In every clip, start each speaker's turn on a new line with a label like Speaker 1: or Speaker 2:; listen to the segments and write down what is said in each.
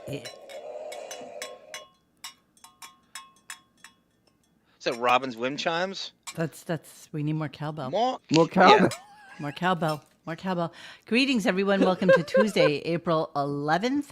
Speaker 1: Yeah.
Speaker 2: Is that Robin's wind chimes?
Speaker 1: That's. We need more cowbell.
Speaker 3: More
Speaker 2: Yeah.
Speaker 3: cowbell.
Speaker 1: More cowbell. More cowbell. Greetings, everyone. Welcome to Tuesday, April 11th.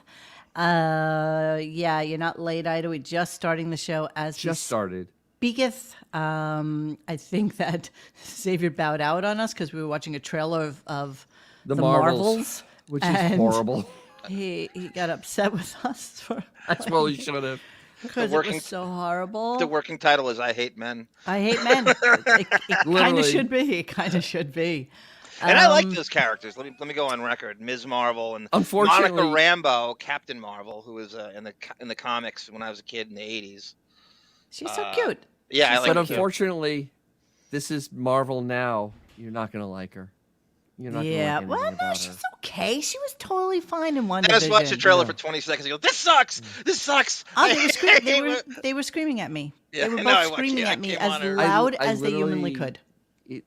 Speaker 1: Yeah, you're not late, Ida. We're just starting the show as
Speaker 3: Just started.
Speaker 1: speaketh. I think that Xavier bowed out on us because we were watching a trailer of
Speaker 3: The
Speaker 1: the
Speaker 3: Marvels, which is
Speaker 1: and
Speaker 3: horrible.
Speaker 1: He got upset with us
Speaker 3: That's what we should have.
Speaker 1: because it was so horrible.
Speaker 2: The working title is "I Hate Men,"
Speaker 1: I hate men. It kind of
Speaker 3: Literally.
Speaker 1: should be. It kind of should be.
Speaker 2: and I like those characters. Let me go on record: Ms. Marvel and
Speaker 3: Unfortunately-
Speaker 2: Monica Rambeau, Captain Marvel, who was in the comics when I was a kid in the '80s.
Speaker 1: She's so cute.
Speaker 2: Yeah, I like
Speaker 3: But
Speaker 2: her too.
Speaker 3: unfortunately, this is Marvel now. You're not going to like her. You're not
Speaker 1: Yeah.
Speaker 3: going to like
Speaker 1: Well,
Speaker 3: anything
Speaker 1: no,
Speaker 3: about
Speaker 1: she's
Speaker 3: her.
Speaker 1: okay. She was totally fine in one.
Speaker 2: I just watched the trailer
Speaker 3: Yeah.
Speaker 2: for 20 seconds and go, "This sucks! This sucks!"
Speaker 1: Oh, they were screaming at me.
Speaker 2: Yeah,
Speaker 1: they were
Speaker 2: I
Speaker 1: both
Speaker 2: know, I watched
Speaker 1: screaming
Speaker 2: it. I
Speaker 1: at me
Speaker 2: came
Speaker 1: as
Speaker 2: on her.
Speaker 1: loud
Speaker 3: I
Speaker 1: as they humanly
Speaker 3: literally-
Speaker 1: could.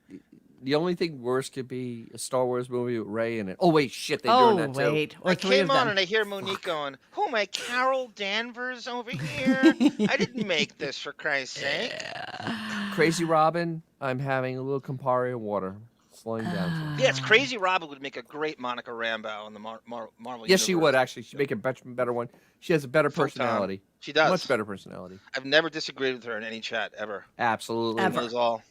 Speaker 3: The only thing worse could be a Star Wars movie with Rey in it. Oh, wait, shit, they're
Speaker 1: Oh,
Speaker 3: doing that too.
Speaker 1: wait. Or
Speaker 2: I
Speaker 1: three of
Speaker 2: came on
Speaker 1: them.
Speaker 2: and I hear Monique going, "Who am I, Carol Danvers over here? I didn't make this, for Christ's sake."
Speaker 3: Crazy Robin, I'm having a little Campari of water. Slowing down.
Speaker 2: Yeah, it's Crazy Robin would make a great Monica Rambeau in the Marvel
Speaker 3: Yes, she
Speaker 2: universe.
Speaker 3: would, actually. She'd make a better one. She has a better
Speaker 2: Full-time.
Speaker 3: personality.
Speaker 2: She does.
Speaker 3: Much better personality.
Speaker 2: I've never disagreed with her in any chat, ever.
Speaker 3: Absolutely.
Speaker 1: Ever.
Speaker 2: Knows all.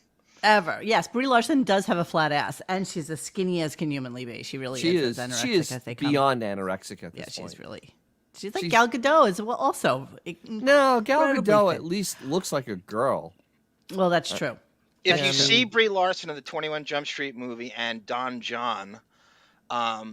Speaker 1: Ever. Yes, Brie Larson does have a flat ass, and she's as skinny as can humanly be. She really
Speaker 3: She
Speaker 1: is.
Speaker 3: is.
Speaker 1: as
Speaker 3: She
Speaker 1: anorexic
Speaker 3: is
Speaker 1: as they come.
Speaker 3: beyond anorexic at
Speaker 1: Yeah,
Speaker 3: this
Speaker 1: she's
Speaker 3: point.
Speaker 1: really. She's like
Speaker 3: She's-
Speaker 1: Gal Gadot as well. Also,
Speaker 3: No, Gal
Speaker 1: incredibly
Speaker 3: Gadot
Speaker 1: fit.
Speaker 3: at least looks like a girl.
Speaker 1: Well, that's true.
Speaker 2: If
Speaker 1: That's
Speaker 2: you
Speaker 1: true.
Speaker 2: see Brie Larson in the 21 Jump Street movie and Don John,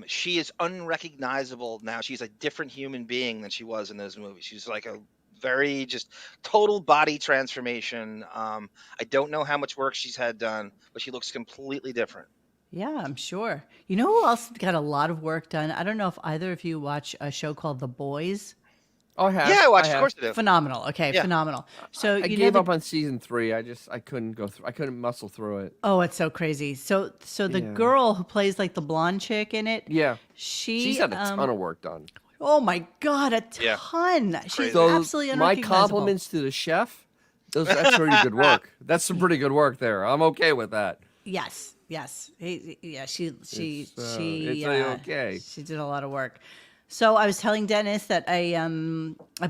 Speaker 2: she is unrecognizable now. She's a different human being than she was in those movies. She's like a very just total body transformation. I don't know how much work she's had done, but she looks completely different.
Speaker 1: Yeah, I'm sure. You know who else got a lot of work done? I don't know if either of you watch a show called The Boys.
Speaker 3: Oh, I have.
Speaker 2: Yeah, I watched. Of
Speaker 3: have.
Speaker 2: course I do.
Speaker 1: Phenomenal. Okay,
Speaker 2: Yeah.
Speaker 1: phenomenal. So
Speaker 3: I
Speaker 1: you
Speaker 3: gave
Speaker 1: know
Speaker 3: up on season 3. I couldn't go through. I couldn't muscle through it.
Speaker 1: Oh, it's so crazy. So the
Speaker 3: Yeah.
Speaker 1: girl who plays like the blonde chick in it,
Speaker 3: Yeah,
Speaker 1: she's
Speaker 3: had a ton of work done.
Speaker 1: Oh my god, a
Speaker 2: Yeah.
Speaker 1: ton. She's
Speaker 2: Crazy.
Speaker 3: So
Speaker 1: absolutely
Speaker 3: my
Speaker 1: unrecognizable.
Speaker 3: compliments to the chef. That's pretty good work. That's some pretty good work there. I'm okay with that.
Speaker 1: Yes, yes. Yeah, she
Speaker 3: It's okay.
Speaker 1: She did a lot of work. So I was telling Dennis that I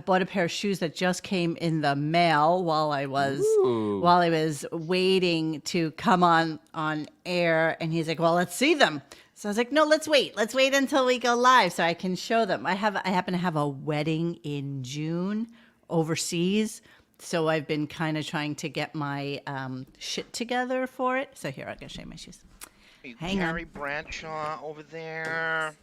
Speaker 1: bought a pair of shoes that just came in the mail while I was waiting to come on air, and he's like, "Well, let's see them." So I was like, "No, let's wait. Let's wait until we go live so I can show them." I happen to have a wedding in June overseas, so I've been kind of trying to get my shit together for it. So here, I'm gonna show you my shoes. Hang on.
Speaker 2: Carrie Bradshaw over there.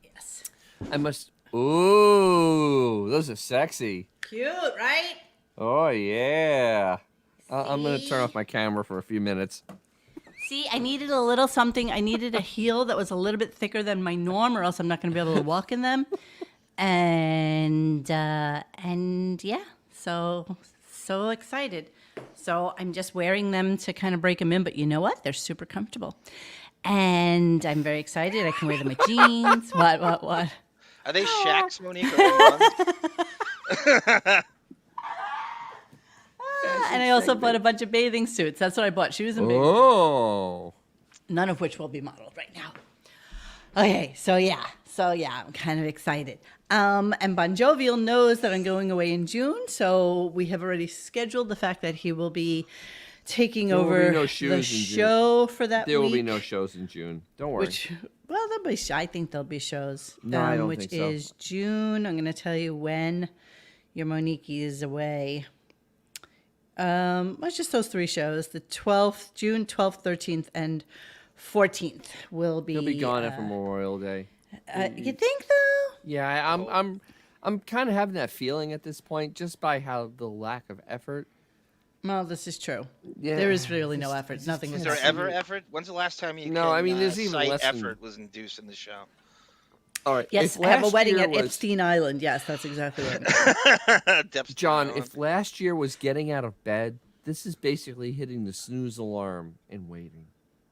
Speaker 1: Yes.
Speaker 3: I must. Ooh, those are sexy.
Speaker 1: Cute, right?
Speaker 3: Oh yeah. I'm gonna
Speaker 1: See?
Speaker 3: turn off my camera for a few minutes.
Speaker 1: See, I needed a little something. I needed a heel that was a little bit thicker than my norm, or else I'm not going to be able to walk in them. And yeah, so excited. So I'm just wearing them to kind of break them in, but you know what? They're super comfortable, and I'm very excited. I can wear them with jeans. What?
Speaker 2: Are they Shaq's, Monique? Or the
Speaker 1: And I also bought a bunch of bathing suits. That's what I bought. Shoes and bathing.
Speaker 3: Oh.
Speaker 1: None of which will be modeled right now. Okay, so yeah, I'm kind of excited. And Bon Jovial knows that I'm going away in June, so we have already scheduled the fact that he will be taking
Speaker 3: There will be
Speaker 1: over
Speaker 3: no shoes
Speaker 1: the
Speaker 3: in June.
Speaker 1: show for that
Speaker 3: There will be
Speaker 1: week,
Speaker 3: no shows in June. Don't worry.
Speaker 1: well, I think there'll be shows.
Speaker 3: No, I don't
Speaker 1: which
Speaker 3: think so.
Speaker 1: is June. I'm going to tell you when your Monique is away. It's just those 3 shows. The 12th, June 12th, 13th, and 14th will be.
Speaker 3: He'll be gone after Memorial Day.
Speaker 1: You think though?
Speaker 3: Yeah, I'm kind of having that feeling at this point, just by how the lack of effort.
Speaker 1: Well, this is true.
Speaker 3: Yeah,
Speaker 1: There is really no effort. Nothing
Speaker 2: Is
Speaker 1: is
Speaker 2: there
Speaker 1: happening.
Speaker 2: ever effort? When's the last time you
Speaker 3: No,
Speaker 2: can,
Speaker 3: I mean, there's even
Speaker 2: cite
Speaker 3: less than-
Speaker 2: effort was induced in the show?
Speaker 3: All right.
Speaker 1: Yes,
Speaker 3: if
Speaker 1: I have a
Speaker 3: last
Speaker 1: wedding
Speaker 3: year
Speaker 1: at
Speaker 3: was-
Speaker 1: Epstein Island. Yes, that's exactly right.
Speaker 2: Depth
Speaker 3: John,
Speaker 2: Island.
Speaker 3: if last year was getting out of bed, this is basically hitting the snooze alarm and waiting.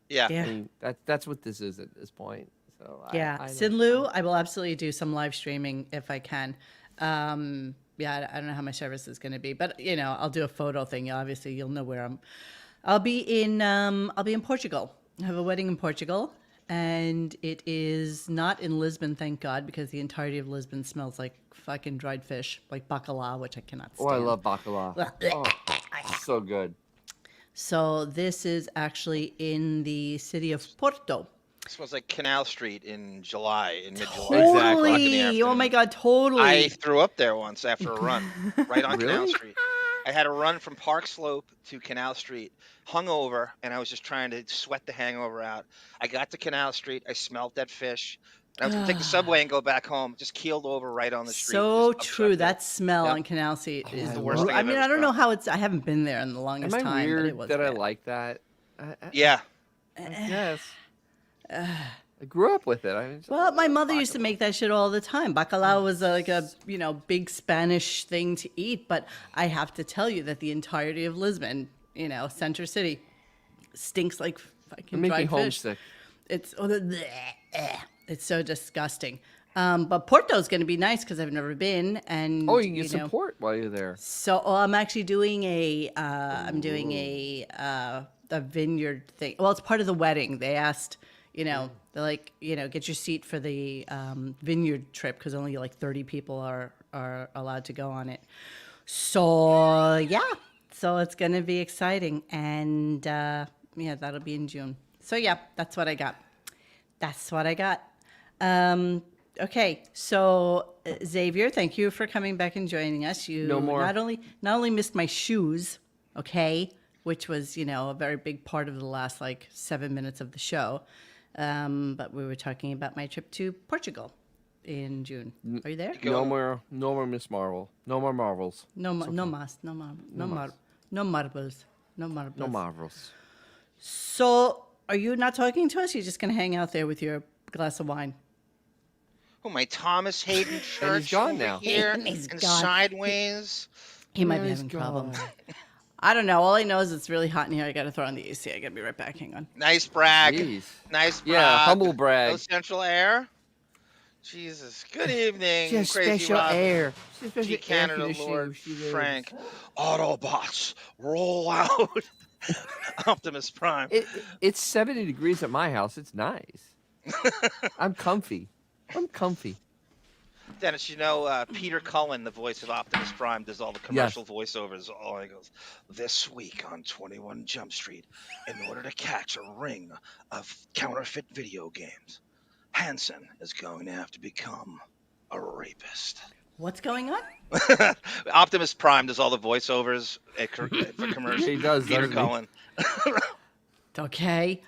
Speaker 2: yeah.
Speaker 1: Yeah.
Speaker 3: I mean, that's what this is at this point. So
Speaker 1: Yeah,
Speaker 3: I
Speaker 1: Sinlu, I will absolutely do some live streaming if I can. Yeah, I don't know how my service is going to be, but I'll do a photo thing. Obviously, you'll know where I'm. I'll be in Portugal. I have a wedding in Portugal, and it is not in Lisbon, thank God, because the entirety of Lisbon smells like fucking dried fish, like bacalhau, which I cannot stand.
Speaker 3: Oh, I love bacala. Oh, so good.
Speaker 1: So this is actually in the city of Porto.
Speaker 2: It smells like Canal Street in July, in mid-July.
Speaker 3: Exactly.
Speaker 1: Totally. Oh my God, totally.
Speaker 2: I threw up there once after a run, right on Canal
Speaker 3: Really?
Speaker 2: Street. I had a run from Park Slope to Canal Street, hungover, and I was just trying to sweat the hangover out. I got to Canal Street, I smelled that fish, and I was gonna take the subway and go back home. Just keeled over right on the street.
Speaker 1: So
Speaker 2: just
Speaker 1: true.
Speaker 2: upset there.
Speaker 1: That smell
Speaker 2: Yep.
Speaker 1: on Canal Street is
Speaker 3: I
Speaker 1: the
Speaker 3: love
Speaker 1: worst.
Speaker 3: it.
Speaker 2: thing
Speaker 1: I
Speaker 2: I've
Speaker 1: mean,
Speaker 2: ever
Speaker 1: I don't know
Speaker 2: smelled.
Speaker 1: how I haven't been there in the longest
Speaker 3: Am I
Speaker 1: time, but it
Speaker 3: weird
Speaker 1: was
Speaker 3: that I
Speaker 1: bad.
Speaker 3: like that?
Speaker 2: Yeah.
Speaker 3: Yes. I grew up with it.
Speaker 1: Well, my mother used to make that shit all the time. Bacalao was like a big Spanish thing to eat, but I have to tell you that the entirety of Lisbon, Center City, stinks like fucking
Speaker 3: It makes me
Speaker 1: dried fish.
Speaker 3: homesick.
Speaker 1: It's so disgusting. But Porto's going to be nice because I've never been, and
Speaker 3: Oh, you can get support while you're there.
Speaker 1: So I'm actually doing a vineyard thing. Well, it's part of the wedding. They asked, they're like, get your seat for the vineyard trip because only like 30 people are allowed to go on it. So yeah, so it's gonna be exciting, and that'll be in June. So yeah, that's what I got. Okay, so Xavier, thank you for coming back and joining us. You
Speaker 3: No more.
Speaker 1: not only missed my shoes, okay, which was a very big part of the last 7 minutes of the show, but we were talking about my trip to Portugal in June. Are you there?
Speaker 3: No more Miss Marvel. No more Marvels.
Speaker 1: No marbles.
Speaker 3: No Marvels.
Speaker 1: So, are you not talking to us? You're just gonna hang out there with your glass of wine?
Speaker 2: Oh, my Thomas Hayden Church
Speaker 3: gone
Speaker 2: over
Speaker 3: now.
Speaker 2: here
Speaker 1: He's
Speaker 2: and
Speaker 1: gone.
Speaker 2: sideways.
Speaker 1: He might be
Speaker 3: He's
Speaker 1: having
Speaker 3: gone.
Speaker 1: problems. I don't know. All I know is it's really hot in here. I got to throw on the AC. I got to be right back. Hang on.
Speaker 2: Nice brag.
Speaker 3: Jeez.
Speaker 2: Nice brag.
Speaker 3: Yeah, humble brag.
Speaker 2: No central air. Jesus. Good evening,
Speaker 3: Just
Speaker 2: Crazy
Speaker 3: special
Speaker 2: Robin.
Speaker 3: air.
Speaker 2: G. Canada Lord Frank. Autobots, roll out. Optimus Prime.
Speaker 3: It's 70 degrees at my house. It's nice. I'm comfy.
Speaker 2: Dennis, Peter Cullen, the voice of Optimus Prime, does all the commercial voiceovers. All he goes, this week on 21 Jump Street, in order to catch a ring of counterfeit video games, Hansen is going to have to become a rapist.
Speaker 1: What's going on?
Speaker 2: Optimus Prime does all the voiceovers for commercials.
Speaker 3: He does,
Speaker 2: Peter
Speaker 3: doesn't he?
Speaker 2: Cullen.
Speaker 1: Okay.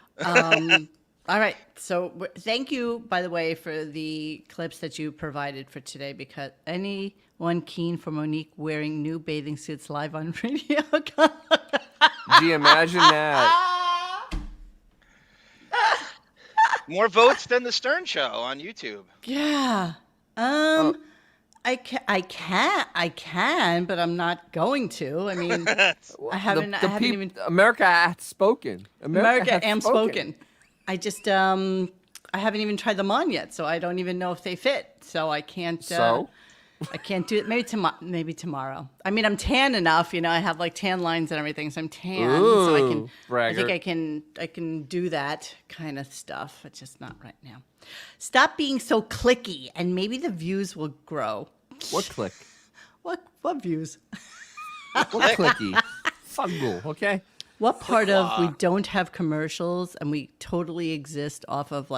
Speaker 1: All right. So thank you, by the way, for the clips that you provided for today, because anyone keen for Monique wearing new bathing suits live on radio?
Speaker 3: Do you imagine that?
Speaker 2: More votes than the Stern Show on YouTube.
Speaker 1: Yeah. I can, but I'm not going to. I mean, I haven't even.
Speaker 3: America hath spoken.
Speaker 1: America
Speaker 3: hath
Speaker 1: am spoken. I just I haven't even tried them on yet, so I don't even know if they fit. So I can't. I can't do it. Maybe tomorrow. I mean, I'm tan enough. I have tan lines and everything, so I'm tan. So I can.
Speaker 3: Bragger.
Speaker 1: I think I can do that kind of stuff. It's just not right now. Stop being so clicky, and maybe the views will grow.
Speaker 3: What click?
Speaker 1: What views?
Speaker 3: What clicky? Fuggle, okay?
Speaker 1: What part of we don't have commercials and we totally exist off of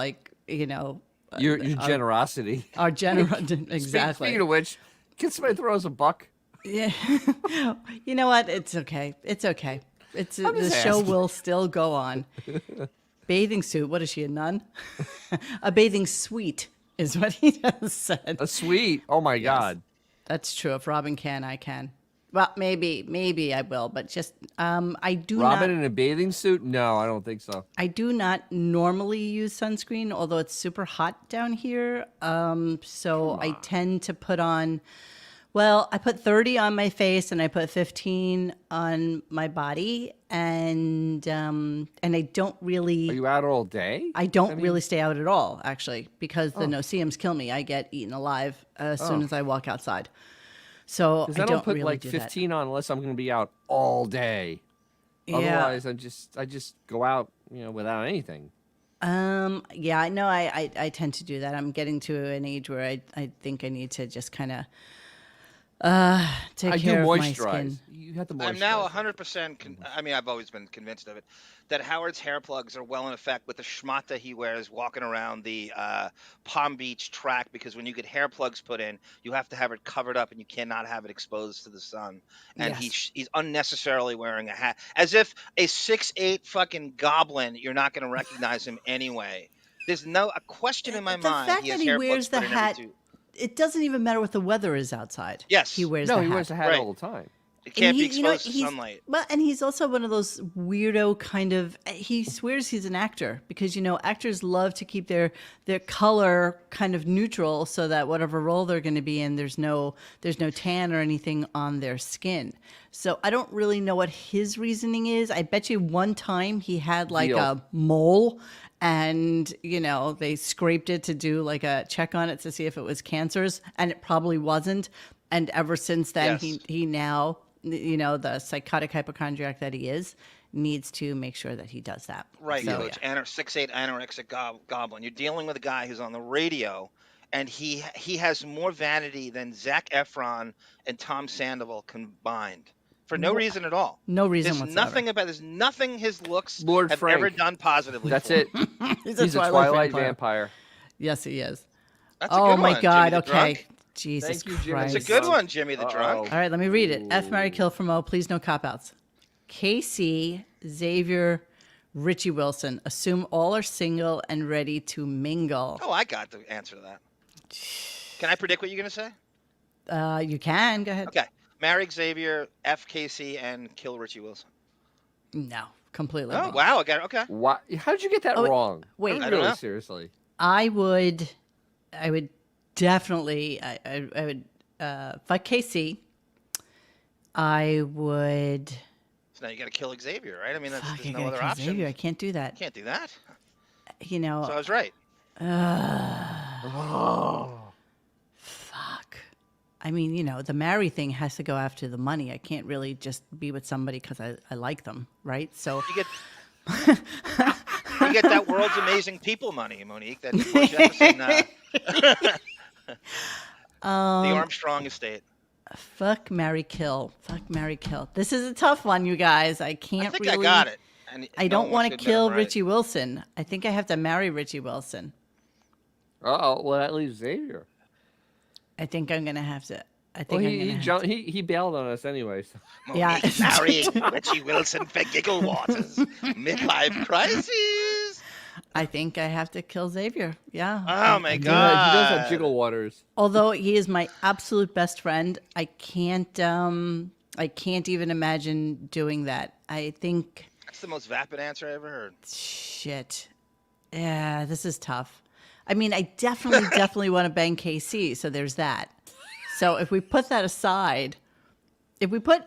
Speaker 3: Your generosity.
Speaker 1: our exactly.
Speaker 3: Speaking of which, can somebody throw us a buck?
Speaker 1: Yeah. You know what? It's okay. It's okay. The
Speaker 3: just
Speaker 1: show
Speaker 3: asking.
Speaker 1: will still go on. Bathing suit. What is she, a nun? A bathing suite is what he just said.
Speaker 3: A sweet. Oh my God.
Speaker 1: That's true. If Robin can, I can. Well, maybe I will, but just I do
Speaker 3: Robin
Speaker 1: not.
Speaker 3: in a bathing suit? No, I don't think so.
Speaker 1: I do not normally use sunscreen, although it's super hot down here. So I tend to put on Well, I put 30 on my face and I put 15 on my body, and I don't
Speaker 3: Are
Speaker 1: really
Speaker 3: you out all day?
Speaker 1: I don't really stay out at all, actually, because the
Speaker 3: Oh.
Speaker 1: no-see-ums kill me. I get eaten alive as soon
Speaker 3: Oh.
Speaker 1: as I walk outside. So
Speaker 3: Because
Speaker 1: I
Speaker 3: I don't
Speaker 1: don't
Speaker 3: put
Speaker 1: really
Speaker 3: like
Speaker 1: do
Speaker 3: 15 on unless I'm going to be out all day.
Speaker 1: that.
Speaker 3: Otherwise, I just go out, without anything.
Speaker 1: Yeah, I know I tend to do that. I'm getting to an age where I think I need to just kind of take
Speaker 3: I do
Speaker 1: care of my
Speaker 3: moisturize.
Speaker 1: skin.
Speaker 3: You have to moisturize.
Speaker 2: I'm now 100%. I mean, I've always been convinced of it that Howard's hair plugs are well in effect with the schmata that he wears walking around the Palm Beach track. Because when you get hair plugs put in, you have to have it covered up and you cannot have it exposed to the sun. And
Speaker 1: Yes.
Speaker 2: he's unnecessarily wearing a hat, as if a 6'8" fucking goblin. You're not going to recognize him anyway. There's no a question in my
Speaker 1: The
Speaker 2: mind.
Speaker 1: fact
Speaker 2: He
Speaker 1: that
Speaker 2: has
Speaker 1: he
Speaker 2: hair
Speaker 1: wears
Speaker 2: plugs
Speaker 1: the
Speaker 2: put in every
Speaker 1: hat,
Speaker 2: two.
Speaker 1: it doesn't even matter what the weather is outside.
Speaker 2: Yes.
Speaker 1: He wears
Speaker 3: No,
Speaker 1: the
Speaker 3: he
Speaker 1: hat.
Speaker 3: wears a hat
Speaker 2: Right.
Speaker 3: all the time.
Speaker 2: It can't be
Speaker 1: you know,
Speaker 2: exposed to sunlight.
Speaker 1: Well, and he's also one of those weirdo kind of. He swears he's an actor because actors love to keep their color kind of neutral so that whatever role they're going to be in, there's no tan or anything on their skin. So I don't really know what his reasoning is. I bet you one time he had like
Speaker 3: Veal.
Speaker 1: a mole. And, they scraped it to do like a check on it to see if it was cancerous, and it probably wasn't. And ever since then,
Speaker 2: Yes.
Speaker 1: he now, the psychotic hypochondriac that he is, needs to make sure that he does that.
Speaker 2: Right,
Speaker 1: So,
Speaker 2: Coach. 6'8" anorexic goblin. You're dealing with a guy who's on the radio, and he has more vanity than Zac Efron and Tom Sandoval combined, for no reason at all.
Speaker 1: No reason
Speaker 2: There's
Speaker 1: whatsoever.
Speaker 2: there's nothing his looks
Speaker 3: Lord
Speaker 2: have
Speaker 3: Frank.
Speaker 2: ever done positively.
Speaker 3: That's
Speaker 2: for
Speaker 3: it.
Speaker 2: him.
Speaker 3: He's a Twilight vampire.
Speaker 1: Yes, he is.
Speaker 2: That's a
Speaker 1: Oh
Speaker 2: good
Speaker 1: my
Speaker 2: one,
Speaker 1: God.
Speaker 2: Jimmy the
Speaker 1: Okay.
Speaker 2: Drunk.
Speaker 1: Jesus
Speaker 3: Thank you, Jimmy.
Speaker 1: Christ.
Speaker 2: It's a good one, Jimmy the
Speaker 3: Uh-oh.
Speaker 2: Drunk.
Speaker 1: All right, let me read it. F, marry, kill from O. Please no cop outs. Casey, Xavier, Richie Wilson. Assume all are single and ready to mingle.
Speaker 2: Oh, I got the answer to that. Can I predict what you're going to say?
Speaker 1: You can. Go ahead.
Speaker 2: Okay. Marry Xavier, F. Casey, and kill Richie Wilson.
Speaker 1: No, completely
Speaker 2: Oh,
Speaker 1: wrong.
Speaker 2: wow. I got it. Okay.
Speaker 3: Why? How'd you get that
Speaker 1: Oh,
Speaker 3: wrong?
Speaker 1: wait.
Speaker 3: I
Speaker 2: I don't
Speaker 3: really
Speaker 2: know.
Speaker 3: seriously.
Speaker 1: I would definitely, I would fuck Casey. I would.
Speaker 2: So now you got to kill Xavier, right? I mean,
Speaker 1: Fuck,
Speaker 2: there's
Speaker 1: I
Speaker 2: no
Speaker 1: gotta
Speaker 2: other
Speaker 1: kill
Speaker 2: option.
Speaker 1: Xavier. I can't do that.
Speaker 2: Can't do that.
Speaker 1: You know.
Speaker 2: So I was right.
Speaker 1: Fuck. I mean, the marry thing has to go after the money. I can't really just be with somebody because I like them, right? So
Speaker 2: You get that world's amazing people money, Monique. That George Jefferson, the Armstrong estate.
Speaker 1: fuck, marry, kill. Fuck, marry, kill. This is a tough one, you guys. I can't
Speaker 2: I think
Speaker 1: really.
Speaker 2: I got it. And
Speaker 1: I
Speaker 2: no
Speaker 1: don't
Speaker 2: one
Speaker 1: want
Speaker 2: wants
Speaker 1: to
Speaker 2: admit I'm
Speaker 1: kill
Speaker 2: right.
Speaker 1: Richie Wilson. I think I have to marry Richie Wilson.
Speaker 3: Oh, well, that leaves Xavier.
Speaker 1: I think I'm gonna have to. I
Speaker 3: Well,
Speaker 1: think
Speaker 3: he bailed on us anyway. So.
Speaker 1: Yeah.
Speaker 2: Monique marrying Richie Wilson for Giggle Waters. Midlife crisis.
Speaker 1: I think I have to kill Xavier. Yeah.
Speaker 2: Oh my
Speaker 3: He
Speaker 2: God.
Speaker 3: does have jiggle waters.
Speaker 1: Although he is my absolute best friend, I can't even imagine doing that. I think
Speaker 2: That's the most vapid answer I ever heard.
Speaker 1: shit. Yeah, this is tough. I mean, I definitely want to bang KC, so there's that. So if we put that aside, if we put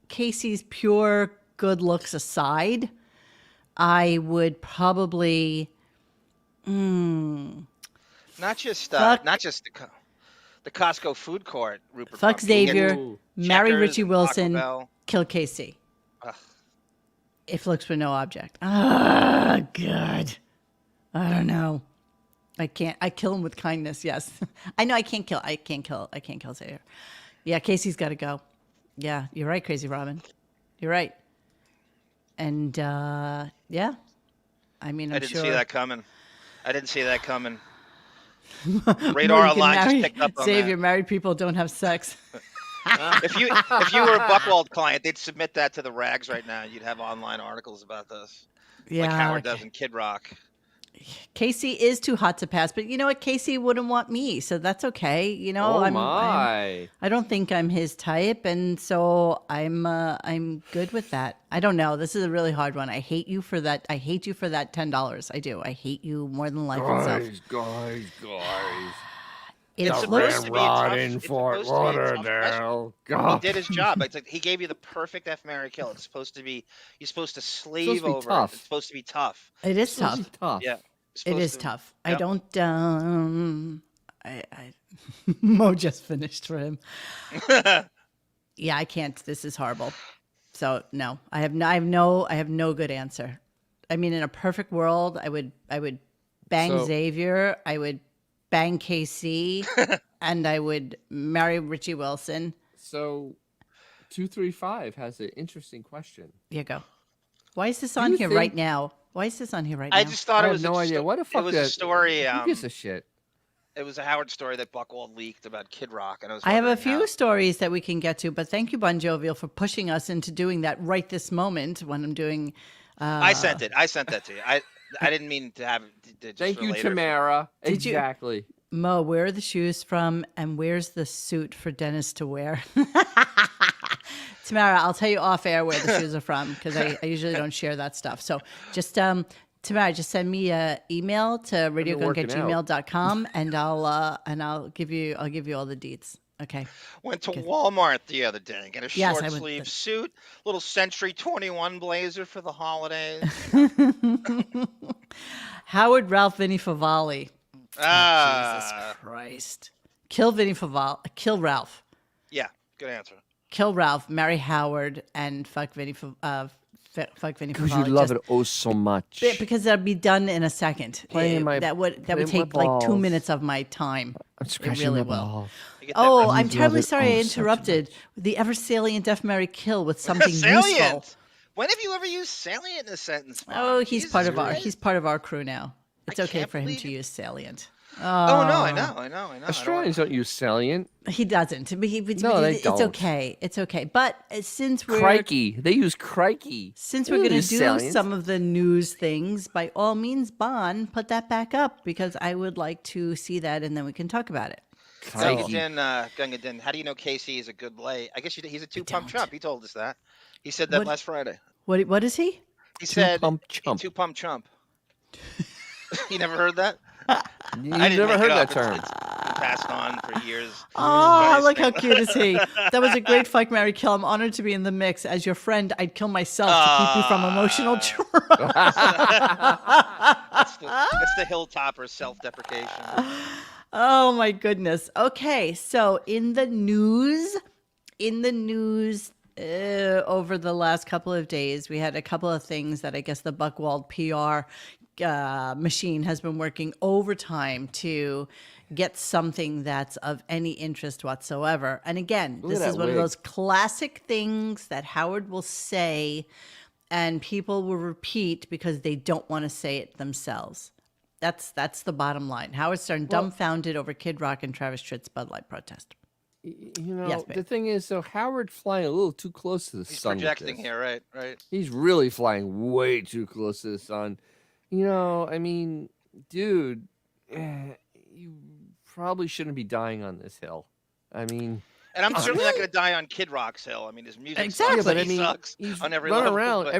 Speaker 1: Casey's pure good looks aside, I would probably
Speaker 2: Not just
Speaker 1: Fuck.
Speaker 2: the Costco food court. Rupert
Speaker 1: fuck
Speaker 2: Pump. You can get
Speaker 1: Xavier,
Speaker 3: Ooh.
Speaker 1: marry
Speaker 2: Checkers
Speaker 1: Richie
Speaker 2: and Taco
Speaker 1: Wilson,
Speaker 2: Bell.
Speaker 1: kill Casey.
Speaker 2: Ugh.
Speaker 1: If looks were no object. Ah, God. I don't know. I can't. I kill him with kindness. Yes, I know. I can't kill Xavier. Yeah, Casey's got to go. Yeah, you're right, Crazy Robin. You're right. And yeah, I mean,
Speaker 2: I didn't see that coming.
Speaker 1: Well,
Speaker 2: Radar
Speaker 1: you can
Speaker 2: Online just
Speaker 1: marry-
Speaker 2: picked up on
Speaker 1: Xavier,
Speaker 2: that.
Speaker 1: married people don't have sex.
Speaker 2: If you were a Buckwald client, they'd submit that to the rags right now. You'd have online articles about this,
Speaker 1: Yeah,
Speaker 2: like Howard does in Kid Rock.
Speaker 1: Casey is too hot to pass, but you know what? Casey wouldn't want me, so that's okay.
Speaker 3: Oh my!
Speaker 1: I don't think I'm his type, and so I'm good with that. I don't know. This is a really hard one. I hate you for that. I hate you for that $10. I do. I hate you more than life itself.
Speaker 3: Guys.
Speaker 1: It's
Speaker 2: It's
Speaker 3: The
Speaker 2: supposed to be a tough.
Speaker 3: ramrod in
Speaker 2: It's
Speaker 3: Fort
Speaker 2: supposed to be a tough question.
Speaker 3: Lauderdale.
Speaker 2: He
Speaker 3: God.
Speaker 2: did his job. It's like he gave you the perfect F Mary kill. It's supposed to be. You're supposed to
Speaker 3: It's supposed
Speaker 2: slave
Speaker 3: to be
Speaker 2: over it. It's
Speaker 3: tough.
Speaker 2: supposed to be tough.
Speaker 1: It
Speaker 3: It's
Speaker 1: is
Speaker 3: supposed to
Speaker 1: tough.
Speaker 3: be tough.
Speaker 2: Yeah. It's
Speaker 1: It
Speaker 2: supposed
Speaker 1: is
Speaker 2: to.
Speaker 1: tough. I
Speaker 2: Yep.
Speaker 1: don't. I Mo just finished for him. Yeah, I can't. This is horrible. So no, I have no good answer. I mean, in a perfect world, I would bang
Speaker 3: So-
Speaker 1: Xavier, I would bang KC, and I would marry Richie Wilson.
Speaker 3: So 235 has an interesting question.
Speaker 1: Here you go. Why is this
Speaker 3: Do
Speaker 1: on
Speaker 3: you
Speaker 1: here right
Speaker 3: think-
Speaker 1: now? Why is this on here right
Speaker 2: I
Speaker 1: now?
Speaker 2: just thought
Speaker 3: I
Speaker 2: it
Speaker 3: have
Speaker 2: was
Speaker 3: no idea. What the fuck
Speaker 2: It was a
Speaker 3: that-
Speaker 2: story.
Speaker 3: Who gives a shit?
Speaker 2: It was a Howard story that Buckwald leaked about Kid Rock, and I was.
Speaker 1: I have a
Speaker 2: wondering
Speaker 1: few
Speaker 2: how-
Speaker 1: stories that we can get to, but thank you, Bon Jovial, for pushing us into doing that right this moment when I'm doing.
Speaker 2: I sent it. I sent that to you. I didn't mean to have. To just
Speaker 3: Thank
Speaker 2: for
Speaker 3: you,
Speaker 2: later.
Speaker 3: Tamara.
Speaker 1: Did you-
Speaker 3: Exactly.
Speaker 1: Mo, where are the shoes from, and where's the suit for Dennis to wear? Tamara, I'll tell you off air where the shoes are from because I usually don't share that stuff. So just Tamara, just send me an email to radiogunk@gmail.com and I'll give you all the deets. Okay.
Speaker 2: Went to Walmart the other day and got a
Speaker 1: Yes, I
Speaker 2: short
Speaker 1: went
Speaker 2: sleeve
Speaker 1: to-
Speaker 2: suit, little Century 21 blazer for the holidays.
Speaker 1: Howard Ralph Vinny Favale. Jesus
Speaker 2: Ah,
Speaker 1: Christ. Kill Vinny Favale. Kill Ralph.
Speaker 2: yeah, good answer.
Speaker 1: Kill Ralph. Marry Howard and fuck Vinny. Fuck Vinny
Speaker 3: Because
Speaker 1: Favale.
Speaker 3: you love
Speaker 1: Just-
Speaker 3: it oh so much.
Speaker 1: Because that'd be done in a second.
Speaker 3: Playing my-
Speaker 1: that would
Speaker 3: playing my
Speaker 1: take like 2
Speaker 3: balls.
Speaker 1: minutes of my time.
Speaker 3: I'm scratching
Speaker 1: really
Speaker 3: my
Speaker 1: will.
Speaker 3: balls.
Speaker 2: You get that
Speaker 1: Oh,
Speaker 2: right.
Speaker 1: I'm
Speaker 3: love
Speaker 1: terribly
Speaker 3: it
Speaker 1: sorry I
Speaker 3: oh so
Speaker 1: interrupted. The ever salient Deaf Mary Kill with something useful.
Speaker 2: Salient. When have you ever used salient in a sentence? Mom?
Speaker 1: Oh, he's
Speaker 2: Jesus
Speaker 1: part of our crew now. It's
Speaker 2: I
Speaker 1: okay
Speaker 2: can't
Speaker 1: for him
Speaker 2: believe
Speaker 1: to
Speaker 2: it.
Speaker 1: use salient.
Speaker 2: Oh no, I know. I don't
Speaker 3: Australians don't use salient.
Speaker 1: He doesn't. But
Speaker 3: No, they
Speaker 1: it's
Speaker 3: don't.
Speaker 1: okay. It's okay. But since we're
Speaker 3: Crikey. They use crikey.
Speaker 1: Since
Speaker 3: They
Speaker 1: we're
Speaker 3: don't
Speaker 1: going to
Speaker 3: use
Speaker 1: do
Speaker 3: salient.
Speaker 1: some of the news things, by all means, Bon, put that back up because I would like to see that and then we can talk about it.
Speaker 3: Crikey.
Speaker 2: Gungadin, how do you know Casey is a good lay? I guess he's a two-pump
Speaker 1: don't.
Speaker 2: chump. He told us that. He said that
Speaker 1: What-
Speaker 2: last Friday.
Speaker 1: What is he?
Speaker 2: He said
Speaker 3: Two-pump chump.
Speaker 2: two-pump chump. You never heard that?
Speaker 3: You've
Speaker 2: I didn't
Speaker 3: never
Speaker 2: make it
Speaker 3: heard
Speaker 2: up.
Speaker 3: that term.
Speaker 2: It's been passed on for years.
Speaker 1: Oh,
Speaker 2: Funniest
Speaker 1: look
Speaker 2: thing.
Speaker 1: how cute is he. That was a great fuck, marry, kill. I'm honored to be in the mix. As your friend, I'd kill myself to keep you from emotional trauma.
Speaker 2: That's the hilltopper self-deprecation.
Speaker 1: Oh my goodness. Okay, so in the news, over the last couple of days, we had a couple of things that I guess the Buckwald PR machine has been working overtime to get something that's of any interest whatsoever. And again,
Speaker 3: Look at
Speaker 1: this is
Speaker 3: that
Speaker 1: one of
Speaker 3: wig.
Speaker 1: those classic things that Howard will say and people will repeat because they don't want to say it themselves. That's the bottom line. Howard Stern dumbfounded over Kid Rock and Travis Tritt's Bud Light protest.
Speaker 3: You know,
Speaker 1: Yes, babe.
Speaker 3: the thing is, though, Howard flying a little too close to the
Speaker 2: He's
Speaker 3: sun. with
Speaker 2: projecting
Speaker 3: this.
Speaker 2: here, right?
Speaker 3: He's really flying way too close to the sun. You know, I mean, dude, you probably shouldn't be dying on this hill. I mean,
Speaker 2: And I'm certainly not going to die on Kid Rock's hill. I mean, his music
Speaker 1: Exactly.
Speaker 2: sucks.
Speaker 3: but
Speaker 2: and
Speaker 3: I
Speaker 2: he
Speaker 3: mean,
Speaker 2: sucks
Speaker 3: he's
Speaker 2: on every
Speaker 3: running
Speaker 2: level.
Speaker 3: around
Speaker 2: but-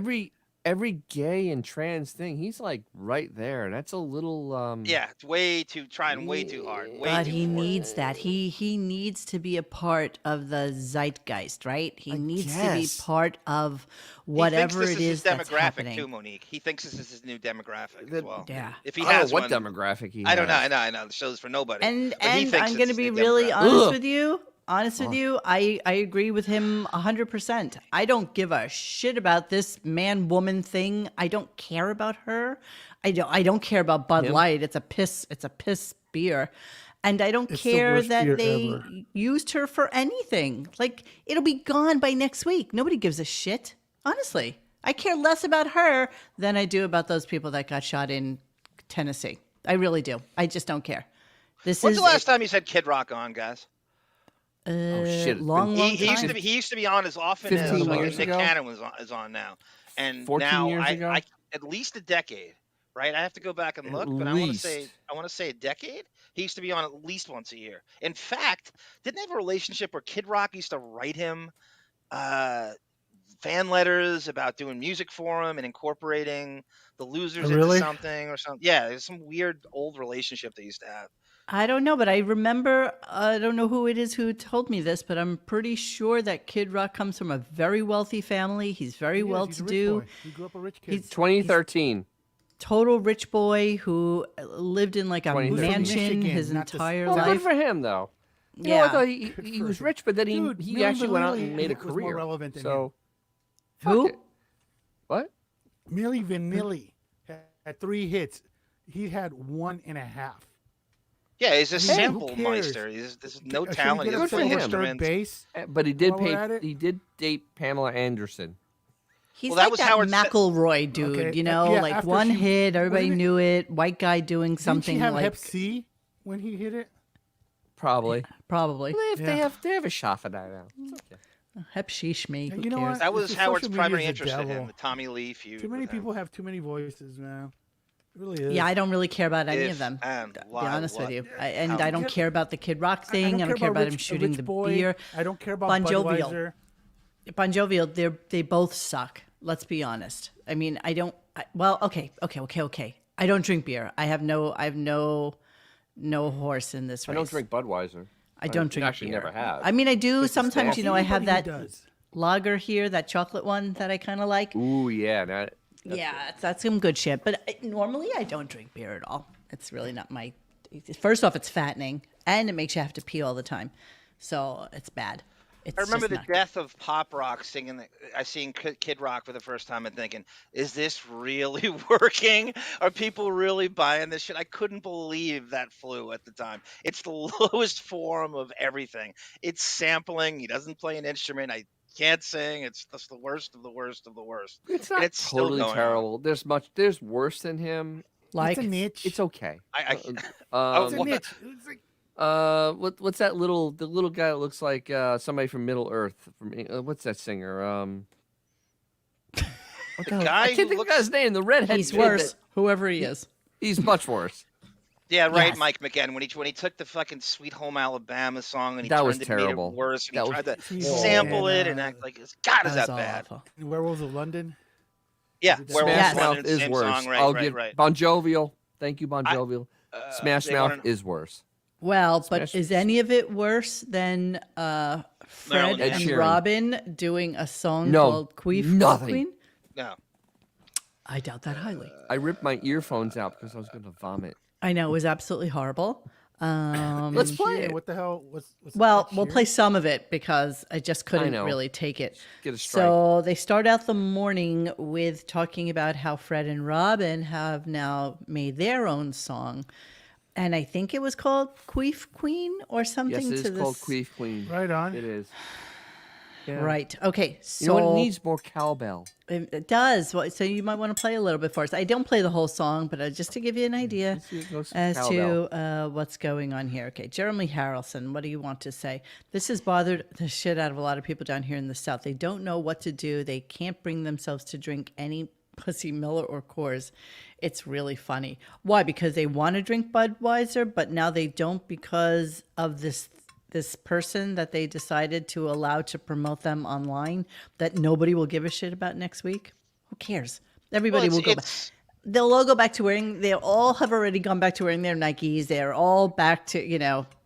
Speaker 3: every gay and trans thing. He's like right there. That's a little
Speaker 2: yeah, it's way too hard. Way
Speaker 1: But
Speaker 2: too
Speaker 1: he
Speaker 2: forced.
Speaker 1: needs that. He needs to be a part of the zeitgeist, right? He needs to be
Speaker 3: guess.
Speaker 1: part of
Speaker 2: He
Speaker 1: whatever
Speaker 2: thinks
Speaker 1: it
Speaker 2: this
Speaker 1: is
Speaker 2: his
Speaker 1: that's
Speaker 2: demographic
Speaker 1: happening.
Speaker 2: too, Monique. He thinks this is his new demographic as
Speaker 3: That-
Speaker 2: well.
Speaker 1: Yeah.
Speaker 2: If he
Speaker 3: I don't
Speaker 2: has
Speaker 3: know what
Speaker 2: one,
Speaker 3: demographic he
Speaker 2: I don't know.
Speaker 3: has.
Speaker 2: I know. The show's for nobody.
Speaker 1: And
Speaker 2: But he thinks
Speaker 1: I'm
Speaker 2: it's
Speaker 1: going to
Speaker 2: his
Speaker 1: be
Speaker 2: new
Speaker 1: really
Speaker 2: demographic.
Speaker 1: honest
Speaker 3: Ugh.
Speaker 1: with you. Honest with you, I agree with him 100%. I don't give a shit about this man-woman thing. I don't care about her. I don't care about Bud
Speaker 3: Him?
Speaker 1: Light. It's a piss beer. And I don't
Speaker 4: It's the
Speaker 1: care
Speaker 4: worst
Speaker 1: that
Speaker 4: beer
Speaker 1: they
Speaker 4: ever.
Speaker 1: used her for anything. Like, it'll be gone by next week. Nobody gives a shit. Honestly. I care less about her than I do about those people that got shot in Tennessee. I really do. I just don't care.
Speaker 2: When's the last time you said Kid Rock on, guys?
Speaker 3: Oh shit! it's
Speaker 1: long
Speaker 3: been-
Speaker 2: He used
Speaker 1: time.
Speaker 2: to be. He used to be on as often as
Speaker 3: 15
Speaker 2: like,
Speaker 3: years
Speaker 2: Nick
Speaker 3: ago?
Speaker 2: Cannon is on now, and
Speaker 3: 14
Speaker 2: now
Speaker 3: years ago?
Speaker 2: I at least a decade, right? I have to go back and
Speaker 3: At
Speaker 2: look, but I want to
Speaker 3: least.
Speaker 2: say a decade. He used to be on at least once a year. In fact, didn't they have a relationship where Kid Rock used to write him fan letters about doing music for him and incorporating the losers
Speaker 4: Really?
Speaker 2: into something or something? Yeah, there's some weird old relationship they used to have.
Speaker 1: I don't know, but I remember, I don't know who it is who told me this, but I'm pretty sure that Kid Rock comes from a very wealthy family. He's very
Speaker 4: He's a rich
Speaker 1: well-to-do.
Speaker 4: boy. He grew up a rich kid.
Speaker 1: He's
Speaker 3: 2013.
Speaker 1: total rich boy who lived in like a
Speaker 3: 2013.
Speaker 1: mansion
Speaker 4: Michigan,
Speaker 1: his
Speaker 4: not the-
Speaker 1: entire
Speaker 3: Well, good
Speaker 1: life.
Speaker 3: for him, though. You know, I
Speaker 1: Yeah.
Speaker 3: thought he was rich, but then
Speaker 4: Dude,
Speaker 3: he
Speaker 4: Milli
Speaker 3: actually went out
Speaker 4: Vanilli
Speaker 3: and made a
Speaker 4: was more
Speaker 3: career.
Speaker 4: relevant than
Speaker 3: So,
Speaker 1: Who?
Speaker 3: fuck it. What?
Speaker 4: Milli Vanilli had 3 hits. He had 1.5.
Speaker 2: Yeah, he's a
Speaker 4: I mean, who
Speaker 2: sample
Speaker 4: cares?
Speaker 2: meister. There's no
Speaker 4: Should we
Speaker 2: talent. He
Speaker 4: get
Speaker 2: doesn't
Speaker 4: upset
Speaker 2: play
Speaker 4: over
Speaker 2: instruments.
Speaker 4: third base?
Speaker 3: But he did
Speaker 4: While we're at it?
Speaker 3: He did date Pamela Anderson.
Speaker 1: He's
Speaker 2: Well, that
Speaker 1: like
Speaker 2: was
Speaker 1: that
Speaker 2: Howard Sa-
Speaker 1: McElroy dude,
Speaker 4: Okay,
Speaker 1: you know,
Speaker 4: yeah,
Speaker 1: like
Speaker 4: after
Speaker 1: one
Speaker 4: she-
Speaker 1: hit, everybody
Speaker 4: wasn't it-
Speaker 1: knew it. White guy doing
Speaker 4: Didn't
Speaker 1: something
Speaker 4: she have
Speaker 1: like
Speaker 4: Hep C when he hit it?
Speaker 3: Probably.
Speaker 1: probably
Speaker 3: They have a shot for that now. It's okay.
Speaker 1: hep sheesh me. Who
Speaker 4: You know
Speaker 1: cares?
Speaker 4: what?
Speaker 2: That was
Speaker 4: It's just
Speaker 2: Howard's
Speaker 4: social
Speaker 2: primary
Speaker 4: media's the
Speaker 2: interest in him,
Speaker 4: devil.
Speaker 2: the Tommy Lee feud.
Speaker 4: Too many
Speaker 2: with him.
Speaker 4: people have too many voices, man. It really is.
Speaker 1: Yeah, I don't really care about any
Speaker 2: If
Speaker 1: of them.
Speaker 2: and
Speaker 1: To be
Speaker 2: why,
Speaker 1: honest with
Speaker 2: what,
Speaker 1: you,
Speaker 2: how.
Speaker 1: I don't care about the Kid Rock thing. I don't care about him shooting
Speaker 4: Rich
Speaker 1: the
Speaker 4: Boy.
Speaker 1: beer.
Speaker 4: I don't care about
Speaker 1: Bon Jovial.
Speaker 4: Budweiser.
Speaker 1: Bon Jovial, they both suck. Let's be honest. I mean, well, okay. I don't drink beer. I have no horse in this race.
Speaker 3: I don't drink Budweiser.
Speaker 1: I don't drink
Speaker 3: actually
Speaker 1: beer.
Speaker 3: never have.
Speaker 1: I mean, I do sometimes. You know, I have
Speaker 4: Anybody
Speaker 1: that
Speaker 4: who does.
Speaker 1: lager here, that chocolate one that I kind of like.
Speaker 3: Ooh, yeah.
Speaker 1: Yeah, that's some good shit. But normally, I don't drink beer at all. It's really not my. First off, it's fattening, and it makes you have to pee all the time, so it's bad. It's
Speaker 2: I remember
Speaker 1: just
Speaker 2: the
Speaker 1: not
Speaker 2: death of pop rock singing. I seen Kid Rock for the first time and thinking, "Is this really working? Are people really buying this shit?" I couldn't believe that flew at the time. It's the lowest form of everything. It's sampling. He doesn't play an instrument. I can't sing. It's just the worst of the worst of the worst.
Speaker 3: It's
Speaker 2: And
Speaker 3: not
Speaker 2: it's still
Speaker 3: totally
Speaker 2: going on.
Speaker 3: terrible. There's worse than him.
Speaker 1: like.
Speaker 4: It's a niche.
Speaker 3: It's okay.
Speaker 2: I
Speaker 4: It's
Speaker 2: Oh,
Speaker 4: a
Speaker 2: what-
Speaker 4: niche. It's like,
Speaker 3: What's that the little guy that looks like somebody from Middle Earth? What's that singer? What the hell?
Speaker 2: guy
Speaker 3: I
Speaker 2: who
Speaker 3: can't think of
Speaker 2: looks-
Speaker 3: the guy's name. The redhead.
Speaker 1: He's
Speaker 3: kid
Speaker 1: worse,
Speaker 3: that-
Speaker 1: whoever he is.
Speaker 3: He's much worse.
Speaker 2: Yeah, right,
Speaker 1: Yes.
Speaker 2: Mike McGinn. When he took the fucking Sweet Home Alabama song and he
Speaker 3: That was
Speaker 2: made
Speaker 3: terrible.
Speaker 2: it worse, and
Speaker 3: That
Speaker 2: he
Speaker 3: was-
Speaker 2: tried to
Speaker 4: Sweet
Speaker 2: sample
Speaker 4: Home
Speaker 2: it
Speaker 4: and,
Speaker 2: and act like it's God, is that
Speaker 1: was
Speaker 2: bad?
Speaker 1: awful.
Speaker 4: Werewolves of London.
Speaker 2: Yeah,
Speaker 4: Smash
Speaker 2: Werewolves
Speaker 1: Yes.
Speaker 2: of
Speaker 3: Mouth
Speaker 2: London,
Speaker 3: is
Speaker 2: same
Speaker 3: worse.
Speaker 2: song, right,
Speaker 3: I'll
Speaker 2: right,
Speaker 3: give
Speaker 2: right.
Speaker 3: Bon Jovial. Thank you, Bon
Speaker 2: I-
Speaker 3: Jovial. Smash
Speaker 2: they
Speaker 3: Mouth
Speaker 2: wanna-
Speaker 3: is worse.
Speaker 1: Well, but
Speaker 3: Smash-
Speaker 1: is any of it worse than Fred
Speaker 2: Marilyn
Speaker 1: and
Speaker 3: Manson.
Speaker 1: Robin doing a song
Speaker 3: No,
Speaker 1: called Queef
Speaker 3: nothing.
Speaker 1: Queen?
Speaker 2: No.
Speaker 1: I doubt that highly.
Speaker 3: I ripped my earphones out because I was going to vomit.
Speaker 1: I know it was absolutely horrible.
Speaker 3: Let's play
Speaker 4: Yeah,
Speaker 3: it.
Speaker 4: what the hell? What's
Speaker 1: Well,
Speaker 4: that
Speaker 1: we'll
Speaker 4: cheer?
Speaker 1: play some of it because I just couldn't
Speaker 3: know.
Speaker 1: really take it.
Speaker 3: Get a strike.
Speaker 1: So they start out the morning with talking about how Fred and Robin have now made their own song. And I think it was called Queef Queen or something
Speaker 3: Yes, it
Speaker 1: to
Speaker 3: is
Speaker 1: this.
Speaker 3: called Queef Queen.
Speaker 4: Right on.
Speaker 3: It is. Yeah.
Speaker 1: Right. Okay. So
Speaker 3: You know what? It needs more cowbell.
Speaker 1: it does. Well, so you might want to play a little bit for us. I don't play the whole song, but just to give you an idea
Speaker 3: Let's see if it goes
Speaker 1: as
Speaker 3: cowbell.
Speaker 1: to what's going on here. Okay, Jeremy Harrelson, what do you want to say? This has bothered the shit out of a lot of people down here in the South. They don't know what to do. They can't bring themselves to drink any Pussy Miller or Coors. It's really funny. Why? Because they want to drink Budweiser, but now they don't because of this person that they decided to allow to promote them online that nobody will give a shit about next week. Who cares? Everybody will go back. They'll all go back to wearing, they all have already gone back to wearing their Nikes. They're all back to,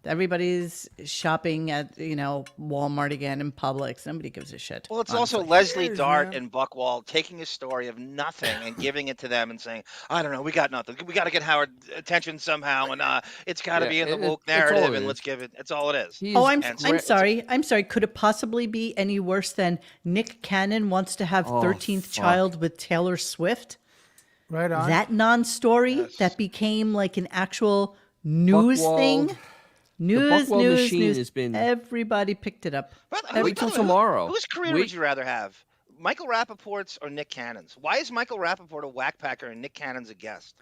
Speaker 1: everybody's shopping at, Walmart again and Publix. Nobody gives a shit.
Speaker 2: Well, it's also
Speaker 1: honestly.
Speaker 2: Leslie
Speaker 4: cares,
Speaker 2: Dart
Speaker 4: man?
Speaker 2: and Buckwald taking a story of nothing and giving it to them and saying, "I don't know, we got nothing. We got to get Howard attention somehow, and it's got to
Speaker 3: Yeah,
Speaker 2: be in the
Speaker 3: it-
Speaker 2: woke
Speaker 3: it's all
Speaker 2: narrative,
Speaker 3: it
Speaker 2: and
Speaker 3: is.
Speaker 2: let's give it. It's all it is."
Speaker 3: He
Speaker 1: Oh,
Speaker 3: is
Speaker 1: I'm
Speaker 3: great.
Speaker 1: sorry. I'm sorry. Could it possibly be any worse than Nick Cannon wants to have 13th
Speaker 3: fuck.
Speaker 1: child with Taylor Swift?
Speaker 4: Right on.
Speaker 1: That non-story
Speaker 2: Yes.
Speaker 1: that became like an actual news
Speaker 3: Buckwald-
Speaker 1: thing. News,
Speaker 3: Buckwald
Speaker 1: news,
Speaker 3: machine
Speaker 1: news.
Speaker 3: has been-
Speaker 1: Everybody picked it up.
Speaker 2: But
Speaker 3: Wait till tomorrow.
Speaker 2: Whose career
Speaker 3: Wait-
Speaker 2: would you rather have? Michael Rappaport's or Nick Cannon's? Why is Michael Rappaport a whackpacker and Nick Cannon's a guest?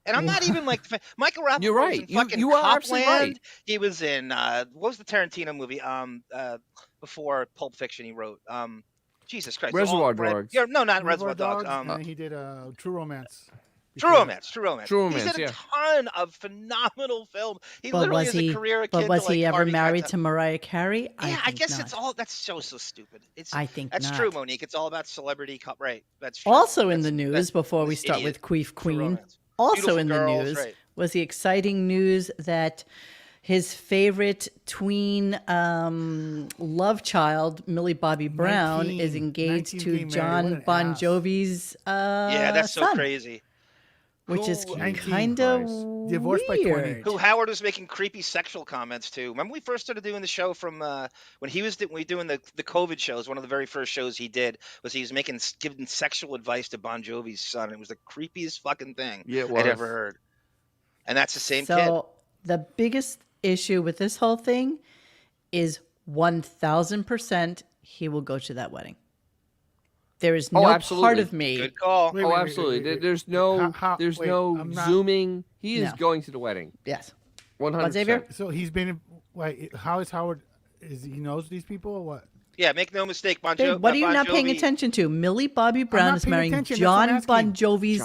Speaker 2: And I'm not even like Michael Rappaport.
Speaker 3: You're right.
Speaker 2: Was in fucking
Speaker 3: You are absolutely
Speaker 2: Copland.
Speaker 3: right.
Speaker 2: He was in what was the Tarantino movie? Before Pulp Fiction, he wrote. Jesus Christ.
Speaker 3: Reservoir
Speaker 2: Red-
Speaker 3: Dogs.
Speaker 2: Yeah, no, not
Speaker 4: Reservoir
Speaker 2: Reservoir Dogs.
Speaker 4: and he did True Romance.
Speaker 2: True Romance. True Romance.
Speaker 3: True
Speaker 2: He's
Speaker 3: Romance,
Speaker 2: in a
Speaker 3: yeah.
Speaker 2: ton of phenomenal films. He
Speaker 1: But
Speaker 2: literally
Speaker 1: was
Speaker 2: has
Speaker 1: he?
Speaker 2: a career akin
Speaker 1: But was
Speaker 2: to, like,
Speaker 1: he ever
Speaker 2: Harvey
Speaker 1: married
Speaker 2: Keitel.
Speaker 1: to Mariah Carey?
Speaker 2: Yeah, I
Speaker 1: think
Speaker 2: guess
Speaker 1: not.
Speaker 2: it's all. That's so stupid. It's.
Speaker 1: I think
Speaker 2: that's
Speaker 1: not.
Speaker 2: true, Monique. It's all about celebrity. Right. That's true.
Speaker 1: Also in
Speaker 2: That's-
Speaker 1: the news
Speaker 2: that's-
Speaker 1: before we
Speaker 2: this
Speaker 1: start
Speaker 2: idiot.
Speaker 1: with Queef
Speaker 2: True
Speaker 1: Queen.
Speaker 2: Romance.
Speaker 1: Also
Speaker 2: Beautiful
Speaker 1: in the
Speaker 2: girls,
Speaker 1: news
Speaker 2: right.
Speaker 1: was the exciting news that his favorite tween love child, Millie Bobby Brown, is
Speaker 4: 19
Speaker 1: engaged
Speaker 4: 19
Speaker 1: to
Speaker 4: getting married. What
Speaker 1: John
Speaker 4: an
Speaker 1: Bon
Speaker 4: ass.
Speaker 1: Jovi's
Speaker 2: Yeah, that's so
Speaker 1: son,
Speaker 2: crazy.
Speaker 1: which is
Speaker 2: Who-
Speaker 4: 19.
Speaker 1: kind of
Speaker 3: Christ.
Speaker 4: Divorced by 20.
Speaker 1: weird.
Speaker 2: Who Howard was making creepy sexual comments to. Remember we first started doing the show from when he was doing the COVID shows. One of the very first shows he did was he was giving sexual advice to Bon Jovi's son. It was the creepiest fucking thing
Speaker 3: Yeah, it
Speaker 2: I'd
Speaker 3: was.
Speaker 2: ever heard. And that's the same kid.
Speaker 1: So the biggest issue with this whole thing is 1,000% he will go to that wedding. There is no part
Speaker 3: absolutely.
Speaker 1: of me.
Speaker 2: Good call.
Speaker 4: Wait,
Speaker 3: Oh,
Speaker 4: wait, wait,
Speaker 3: absolutely.
Speaker 4: wait, wait.
Speaker 3: There's no,
Speaker 4: Wait, I'm not-
Speaker 3: zooming. He is
Speaker 1: No.
Speaker 3: going to the wedding.
Speaker 1: Yes.
Speaker 3: 100%.
Speaker 1: Xavier?
Speaker 4: So he's been. Wait, how is Howard? Is he knows these people or what?
Speaker 2: Yeah, make no mistake,
Speaker 1: Babe, what are you not paying attention to? Millie Bobby Brown
Speaker 4: not
Speaker 1: is
Speaker 4: paying
Speaker 1: marrying
Speaker 4: attention, that's what I'm
Speaker 1: John Bon
Speaker 4: asking.
Speaker 1: Jovi's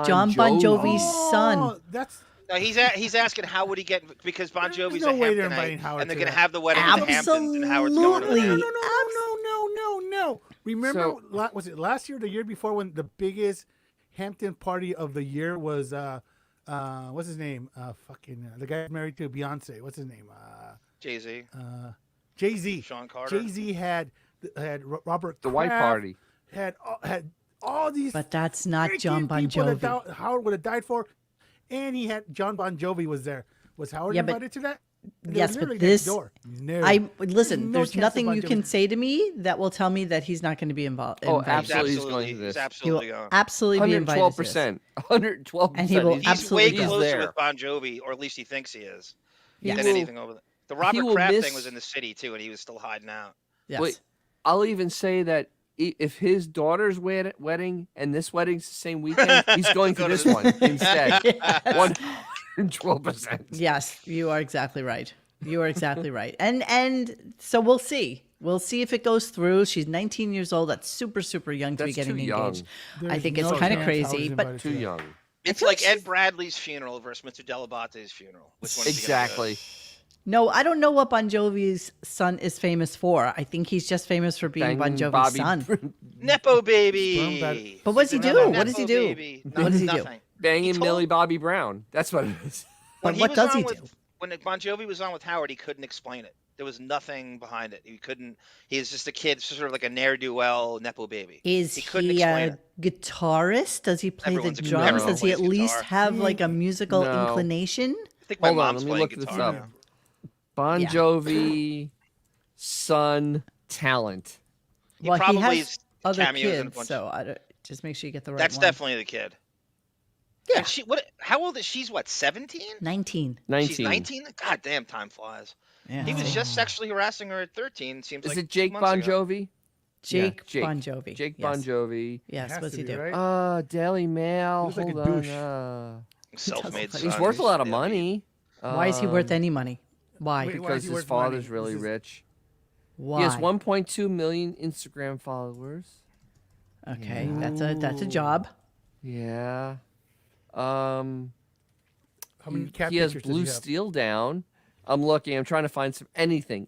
Speaker 3: John Bon
Speaker 1: Jovi's son.
Speaker 4: Oh, that's
Speaker 2: No, he's asking how would he get because Bon
Speaker 4: There's
Speaker 2: Jovi's
Speaker 4: no
Speaker 2: a
Speaker 4: way they're
Speaker 2: Hamptonite,
Speaker 4: inviting Howard
Speaker 2: and they're
Speaker 4: to
Speaker 2: going to
Speaker 4: that.
Speaker 2: have the wedding in the Hamptons, and Howard's going over
Speaker 1: Absolutely.
Speaker 2: there.
Speaker 4: No. Remember,
Speaker 3: So-
Speaker 4: was it last year or the year before when the biggest Hampton party of the year was what's his name? The guy married to Beyonce. What's his name?
Speaker 2: Jay-Z,
Speaker 4: Jay-Z.
Speaker 2: Sean Carter.
Speaker 4: Jay-Z had Robert
Speaker 3: The white
Speaker 4: Kraft,
Speaker 3: party.
Speaker 4: had all these
Speaker 1: But that's not
Speaker 4: freaking
Speaker 1: John Bon
Speaker 4: people that
Speaker 1: Jovi.
Speaker 4: Howard would have died for, and he had John Bon Jovi was there. Was Howard
Speaker 1: Yeah, but-
Speaker 4: invited to that? They
Speaker 1: Yes,
Speaker 4: were
Speaker 1: but
Speaker 4: literally
Speaker 1: this-
Speaker 4: next door. No.
Speaker 1: Listen,
Speaker 4: no
Speaker 1: there's
Speaker 4: chance
Speaker 1: nothing
Speaker 4: of
Speaker 1: you
Speaker 4: Bon
Speaker 1: can
Speaker 4: Jovi.
Speaker 1: say to me that will tell me that he's not going to be involved.
Speaker 3: Oh,
Speaker 1: invited.
Speaker 3: absolutely. He's going to
Speaker 2: He's
Speaker 3: this.
Speaker 1: He will
Speaker 2: absolutely going.
Speaker 1: absolutely be invited. to this.
Speaker 3: 112%. 112%.
Speaker 1: And he will
Speaker 2: He's
Speaker 1: absolutely
Speaker 2: way
Speaker 1: go.
Speaker 2: closer
Speaker 3: there.
Speaker 2: with Bon Jovi, or at least he thinks he is,
Speaker 1: Yes.
Speaker 2: than
Speaker 3: will-
Speaker 2: anything over there. The Robert
Speaker 3: will
Speaker 2: Kraft
Speaker 3: miss-
Speaker 2: thing was in the city too, and he was still hiding out.
Speaker 1: Yes.
Speaker 3: Wait, I'll even say that if his daughter's wedding and this wedding's the same weekend, he's going to
Speaker 2: Go to
Speaker 3: this
Speaker 2: this
Speaker 3: one instead. 112%.
Speaker 1: Yes, you are exactly right. You are exactly right. And so we'll see. We'll see if it goes through. She's 19 years old. That's super, super young to be
Speaker 3: That's
Speaker 1: getting
Speaker 3: too young.
Speaker 1: engaged. I
Speaker 4: There's
Speaker 1: think it's
Speaker 4: no
Speaker 1: kind of
Speaker 4: chance
Speaker 1: crazy,
Speaker 4: Howard's
Speaker 1: but
Speaker 4: invited
Speaker 3: Too
Speaker 4: to that.
Speaker 3: young.
Speaker 2: It's
Speaker 1: feel
Speaker 2: like
Speaker 1: like
Speaker 2: Ed Bradley's funeral versus Mr. Delabate's funeral. Which one?
Speaker 3: Exactly.
Speaker 1: no, I don't know what Bon Jovi's son is famous for. I think he's just famous for being Bon
Speaker 3: Banging
Speaker 1: Jovi's
Speaker 3: Bobby
Speaker 1: son.
Speaker 2: Nepo
Speaker 4: Sperm
Speaker 2: baby.
Speaker 4: bed.
Speaker 1: But what does he
Speaker 2: He's
Speaker 1: do?
Speaker 2: a
Speaker 1: What does he
Speaker 2: Nepo
Speaker 1: do?
Speaker 2: baby.
Speaker 1: What does he do?
Speaker 2: Nothing.
Speaker 3: Banging
Speaker 2: told-
Speaker 3: Millie Bobby Brown. That's what it is.
Speaker 1: But
Speaker 2: When
Speaker 1: what
Speaker 2: was
Speaker 1: does
Speaker 2: on
Speaker 1: he
Speaker 2: with-
Speaker 1: do?
Speaker 2: When Bon Jovi was on with Howard, he couldn't explain it. There was nothing behind it. He couldn't. He was just a kid, sort of like a ne'er do well Nepo baby.
Speaker 1: Is
Speaker 2: he couldn't
Speaker 1: he
Speaker 2: explain
Speaker 1: a
Speaker 2: it.
Speaker 1: guitarist? Does he play
Speaker 2: Everyone's
Speaker 1: the
Speaker 2: a-
Speaker 1: drums?
Speaker 2: everyone
Speaker 1: Does he at
Speaker 2: plays
Speaker 1: least
Speaker 2: guitar.
Speaker 1: have like a musical
Speaker 3: No.
Speaker 1: inclination?
Speaker 2: I think my
Speaker 3: Hold on,
Speaker 2: mom's
Speaker 3: let me
Speaker 2: playing
Speaker 3: look this
Speaker 2: guitar
Speaker 3: up.
Speaker 2: now.
Speaker 3: Bon
Speaker 1: Yeah.
Speaker 3: Jovi, son, talent.
Speaker 2: He
Speaker 1: Well, he
Speaker 2: probably
Speaker 1: has
Speaker 2: is
Speaker 1: other
Speaker 2: cameos in a
Speaker 1: kids,
Speaker 2: bunch
Speaker 1: so I don't, just make sure you get the right
Speaker 2: That's
Speaker 1: one.
Speaker 2: definitely the kid.
Speaker 1: Yeah.
Speaker 2: And she what? How old is she's? What? 17?
Speaker 1: 19.
Speaker 3: 19.
Speaker 2: She's 19. God damn, time flies.
Speaker 1: Yeah.
Speaker 2: He was just sexually harassing her at 13. Seems
Speaker 3: Is
Speaker 2: like
Speaker 3: it Jake
Speaker 2: 2 months
Speaker 3: Bon
Speaker 2: ago.
Speaker 3: Jovi?
Speaker 1: Jake,
Speaker 3: Jake.
Speaker 1: Bon Jovi.
Speaker 3: Jake
Speaker 1: yes.
Speaker 3: Bon Jovi.
Speaker 1: Yes,
Speaker 4: Has
Speaker 1: what's
Speaker 4: to
Speaker 1: he
Speaker 4: be,
Speaker 1: do?
Speaker 4: right?
Speaker 3: Daily Mail.
Speaker 4: Looks like a
Speaker 3: Hold on.
Speaker 4: douche.
Speaker 2: Self-made
Speaker 1: He's
Speaker 3: He's
Speaker 2: son.
Speaker 3: worth a lot of
Speaker 2: Yeah,
Speaker 3: money.
Speaker 1: Why is he worth any money? Why?
Speaker 4: Wait, why
Speaker 3: Because
Speaker 4: is he
Speaker 3: his
Speaker 4: worth
Speaker 3: father's
Speaker 4: money?
Speaker 3: really
Speaker 4: This is-
Speaker 3: rich.
Speaker 1: Why?
Speaker 3: He has 1.2 million Instagram followers.
Speaker 1: Okay, that's a job.
Speaker 3: Yeah.
Speaker 4: How many cat
Speaker 3: He has
Speaker 4: pictures
Speaker 3: Blue
Speaker 4: does he have?
Speaker 3: Steel down. I'm looking. I'm trying to find anything.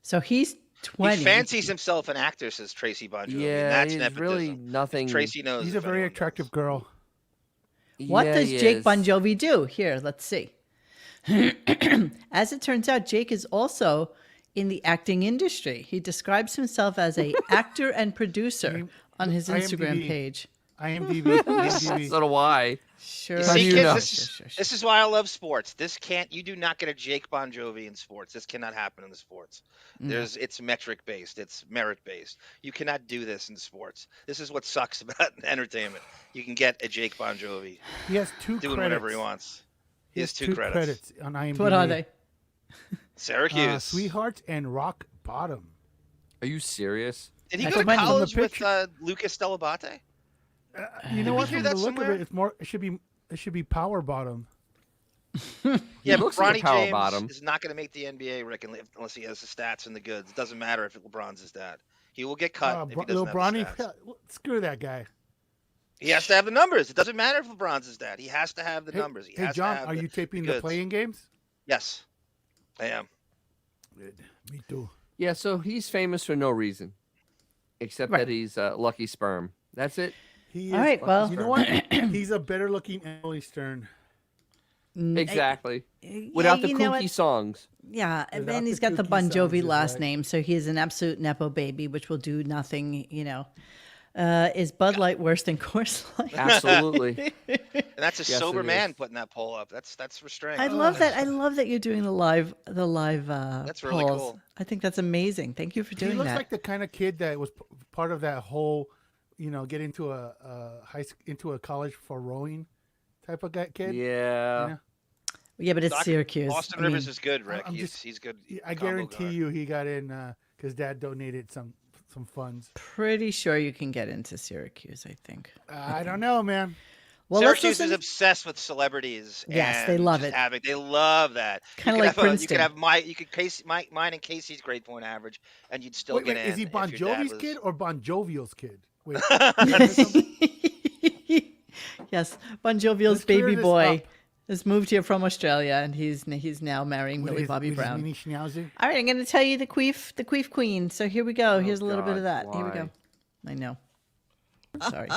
Speaker 1: So he's
Speaker 2: He
Speaker 1: 20.
Speaker 2: fancies himself an actor, says Tracy Bon Jovi. and
Speaker 3: Yeah,
Speaker 2: that's
Speaker 3: he's
Speaker 2: nepotism.
Speaker 3: really nothing.
Speaker 2: Tracy knows.
Speaker 4: He's a
Speaker 2: if
Speaker 4: very
Speaker 2: anyone
Speaker 4: attractive
Speaker 2: does.
Speaker 4: girl.
Speaker 1: What
Speaker 3: Yeah,
Speaker 1: does
Speaker 3: he
Speaker 1: Jake
Speaker 3: is.
Speaker 1: Bon Jovi do? Here, let's see. As it turns out, Jake is also in the acting industry. He describes himself as a actor and producer on his Instagram
Speaker 4: IMDb.
Speaker 1: page.
Speaker 4: IMDb.
Speaker 3: So do I.
Speaker 1: Sure.
Speaker 2: You
Speaker 3: How
Speaker 2: see,
Speaker 3: do you
Speaker 2: kids,
Speaker 3: know?
Speaker 2: this is why I love sports. You do not get a Jake Bon Jovi in sports. This cannot happen in the sports. It's metric based. It's merit based. You cannot do this in sports. This is what sucks about entertainment. You can get a Jake Bon Jovi
Speaker 4: He has two
Speaker 2: doing
Speaker 4: credits.
Speaker 2: whatever he wants. He has two credits.
Speaker 4: on IMDb.
Speaker 1: What are they?
Speaker 2: Syracuse.
Speaker 4: Sweetheart and Rock Bottom.
Speaker 3: Are you serious?
Speaker 2: Did he
Speaker 1: I
Speaker 2: go to
Speaker 1: commented on the
Speaker 2: college with
Speaker 4: picture.
Speaker 2: Lucas Delabate?
Speaker 4: You know what?
Speaker 2: hear
Speaker 4: From
Speaker 2: that
Speaker 4: the look
Speaker 2: somewhere?
Speaker 4: of it, it's more. It should be Power Bottom.
Speaker 2: Yeah, but
Speaker 3: looks like a
Speaker 2: Bronny
Speaker 3: power
Speaker 2: James
Speaker 3: bottom.
Speaker 2: is not going to make the NBA, Rick, unless he has the stats and the goods. It doesn't matter if LeBron's his dad. He will get cut if he doesn't
Speaker 4: Little
Speaker 2: have
Speaker 4: Bronny.
Speaker 2: the stats.
Speaker 4: Screw that guy.
Speaker 2: He has to have the numbers. It doesn't matter if LeBron's his dad. He has to have the numbers. He
Speaker 4: Hey,
Speaker 2: has
Speaker 4: John,
Speaker 2: to have
Speaker 4: are you taping the
Speaker 2: goods.
Speaker 4: playing games?
Speaker 2: Yes, I am.
Speaker 4: Good. Me too.
Speaker 3: Yeah, so he's famous for no reason, except
Speaker 1: Right.
Speaker 3: that he's lucky sperm. That's it.
Speaker 4: He
Speaker 1: All
Speaker 4: is,
Speaker 1: right, well,
Speaker 4: you know what? He's a better looking Emily Stern.
Speaker 3: Exactly.
Speaker 1: Yeah,
Speaker 3: Without the
Speaker 1: you know
Speaker 3: kooky
Speaker 1: what?
Speaker 3: songs.
Speaker 1: Yeah,
Speaker 4: Without
Speaker 1: and he's
Speaker 4: the
Speaker 1: got the
Speaker 4: kooky
Speaker 1: Bon
Speaker 4: songs,
Speaker 1: Jovi
Speaker 4: is
Speaker 1: last
Speaker 4: right.
Speaker 1: name, so he is an absolute nepo baby, which will do nothing. Is Bud Light worse than Coors Light?
Speaker 3: Absolutely.
Speaker 2: And that's a
Speaker 3: Yes,
Speaker 2: sober
Speaker 3: it
Speaker 2: man
Speaker 3: is.
Speaker 2: putting that poll up. That's restraint.
Speaker 1: I love that. I love that you're doing the live
Speaker 2: That's really
Speaker 1: polls.
Speaker 2: cool.
Speaker 1: I think that's amazing. Thank you for
Speaker 4: He
Speaker 1: doing
Speaker 4: looks
Speaker 1: that.
Speaker 4: like the kind of kid that was part of that whole, get into into a college for rowing type of kid.
Speaker 3: Yeah.
Speaker 4: You know?
Speaker 1: Yeah, but it's
Speaker 2: Doc-
Speaker 1: Syracuse.
Speaker 2: Austin
Speaker 1: I mean,
Speaker 2: Rivers is good, Rick.
Speaker 4: I'm
Speaker 2: He's good.
Speaker 4: I
Speaker 2: combo
Speaker 4: guarantee
Speaker 2: guard.
Speaker 4: you he got in because Dad donated some funds.
Speaker 1: pretty sure you can get into Syracuse. I think.
Speaker 4: I don't know, man.
Speaker 1: Well, let's
Speaker 2: Syracuse is
Speaker 1: listen.
Speaker 2: obsessed with celebrities.
Speaker 1: Yes, they
Speaker 2: and
Speaker 1: love
Speaker 2: just
Speaker 1: it.
Speaker 2: They love that.
Speaker 1: Kinda
Speaker 2: You could
Speaker 1: like
Speaker 2: have you
Speaker 1: Princeton.
Speaker 2: could have mine and Casey's grade point average, and you'd still
Speaker 4: Wait,
Speaker 2: get
Speaker 4: wait,
Speaker 2: in.
Speaker 4: is he
Speaker 2: if
Speaker 4: Bon
Speaker 2: your dad
Speaker 4: Jovi's
Speaker 2: was-
Speaker 4: kid or Bon Jovial's kid? Wait,
Speaker 1: Yes, Bon Jovial's
Speaker 4: Let's clear
Speaker 1: baby
Speaker 4: this
Speaker 1: boy
Speaker 4: up.
Speaker 1: has moved here from Australia, and he's now marrying Millie Bobby Brown.
Speaker 4: Mini Schnauzer?
Speaker 1: All right, I'm going to tell you the queef queen. So here we go. Here's a little bit of
Speaker 3: God,
Speaker 1: that. Here we go.
Speaker 3: why?
Speaker 1: I know. Sorry.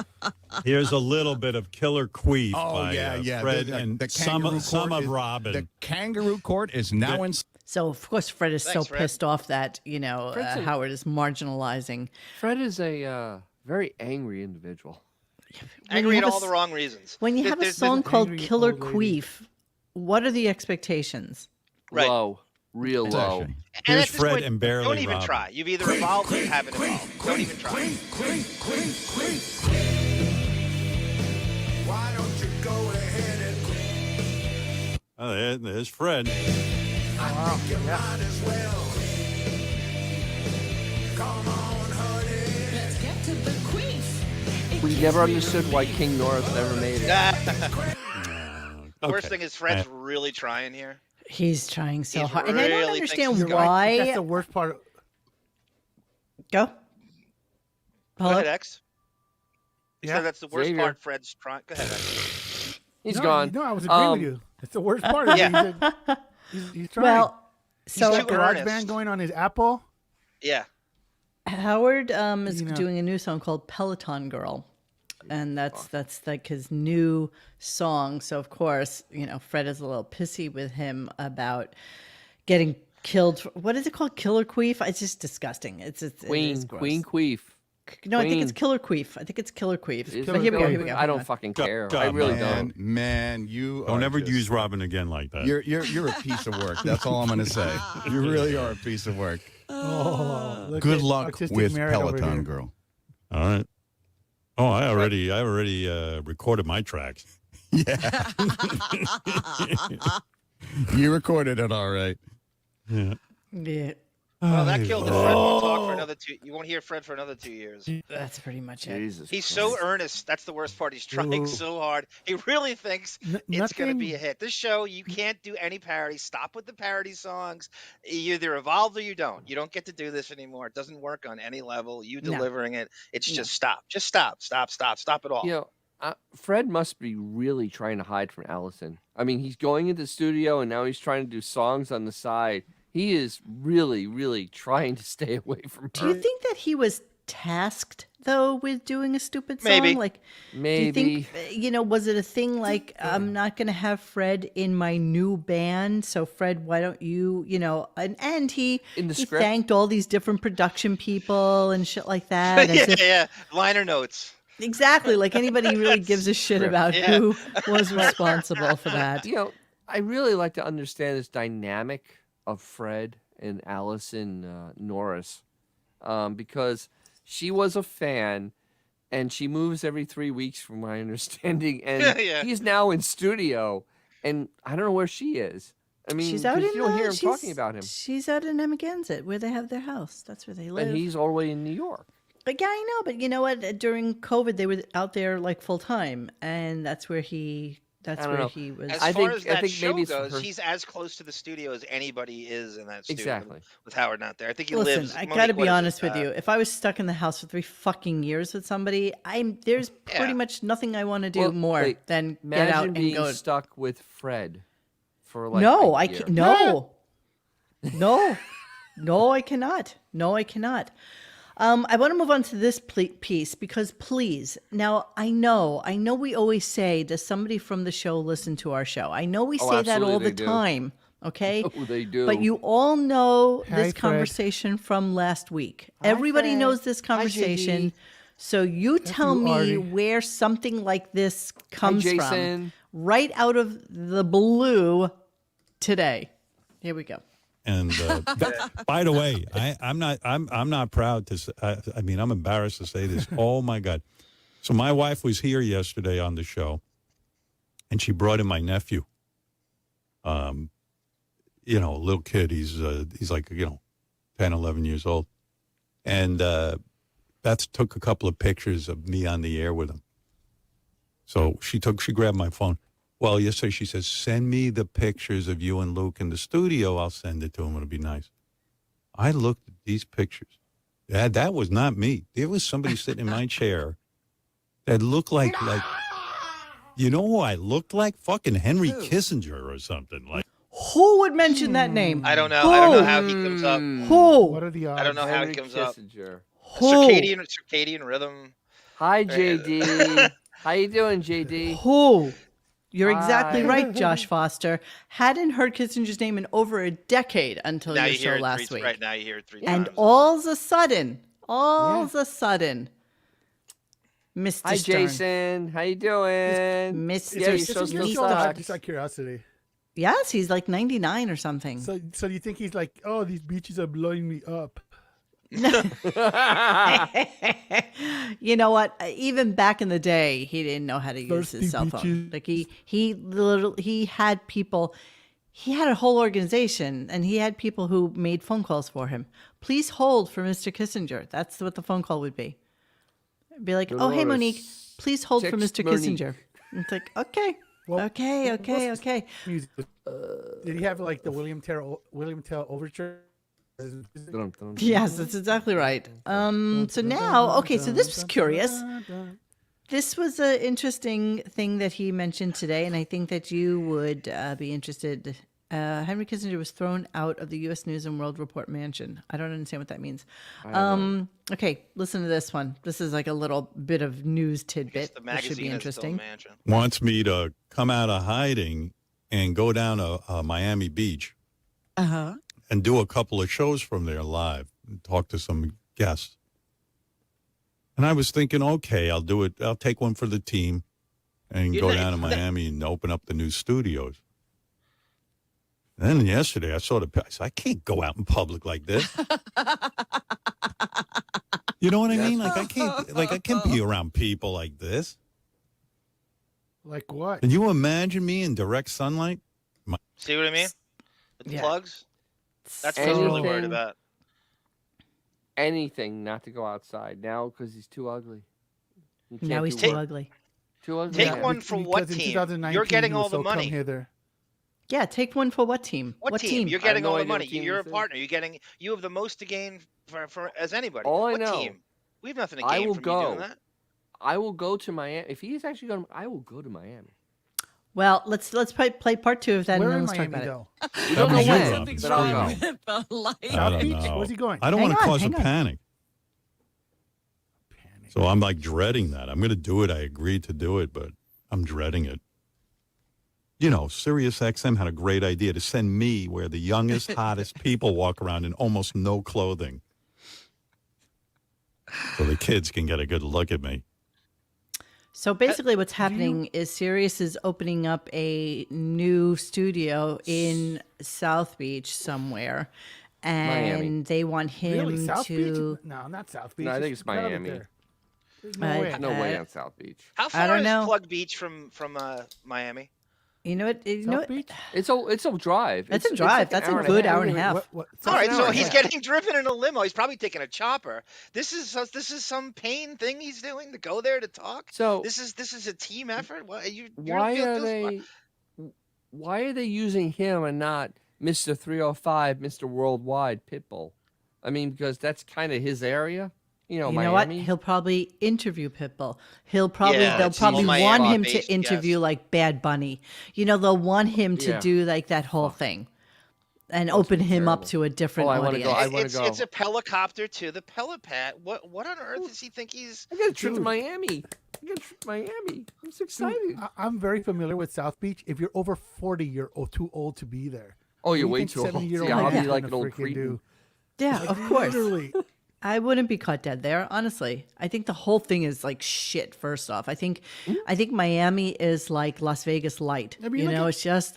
Speaker 5: Here's a little bit of Killer Queef
Speaker 6: Oh
Speaker 5: by
Speaker 6: yeah.
Speaker 5: Fred
Speaker 6: the,
Speaker 5: and
Speaker 6: the
Speaker 5: some
Speaker 6: kangaroo
Speaker 5: of
Speaker 6: court is-
Speaker 5: Robin.
Speaker 6: The kangaroo court is now in.
Speaker 1: So of course Fred is
Speaker 2: Thanks,
Speaker 1: so
Speaker 2: Fred.
Speaker 1: pissed off that
Speaker 3: Fred's a-
Speaker 1: Howard is marginalizing.
Speaker 3: Fred is a very angry individual.
Speaker 2: angry
Speaker 1: you
Speaker 2: at
Speaker 1: have
Speaker 2: all
Speaker 1: a
Speaker 2: the
Speaker 1: s-
Speaker 2: wrong reasons.
Speaker 1: When you
Speaker 2: There-
Speaker 1: have a
Speaker 2: there's-
Speaker 1: song called
Speaker 4: angry
Speaker 1: Killer
Speaker 4: old lady.
Speaker 1: Queef, what are the expectations?
Speaker 2: Right.
Speaker 3: Low. Real
Speaker 6: It's
Speaker 3: low.
Speaker 6: actually-
Speaker 2: And
Speaker 5: Here's
Speaker 2: at this
Speaker 5: Fred
Speaker 2: point,
Speaker 5: and Barely
Speaker 2: don't even
Speaker 5: Robin.
Speaker 2: try. You've either evolved or you haven't evolved. Don't even try.
Speaker 7: Why don't you go ahead and
Speaker 5: Oh, there's Fred.
Speaker 7: I think you might as well. Come on, honey.
Speaker 8: Let's get to the queef.
Speaker 3: We never understood why King Norris never made it.
Speaker 2: The worst
Speaker 5: Okay.
Speaker 2: thing is Fred's really trying here.
Speaker 1: He's trying so
Speaker 2: He's
Speaker 1: hard, and I don't
Speaker 2: really thinks
Speaker 1: understand
Speaker 2: he's
Speaker 4: You're right.
Speaker 1: why.
Speaker 4: That's the worst part.
Speaker 1: Go.
Speaker 2: Go
Speaker 1: Hello?
Speaker 2: ahead, X. You
Speaker 4: Yeah.
Speaker 2: said that's the worst
Speaker 3: Xavier.
Speaker 2: part. Fred's trying. Go ahead, X.
Speaker 3: He's
Speaker 4: no,
Speaker 3: gone.
Speaker 4: No, I was agreeing with you. It's the worst part. Of
Speaker 2: Yeah.
Speaker 4: it. He's trying.
Speaker 1: Well,
Speaker 4: He's
Speaker 1: so
Speaker 4: got
Speaker 2: too
Speaker 4: Garage
Speaker 2: earnest.
Speaker 4: Band going on his Apple.
Speaker 2: Yeah.
Speaker 1: Howard is
Speaker 4: You know.
Speaker 1: doing a new song called Peloton Girl. And that's like his new song. So of course, Fred is a little pissy with him about getting killed. What is it called? Killer Queef? It's just disgusting. It is
Speaker 3: Queen
Speaker 1: gross.
Speaker 3: Queef.
Speaker 1: No, I think it's
Speaker 3: Queen.
Speaker 1: Killer Queef. I think it's Killer Queef.
Speaker 3: Is
Speaker 1: But
Speaker 3: it
Speaker 1: here we go.
Speaker 3: really?
Speaker 1: Here we go.
Speaker 3: I
Speaker 1: hang
Speaker 3: don't
Speaker 1: on.
Speaker 3: fucking
Speaker 5: Go-
Speaker 3: care.
Speaker 5: go,
Speaker 3: I really
Speaker 6: man,
Speaker 3: don't.
Speaker 6: man, you
Speaker 5: Don't
Speaker 6: are
Speaker 5: ever
Speaker 6: just-
Speaker 5: use Robin again like that.
Speaker 6: You're a piece of work. That's all I'm gonna say. You really are a piece of work.
Speaker 4: Oh, look
Speaker 6: Good
Speaker 4: at
Speaker 6: luck
Speaker 4: Artistic
Speaker 6: with
Speaker 4: Merit over
Speaker 6: Peloton
Speaker 4: here.
Speaker 6: Girl.
Speaker 5: All right. Oh, I already recorded my tracks.
Speaker 6: Yeah. You recorded it all right.
Speaker 5: Yeah.
Speaker 1: Yeah,
Speaker 2: Well, that killed it. Fred won't talk for another 2. You won't hear Fred for another 2 years.
Speaker 1: that's pretty much it.
Speaker 3: Jesus.
Speaker 2: He's
Speaker 3: Christ.
Speaker 2: so earnest. That's the worst part. He's trying
Speaker 4: Ooh.
Speaker 2: so hard. He really thinks it's going to be a
Speaker 4: Nothing.
Speaker 2: hit. This show, you can't do any parody. Stop with the parody songs. You either evolve or you don't. You don't get to do this anymore. It doesn't work on any level. You
Speaker 1: No.
Speaker 2: delivering it. It's
Speaker 1: No.
Speaker 2: just stop. Just stop. Stop it all.
Speaker 3: Fred must be really trying to hide from Allison. I mean, he's going into the studio and now he's trying to do songs on the side. He is really, really trying to stay away from her.
Speaker 1: Do you think that he was tasked though with doing a stupid song?
Speaker 2: Maybe.
Speaker 1: Like,
Speaker 3: Maybe.
Speaker 1: do you think, was it a thing like I'm not going to have Fred in my new band, so Fred, why don't you, and he
Speaker 3: In the
Speaker 1: he
Speaker 3: script?
Speaker 1: thanked all these different production people and shit like that. as if-
Speaker 2: yeah. Liner notes.
Speaker 1: Exactly, like anybody really gives a shit about
Speaker 2: Yeah.
Speaker 1: who was responsible for that.
Speaker 3: I really like to understand this dynamic of Fred and Allison Norris because she was a fan and she moves every 3 weeks from my understanding and
Speaker 2: Yeah.
Speaker 3: he's now in studio and I don't know where she is. I mean,
Speaker 1: She's out
Speaker 3: 'cause
Speaker 1: in.
Speaker 3: you don't hear him
Speaker 1: she's-
Speaker 3: talking about him.
Speaker 1: She's out in Amagansett, where they have their house. That's where they live.
Speaker 3: And he's all the way in New York.
Speaker 1: But yeah, I know. But you know what? During COVID, they were out there like full time, and that's where he. That's
Speaker 3: I don't
Speaker 1: where
Speaker 3: know.
Speaker 1: he was.
Speaker 2: As
Speaker 3: I
Speaker 2: far
Speaker 3: think-
Speaker 2: as
Speaker 3: I
Speaker 2: that
Speaker 3: think
Speaker 2: show
Speaker 3: maybe it's for
Speaker 2: goes,
Speaker 3: her-
Speaker 2: he's as close to the studio as anybody is in that studio
Speaker 3: Exactly.
Speaker 2: with Howard not there. I think he
Speaker 1: Listen,
Speaker 2: lives.
Speaker 1: I
Speaker 2: Monique,
Speaker 1: got to
Speaker 2: what
Speaker 1: be
Speaker 2: is it?
Speaker 1: honest with you. If I was stuck in the house for 3 fucking years with somebody, there's pretty
Speaker 2: Yeah.
Speaker 1: much nothing I want to do
Speaker 3: Well,
Speaker 1: more
Speaker 3: wait,
Speaker 1: than get
Speaker 3: Imagine
Speaker 1: out and
Speaker 3: being
Speaker 1: go.
Speaker 3: stuck with Fred for like
Speaker 1: No,
Speaker 3: a
Speaker 1: I
Speaker 3: year.
Speaker 1: can't. No, no, no, I cannot. No, I cannot. I want to move on to this piece because please, now I know we always say, does somebody from the show listen to our show? I know we
Speaker 3: Oh,
Speaker 1: say that all
Speaker 3: absolutely
Speaker 1: the
Speaker 3: they do.
Speaker 1: time, okay?
Speaker 3: Oh, they do.
Speaker 1: But you all know
Speaker 4: Hi,
Speaker 1: this
Speaker 4: Fred.
Speaker 1: conversation from last week.
Speaker 3: Hi,
Speaker 1: Everybody
Speaker 3: Fred.
Speaker 1: knows this
Speaker 3: Hi,
Speaker 1: conversation.
Speaker 3: JD.
Speaker 1: So you tell
Speaker 4: you,
Speaker 1: me
Speaker 4: Artie.
Speaker 1: where something like this
Speaker 3: Hi,
Speaker 1: comes from
Speaker 3: Jason.
Speaker 1: right out of the blue today. Here we go.
Speaker 5: And by the way, I'm not proud to say, I mean, I'm embarrassed to say this. Oh my God. So my wife was here yesterday on the show and she brought in my nephew. You know, a little kid. He's like, 10, 11 years old. And Beth took a couple of pictures of me on the air with him. So she grabbed my phone. Well, yesterday she says, send me the pictures of you and Luke in the studio. I'll send it to him. It'll be nice. I looked at these pictures. That was not me. There was somebody sitting in my chair that looked like, you know who I looked like? Fucking Henry Kissinger or something. Like,
Speaker 1: Who would mention that name?
Speaker 2: I don't know. I don't know how he comes up.
Speaker 1: Who?
Speaker 4: What are the odds?
Speaker 2: I don't know how
Speaker 3: Henry
Speaker 2: he comes up.
Speaker 3: Kissinger.
Speaker 1: Who?
Speaker 2: Circadian rhythm.
Speaker 3: Hi, JD. How you doing, JD?
Speaker 1: Who? You're exactly
Speaker 3: Hi.
Speaker 1: right, Josh Foster. Hadn't heard Kissinger's name in over a decade until
Speaker 2: Now
Speaker 1: your
Speaker 2: you hear
Speaker 1: show
Speaker 2: it
Speaker 1: last
Speaker 2: three.
Speaker 1: week.
Speaker 2: Right now you hear it 3
Speaker 1: And
Speaker 2: times.
Speaker 1: all's a sudden, Mr.
Speaker 3: Hi,
Speaker 1: Stern.
Speaker 3: Jason. How you doing?
Speaker 1: Mr.
Speaker 3: Yeah, your
Speaker 4: Is
Speaker 3: show
Speaker 4: it your
Speaker 3: still
Speaker 4: show?
Speaker 3: sucks.
Speaker 4: Just out of curiosity.
Speaker 1: Yes, he's like 99 or something.
Speaker 4: So do you think he's like, oh, these beaches are blowing me up?
Speaker 1: You know what? Even back in the day, he didn't know how to use
Speaker 4: Thirsty
Speaker 1: his cell phone.
Speaker 4: bitches.
Speaker 1: Like he had people. He had a whole organization, and he had people who made phone calls for him. Please hold for Mr. Kissinger. That's what the phone call would be. It'd be like, oh, hey, Monique, please hold for
Speaker 3: Text
Speaker 1: Mr.
Speaker 3: Monique.
Speaker 1: Kissinger. And it's like, okay,
Speaker 4: Well,
Speaker 1: okay.
Speaker 4: Music. Did he have like the William Tell overture?
Speaker 3: Dun-dun-dun.
Speaker 1: Yes, that's exactly right. So now, okay, so this was curious. This was an interesting thing that he mentioned today, and I think that you would be interested. Henry Kissinger was thrown out of the U.S. News and World Report mansion. I don't understand what that means. Okay, listen to this one. This is like a little bit of news tidbit.
Speaker 2: The
Speaker 1: That should be
Speaker 2: magazine is still
Speaker 1: interesting.
Speaker 2: mansion.
Speaker 5: wants me to come out of hiding and go down to Miami Beach and do a couple of shows from there live and talk to some guests. And I was thinking, okay, I'll do it. I'll take one for the team and go down to Miami and open up the new studios. And then yesterday I saw I said, I can't go out in public like this. You know what I mean? Like I can't be around people like this.
Speaker 4: Like what?
Speaker 5: Can you imagine me in direct sunlight?
Speaker 2: See what I mean? The
Speaker 1: Yeah.
Speaker 2: plugs? That's what I was really worried
Speaker 3: Anything-
Speaker 2: about.
Speaker 3: Anything not to go outside now because he's too ugly. He can't
Speaker 1: Now he's
Speaker 3: do
Speaker 1: too
Speaker 3: work.
Speaker 1: ugly.
Speaker 3: Too ugly.
Speaker 2: Take
Speaker 3: Yeah.
Speaker 2: one for what
Speaker 4: Because in
Speaker 2: team?
Speaker 4: 2019
Speaker 2: You're getting
Speaker 4: he was
Speaker 2: all the
Speaker 4: so come
Speaker 2: money.
Speaker 4: hither.
Speaker 1: Yeah, take one for what team?
Speaker 2: What team? You're
Speaker 3: I have
Speaker 2: getting
Speaker 3: no
Speaker 2: all the
Speaker 3: idea
Speaker 2: money.
Speaker 3: what team
Speaker 2: You're a
Speaker 3: this is.
Speaker 2: partner. You have the most to gain for as anybody.
Speaker 3: All I
Speaker 2: what
Speaker 3: know-
Speaker 2: team? We have nothing to
Speaker 3: I
Speaker 2: gain
Speaker 3: will
Speaker 2: from you
Speaker 3: go.
Speaker 2: doing that.
Speaker 3: I will go to Miami. If he's actually going, I will go to Miami.
Speaker 1: Well, let's play part two of that,
Speaker 4: Where
Speaker 1: and
Speaker 4: in
Speaker 1: then let's
Speaker 4: Miami
Speaker 1: talk about it.
Speaker 4: though?
Speaker 3: We don't know
Speaker 5: That'd be
Speaker 3: when,
Speaker 5: good.
Speaker 8: Something's
Speaker 3: but I'll
Speaker 8: wrong
Speaker 3: go.
Speaker 8: with the light.
Speaker 5: I
Speaker 4: South
Speaker 5: don't
Speaker 4: Beach?
Speaker 5: know.
Speaker 4: Where's he going?
Speaker 5: I don't
Speaker 1: Hang
Speaker 5: want to
Speaker 1: on,
Speaker 5: cause a
Speaker 1: hang on.
Speaker 5: panic. So I'm like dreading that. I'm going to do it. I agreed to do it, but I'm dreading it. You know, Sirius XM had a great idea to send me where the youngest, hottest people walk around in almost no clothing. So the kids can get a good look at me.
Speaker 1: So basically, what's happening is Sirius is opening up a new studio in South Beach somewhere, and
Speaker 3: Miami.
Speaker 1: they want him
Speaker 4: Really? South
Speaker 1: to.
Speaker 4: Beach? No, not South Beach.
Speaker 3: No, I think it's
Speaker 4: Get out of
Speaker 3: Miami.
Speaker 4: there. There's no
Speaker 1: I-
Speaker 4: way.
Speaker 3: No way on South Beach.
Speaker 2: How
Speaker 1: I
Speaker 2: far
Speaker 1: don't
Speaker 2: is
Speaker 1: know.
Speaker 2: Plug Beach from Miami?
Speaker 1: You know what? You know
Speaker 4: South
Speaker 1: what?
Speaker 4: Beach?
Speaker 3: It's a drive.
Speaker 1: That's a drive.
Speaker 3: like
Speaker 1: That's
Speaker 3: an
Speaker 1: a
Speaker 3: hour
Speaker 1: good
Speaker 3: and a half.
Speaker 1: hour and a half.
Speaker 4: What?
Speaker 2: All right,
Speaker 3: an
Speaker 2: so
Speaker 3: hour,
Speaker 2: he's
Speaker 3: yeah.
Speaker 2: getting driven in a limo. He's probably taking a chopper. This is some pain thing he's doing to go there to talk.
Speaker 3: So
Speaker 2: This is a team effort. What you?
Speaker 3: why are they using him and not Mr. 305, Mr. Worldwide Pitbull? I mean, because that's kind of his area. You know,
Speaker 1: You
Speaker 3: Miami.
Speaker 1: know what? He'll probably interview Pitbull. They'll
Speaker 2: Yeah, it's
Speaker 1: probably
Speaker 2: all
Speaker 1: want him
Speaker 2: Miami-based,
Speaker 1: to interview
Speaker 2: yes.
Speaker 1: like Bad Bunny. You know, they'll want him to
Speaker 3: Yeah.
Speaker 1: do like that whole thing. and
Speaker 3: Oh, it's
Speaker 1: open
Speaker 3: been
Speaker 1: him up
Speaker 3: terrible.
Speaker 1: to a different
Speaker 3: Oh, I wanna
Speaker 1: audience.
Speaker 3: go. I wanna
Speaker 2: It's
Speaker 3: go.
Speaker 2: it's a helicopter to the helipad. What on earth does he think he's?
Speaker 3: I got a trip to
Speaker 4: Dude.
Speaker 3: Miami. I got a trip to Miami. I'm so
Speaker 4: Dude,
Speaker 3: excited.
Speaker 4: I'm very familiar with South Beach. If you're over 40, you're too old to be there.
Speaker 3: Oh, you're
Speaker 4: What do
Speaker 3: way
Speaker 4: you think
Speaker 3: too old.
Speaker 4: 70-year-old
Speaker 3: Yeah, I'll
Speaker 4: man's
Speaker 3: be like an
Speaker 4: gonna
Speaker 3: old
Speaker 4: freaking
Speaker 3: cretin.
Speaker 4: do?
Speaker 1: Yeah, of course.
Speaker 4: Literally.
Speaker 1: I wouldn't be caught dead there, honestly. I think the whole thing is like shit. First off, I think Miami is like Las Vegas light.
Speaker 4: I mean,
Speaker 1: You
Speaker 4: look
Speaker 1: know,
Speaker 4: at-
Speaker 1: it's just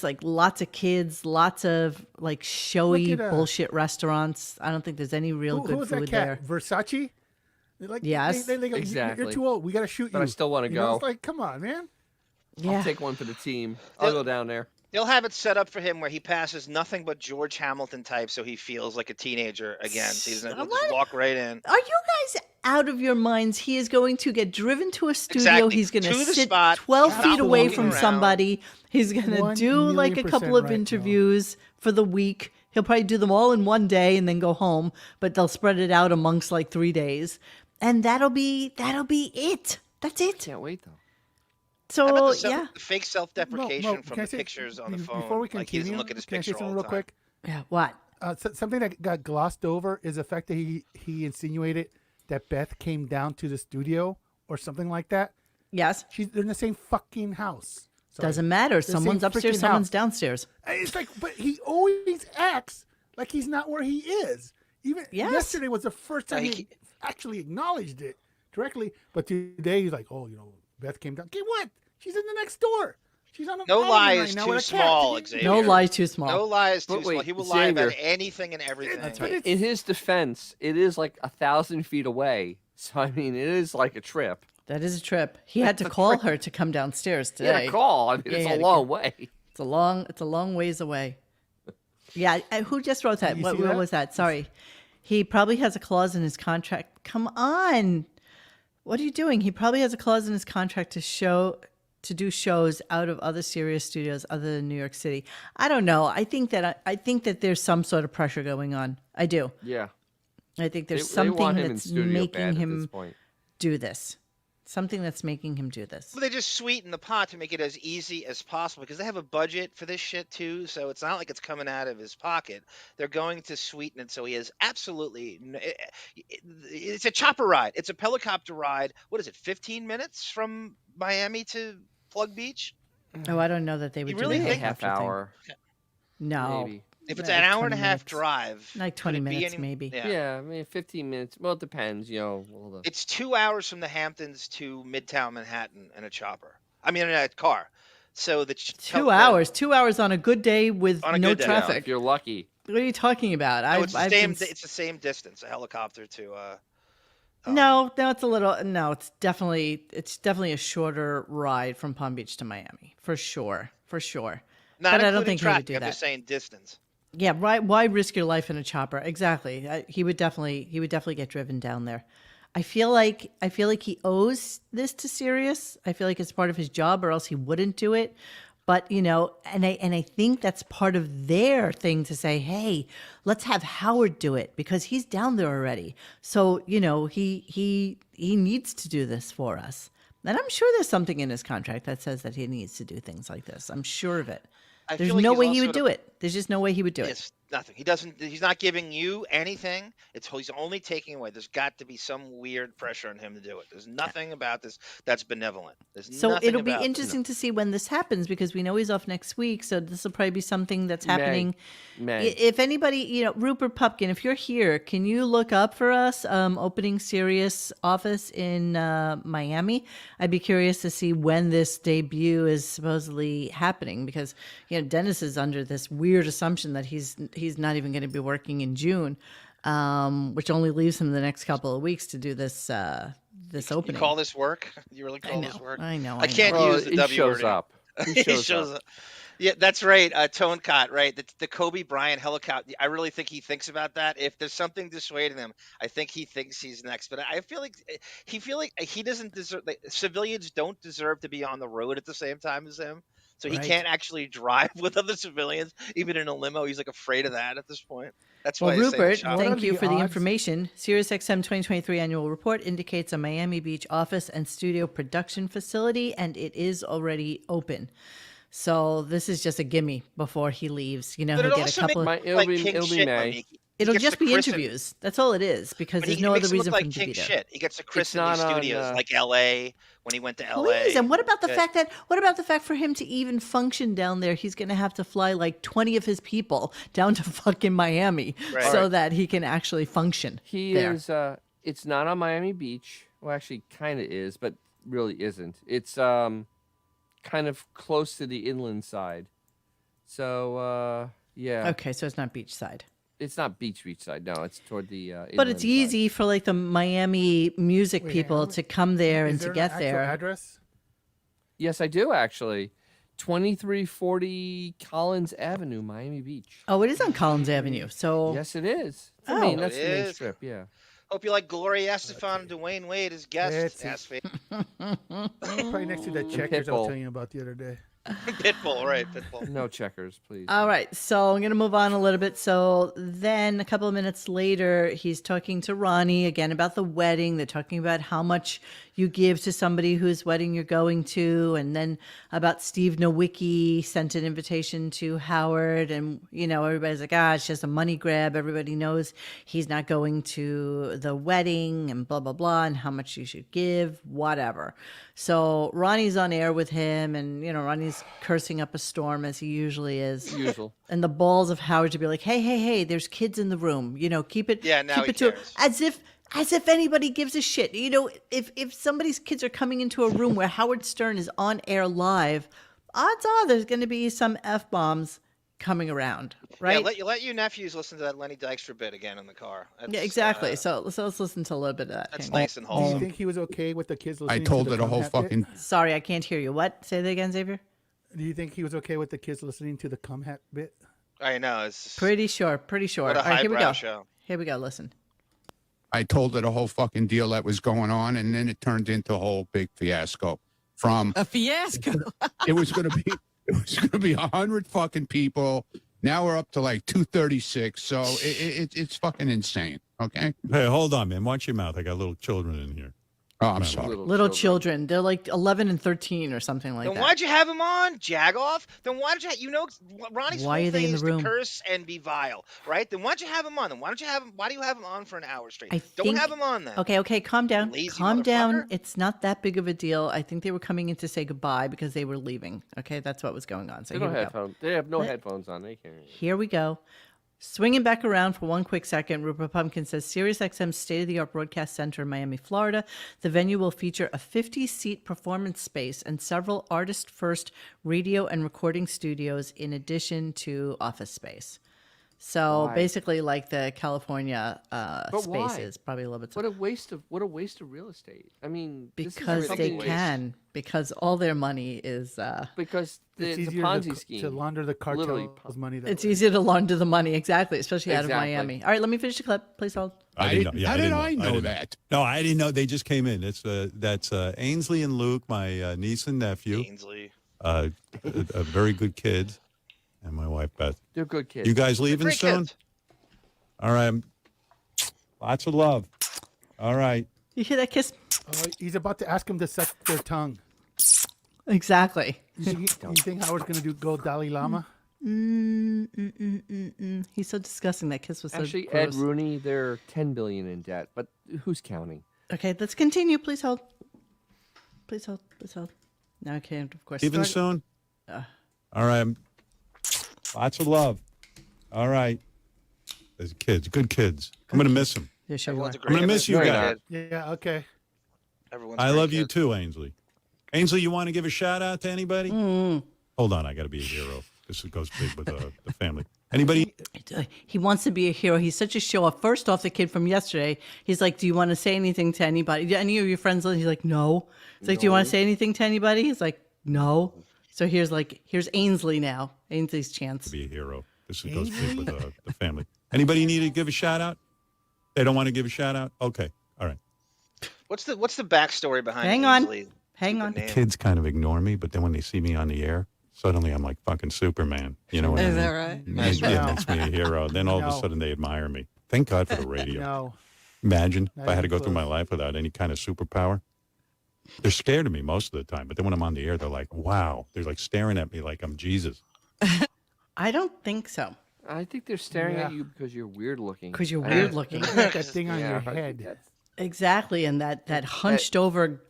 Speaker 1: like lots of kids, lots of like showy
Speaker 4: Look at,
Speaker 1: bullshit restaurants. I don't think there's any real
Speaker 4: Who
Speaker 1: good
Speaker 4: was
Speaker 1: food
Speaker 4: that cat?
Speaker 1: there.
Speaker 4: Versace? They're like,
Speaker 1: Yes.
Speaker 4: they go, You're
Speaker 3: Exactly.
Speaker 4: too old. We got to shoot you.
Speaker 3: But I still wanna
Speaker 4: You know,
Speaker 3: go.
Speaker 4: It's like, come on, man.
Speaker 1: Yeah,
Speaker 3: I'll take one for the team. I'll go down there.
Speaker 2: They'll have it set up for him where he passes nothing but George Hamilton types, so he feels like a teenager again. So he'll just
Speaker 1: What?
Speaker 2: walk right in.
Speaker 1: Are you guys out of your minds? He is going to get driven to a studio.
Speaker 2: Exactly.
Speaker 1: He's going
Speaker 2: To the
Speaker 1: sit
Speaker 2: spot.
Speaker 1: 12
Speaker 2: He's
Speaker 1: feet
Speaker 2: not
Speaker 1: away
Speaker 2: walking
Speaker 1: from
Speaker 2: around.
Speaker 1: somebody. He's going to
Speaker 4: 1
Speaker 1: do like a
Speaker 4: million
Speaker 1: couple of
Speaker 4: % right,
Speaker 1: interviews for the week. He'll probably do them all in one day and then go home, but they'll spread it out amongst like 3 days. And that'll be it. That's it.
Speaker 3: Can't wait though.
Speaker 1: So,
Speaker 2: How about the
Speaker 1: yeah.
Speaker 2: the fake self-deprecation
Speaker 4: Mo,
Speaker 2: from
Speaker 4: can I
Speaker 2: the
Speaker 4: say-
Speaker 2: pictures on the phone?
Speaker 4: Before we
Speaker 2: like he
Speaker 4: continue,
Speaker 2: doesn't look at his
Speaker 4: can I say
Speaker 2: picture
Speaker 4: something
Speaker 2: all
Speaker 4: real
Speaker 2: the time.
Speaker 4: quick?
Speaker 1: Yeah, what?
Speaker 4: Something that got glossed over is the fact that he insinuated that Beth came down to the studio or something like that.
Speaker 1: Yes.
Speaker 4: They're in the same fucking house. Sorry.
Speaker 1: Doesn't matter.
Speaker 4: The same
Speaker 1: Someone's upstairs,
Speaker 4: freaking
Speaker 1: someone's
Speaker 4: house.
Speaker 1: downstairs.
Speaker 4: It's like, but he always acts like he's not where he is. Even
Speaker 1: Yes.
Speaker 4: yesterday was the first time
Speaker 2: he-
Speaker 4: he actually acknowledged it directly. But today he's like, oh, Beth came down. Okay, what? She's in the next door. She's on a
Speaker 2: No
Speaker 4: island
Speaker 2: lie
Speaker 4: right
Speaker 2: is
Speaker 4: now
Speaker 2: too
Speaker 4: with a cat.
Speaker 2: small,
Speaker 4: Did you-
Speaker 2: Xavier.
Speaker 1: No lie too small.
Speaker 2: No lie is too
Speaker 3: But
Speaker 2: small.
Speaker 3: wait,
Speaker 2: He will lie about
Speaker 3: Xavier.
Speaker 2: anything and everything.
Speaker 4: But
Speaker 3: In his defense, it is like 1,000 feet away. So I mean, it is like a trip.
Speaker 1: That is a trip. He had to call her to come downstairs
Speaker 3: Yeah,
Speaker 1: today.
Speaker 3: a call. I mean,
Speaker 1: Yeah,
Speaker 3: it's
Speaker 1: yeah,
Speaker 3: a
Speaker 1: to
Speaker 3: long way.
Speaker 1: It's a long ways away. Yeah, who just wrote that?
Speaker 4: you
Speaker 1: What
Speaker 4: see that?
Speaker 1: was that? Sorry. He probably has a clause in his contract. Come on. What are you doing? He probably has a clause in his contract to do shows out of other serious studios other than New York City. I don't know. I think that there's some sort of pressure going on. I do.
Speaker 3: Yeah.
Speaker 1: I think there's
Speaker 3: They
Speaker 1: something
Speaker 3: want him in
Speaker 1: that's
Speaker 3: studio bad
Speaker 1: making
Speaker 3: at this
Speaker 1: him
Speaker 3: point.
Speaker 1: do this. Something that's making him do this.
Speaker 2: Well, they just sweeten the pot to make it as easy as possible because they have a budget for this shit too. So it's not like it's coming out of his pocket. They're going to sweeten it so he has absolutely. It's a chopper ride. It's a helicopter ride. What is it? 15 minutes from Miami to Plug Beach.
Speaker 1: Oh, I don't know that they would
Speaker 2: really
Speaker 1: do
Speaker 3: Maybe
Speaker 1: that
Speaker 3: a half
Speaker 1: helicopter thing.
Speaker 3: hour,
Speaker 1: No.
Speaker 3: maybe.
Speaker 2: If it's
Speaker 1: Like
Speaker 2: an hour and a
Speaker 1: 20
Speaker 2: half
Speaker 1: minutes.
Speaker 2: drive,
Speaker 1: Like
Speaker 2: could
Speaker 1: 20
Speaker 2: it be
Speaker 1: minutes,
Speaker 2: any-
Speaker 1: maybe.
Speaker 3: Yeah, I mean, 15 minutes. Well, it depends, all the...
Speaker 2: It's 2 hours from the Hamptons to Midtown Manhattan in a chopper. I mean, in a car. So the
Speaker 1: 2 hours. 2 hours on a good day with
Speaker 2: On a
Speaker 1: no
Speaker 2: good day.
Speaker 3: Yeah,
Speaker 1: traffic.
Speaker 3: if you're lucky.
Speaker 1: What are you talking about?
Speaker 2: No, it's the same.
Speaker 1: been
Speaker 2: It's the same distance. A helicopter to.
Speaker 1: No, it's a little. No, it's definitely a shorter ride from Palm Beach to Miami for sure.
Speaker 2: Not
Speaker 1: But I don't
Speaker 2: including
Speaker 1: think he would
Speaker 2: traffic.
Speaker 1: do
Speaker 2: I'm
Speaker 1: that.
Speaker 2: just saying distance.
Speaker 1: Yeah, right. Why risk your life in a chopper? Exactly. He would definitely get driven down there. I feel like he owes this to Sirius. I feel like it's part of his job, or else he wouldn't do it. But and I think that's part of their thing to say, hey, let's have Howard do it because he's down there already. So he needs to do this for us. And I'm sure there's something in his contract that says that he needs to do things like this. I'm sure of it.
Speaker 2: I
Speaker 1: There's
Speaker 2: feel like
Speaker 1: no
Speaker 2: he's
Speaker 1: way he
Speaker 2: also
Speaker 1: would do it. There's just no way he would do it.
Speaker 2: It's nothing. He doesn't. He's not giving you anything. He's only taking away. There's got to be some weird pressure on him to do it. There's nothing about this that's benevolent. There's
Speaker 1: So
Speaker 2: nothing
Speaker 1: it'll be
Speaker 2: about this.
Speaker 1: interesting to see when this happens because we know he's off next week. So this will probably be something that's happening.
Speaker 3: May.
Speaker 1: If anybody, Rupert Pupkin, if you're here, can you look up for us opening Sirius office in Miami? I'd be curious to see when this debut is supposedly happening because Dennis is under this weird assumption that he's not even going to be working in June, which only leaves him the next couple of weeks to do this opening.
Speaker 2: You call this work? You really call
Speaker 1: know,
Speaker 2: this work?
Speaker 1: I know.
Speaker 2: I can't
Speaker 3: Well,
Speaker 2: use the
Speaker 3: he
Speaker 2: W
Speaker 3: shows
Speaker 2: word.
Speaker 3: up. He shows up.
Speaker 2: Yeah, that's right. Tone cot, right? The Kobe Bryant helicopter. I really think he thinks about that. If there's something dissuading him, I think he thinks he's next. But I feel like he doesn't deserve. Civilians don't deserve to be on the road at the same time as him. So he
Speaker 1: Right.
Speaker 2: can't actually drive with other civilians, even in a limo. He's like afraid of that at this point. That's why
Speaker 1: Well,
Speaker 2: I say the
Speaker 1: Rupert,
Speaker 2: chopper.
Speaker 4: What are
Speaker 1: thank you
Speaker 4: the
Speaker 1: for the
Speaker 4: odds?
Speaker 1: information. SiriusXM 2023 annual report indicates a Miami Beach office and studio production facility, and it is already open. So this is just a gimme before he leaves. You know,
Speaker 2: But
Speaker 1: he'll
Speaker 2: it
Speaker 1: get a
Speaker 2: also
Speaker 1: couple.
Speaker 2: makes
Speaker 3: It'll
Speaker 2: like
Speaker 3: be
Speaker 2: king
Speaker 3: it'll be
Speaker 2: shit.
Speaker 3: May.
Speaker 2: He
Speaker 1: It'll
Speaker 2: gets
Speaker 1: just
Speaker 2: to
Speaker 1: be
Speaker 2: christen-
Speaker 1: interviews. That's all it is because
Speaker 2: But
Speaker 1: there's
Speaker 2: he
Speaker 1: no
Speaker 2: makes
Speaker 1: other
Speaker 2: it look
Speaker 1: reason
Speaker 2: like
Speaker 1: for him to
Speaker 2: king
Speaker 1: be there.
Speaker 2: shit. He gets to christen
Speaker 3: not
Speaker 2: these
Speaker 3: on,
Speaker 2: studios like L.A. when he went to L.A.
Speaker 1: Please, and what about the
Speaker 2: Yeah.
Speaker 1: fact that what about the fact for him to even function down there, he's going to have to fly like 20 of his people down to fucking Miami
Speaker 2: Right.
Speaker 1: so that he can actually function
Speaker 3: He
Speaker 1: there.
Speaker 3: is. It's not on Miami Beach. Well, actually, kind of is, but really isn't. It's kind of close to the inland side. So yeah,
Speaker 1: Okay, so it's not beachside.
Speaker 3: it's not beach side. No, it's toward the.
Speaker 1: But it's
Speaker 3: inland side.
Speaker 1: easy for like the Miami music
Speaker 4: Wait,
Speaker 1: people
Speaker 4: hang on.
Speaker 1: to come there
Speaker 4: Is
Speaker 1: and
Speaker 4: there
Speaker 1: to
Speaker 4: an
Speaker 1: get
Speaker 4: actual
Speaker 1: there.
Speaker 4: address?
Speaker 3: Yes, I do actually. 2340 Collins Avenue, Miami Beach.
Speaker 1: Oh, it is on Collins Avenue. So
Speaker 3: Yes, it is.
Speaker 1: Oh.
Speaker 3: I mean,
Speaker 2: Oh,
Speaker 3: that's
Speaker 2: it
Speaker 3: the main
Speaker 2: is?
Speaker 3: strip. Yeah.
Speaker 2: Hope you like Gloria Estefan and Dwayne Wade as guests.
Speaker 4: It's-
Speaker 2: Ass
Speaker 4: Probably next to the checkers I was
Speaker 3: Pitbull.
Speaker 4: telling you about the other day.
Speaker 2: Pitbull, right? Pitbull.
Speaker 3: No checkers, please.
Speaker 1: all right, so I'm going to move on a little bit. So then a couple of minutes later, he's talking to Ronnie again about the wedding. They're talking about how much you give to somebody whose wedding you're going to, and then about Steve Nowicki sent an invitation to Howard, and you know everybody's like, it's just a money grab. Everybody knows he's not going to the wedding, and blah blah blah, and how much you should give, whatever. So Ronnie's on air with him, and you know Ronnie's cursing up a storm as he usually is.
Speaker 3: Usual.
Speaker 1: And the balls of Howard to be like, hey, there's kids in the room. You know, keep it,
Speaker 2: Yeah, now
Speaker 1: keep
Speaker 2: he
Speaker 1: it to
Speaker 2: cares.
Speaker 1: as if anybody gives a shit. You know, if somebody's kids are coming into a room where Howard Stern is on air live, odds are there's going to be some f-bombs coming around, right?
Speaker 2: Yeah, let your nephews listen to that Lenny Dykstra bit again in the car. That's,
Speaker 1: Yeah, exactly. So let's listen to a little bit of that.
Speaker 2: That's
Speaker 1: Hang on.
Speaker 2: nice and
Speaker 4: Do you
Speaker 2: wholesome.
Speaker 4: think he was okay with the kids listening
Speaker 6: I told
Speaker 4: to
Speaker 6: her the whole
Speaker 4: cum hat bit?
Speaker 6: fucking.
Speaker 1: Sorry, I can't hear you. What? Say that again, Xavier.
Speaker 4: Do you think he was okay with the kids listening to the cum hat bit?
Speaker 2: I know. It's
Speaker 1: Pretty sure.
Speaker 2: what a
Speaker 1: All right, here we
Speaker 2: highbrow
Speaker 1: go.
Speaker 2: show.
Speaker 1: Here we go. Listen.
Speaker 6: I told her the whole fucking deal that was going on, and then it turned into a whole big fiasco. From
Speaker 8: A fiasco.
Speaker 6: it was gonna be 100 fucking people. Now we're up to like 236. So it's fucking insane. Okay.
Speaker 5: Hey, hold on, man. Watch your mouth. I got little children in here.
Speaker 6: Oh, I'm sorry.
Speaker 1: Little children. They're like 11 and 13 or something like
Speaker 2: Then
Speaker 1: that.
Speaker 2: why'd you have him on, Jagoff? Then why did you know Ronnie's
Speaker 1: Why
Speaker 2: whole
Speaker 1: are they
Speaker 2: thing
Speaker 1: in the
Speaker 2: is
Speaker 1: room?
Speaker 2: to curse and be vile, right? Then why'd you have him on? Then why do you have him on for an hour straight?
Speaker 1: I
Speaker 2: Don't
Speaker 1: think-
Speaker 2: have him on then.
Speaker 1: Okay, calm down.
Speaker 2: Lazy
Speaker 1: Calm down.
Speaker 2: motherfucker.
Speaker 1: It's not that big of a deal. I think they were coming in to say goodbye because they were leaving. Okay, that's what was going on. So
Speaker 3: They
Speaker 1: here
Speaker 3: don't
Speaker 1: we go.
Speaker 3: headphones. They have no headphones on. They can't.
Speaker 1: Here we go. Swinging back around for one quick second, Rupert Pumpkin says SiriusXM's state-of-the-art broadcast center in Miami, Florida. The venue will feature a 50-seat performance space and several artist-first radio and recording studios in addition to office space. So
Speaker 3: Why?
Speaker 1: basically, like the California
Speaker 3: But why?
Speaker 1: spaces, probably a little bit.
Speaker 3: What a waste of real estate. I mean, this is
Speaker 1: Because they
Speaker 3: something waste.
Speaker 1: can. Because all their money is.
Speaker 3: Because
Speaker 4: It's
Speaker 3: it's a
Speaker 4: easier
Speaker 3: Ponzi
Speaker 4: to
Speaker 3: scheme.
Speaker 4: launder the
Speaker 3: Literally
Speaker 4: cartel's money. That
Speaker 1: It's
Speaker 4: way.
Speaker 1: easier to launder the money, exactly, especially out of
Speaker 3: Exactly.
Speaker 1: Miami. All right, let me finish the clip. Please hold.
Speaker 6: How
Speaker 5: didn't
Speaker 6: did
Speaker 5: know. Yeah,
Speaker 6: I
Speaker 5: didn't
Speaker 6: know
Speaker 5: didn't
Speaker 6: that?
Speaker 5: No, I didn't know. They just came in. That's Ainsley and Luke, my niece and nephew.
Speaker 2: Ainsley.
Speaker 5: A very good kids, and my wife Beth.
Speaker 3: They're good kids.
Speaker 5: You guys leaving
Speaker 2: Great
Speaker 5: soon?
Speaker 2: kids.
Speaker 5: All right. Lots of love. All right.
Speaker 1: You hear that kiss?
Speaker 4: Oh, he's about to ask him to suck their tongue.
Speaker 1: Exactly.
Speaker 4: You think Howard's going to go Dalai Lama?
Speaker 1: He's so disgusting. That kiss was so
Speaker 3: Actually,
Speaker 1: gross.
Speaker 3: Ed Rooney, they're $10 billion in debt, but who's counting?
Speaker 1: Okay, let's continue. Please hold. Please hold. Please hold. Now I can't, of course.
Speaker 5: Leaving
Speaker 1: start-
Speaker 5: soon? All right. Lots of love. All right. There's kids, good kids. I'm going to miss them.
Speaker 1: Yeah, sure you are.
Speaker 2: Everyone's a
Speaker 5: I'm gonna
Speaker 2: great-
Speaker 5: miss you
Speaker 2: everyone's a
Speaker 5: guys.
Speaker 2: great kid.
Speaker 4: Yeah, okay.
Speaker 2: Everyone's a
Speaker 5: I
Speaker 2: great
Speaker 5: love you
Speaker 2: kid.
Speaker 5: too, Ainsley. Ainsley, you want to give a shout out to anybody? Hold on. I got to be a hero. This goes big with the family. Anybody?
Speaker 1: He wants to be a hero. He's such a show off. First off, the kid from yesterday, he's like, do you want to say anything to anybody? Do any of your friends? He's like, no. He's like, do you want to say anything to anybody? He's like, no. So here's Ainsley now. Ainsley's chance.
Speaker 5: Be a hero. This goes big with the family. Anybody need to give a shout out? They don't want to give a shout out? Okay. All right.
Speaker 2: What's the backstory behind
Speaker 1: Hang on.
Speaker 2: Ainsley?
Speaker 1: Hang
Speaker 2: Stupid
Speaker 1: on.
Speaker 2: name.
Speaker 5: Kids kind of ignore me, but then when they see me on the air, suddenly I'm like fucking Superman. You know what I mean?
Speaker 8: Is that right?
Speaker 5: Yeah, it makes me a hero. Then all of a
Speaker 4: No.
Speaker 5: sudden they admire me. Thank God for the radio.
Speaker 4: No.
Speaker 5: Imagine if
Speaker 4: Not
Speaker 5: I had to
Speaker 4: even
Speaker 5: go through my
Speaker 4: close.
Speaker 5: life without any kind of superpower. They're scared of me most of the time, but then when I'm on the air, they're like, wow. They're like staring at me like I'm Jesus.
Speaker 1: I don't think so.
Speaker 3: I think they're staring
Speaker 4: Yeah.
Speaker 3: at you because you're weird looking.
Speaker 1: Because you're weird looking.
Speaker 4: Looking at that thing on
Speaker 3: Yeah,
Speaker 4: your
Speaker 3: I think
Speaker 4: head.
Speaker 3: that's-
Speaker 1: Exactly. And that hunched over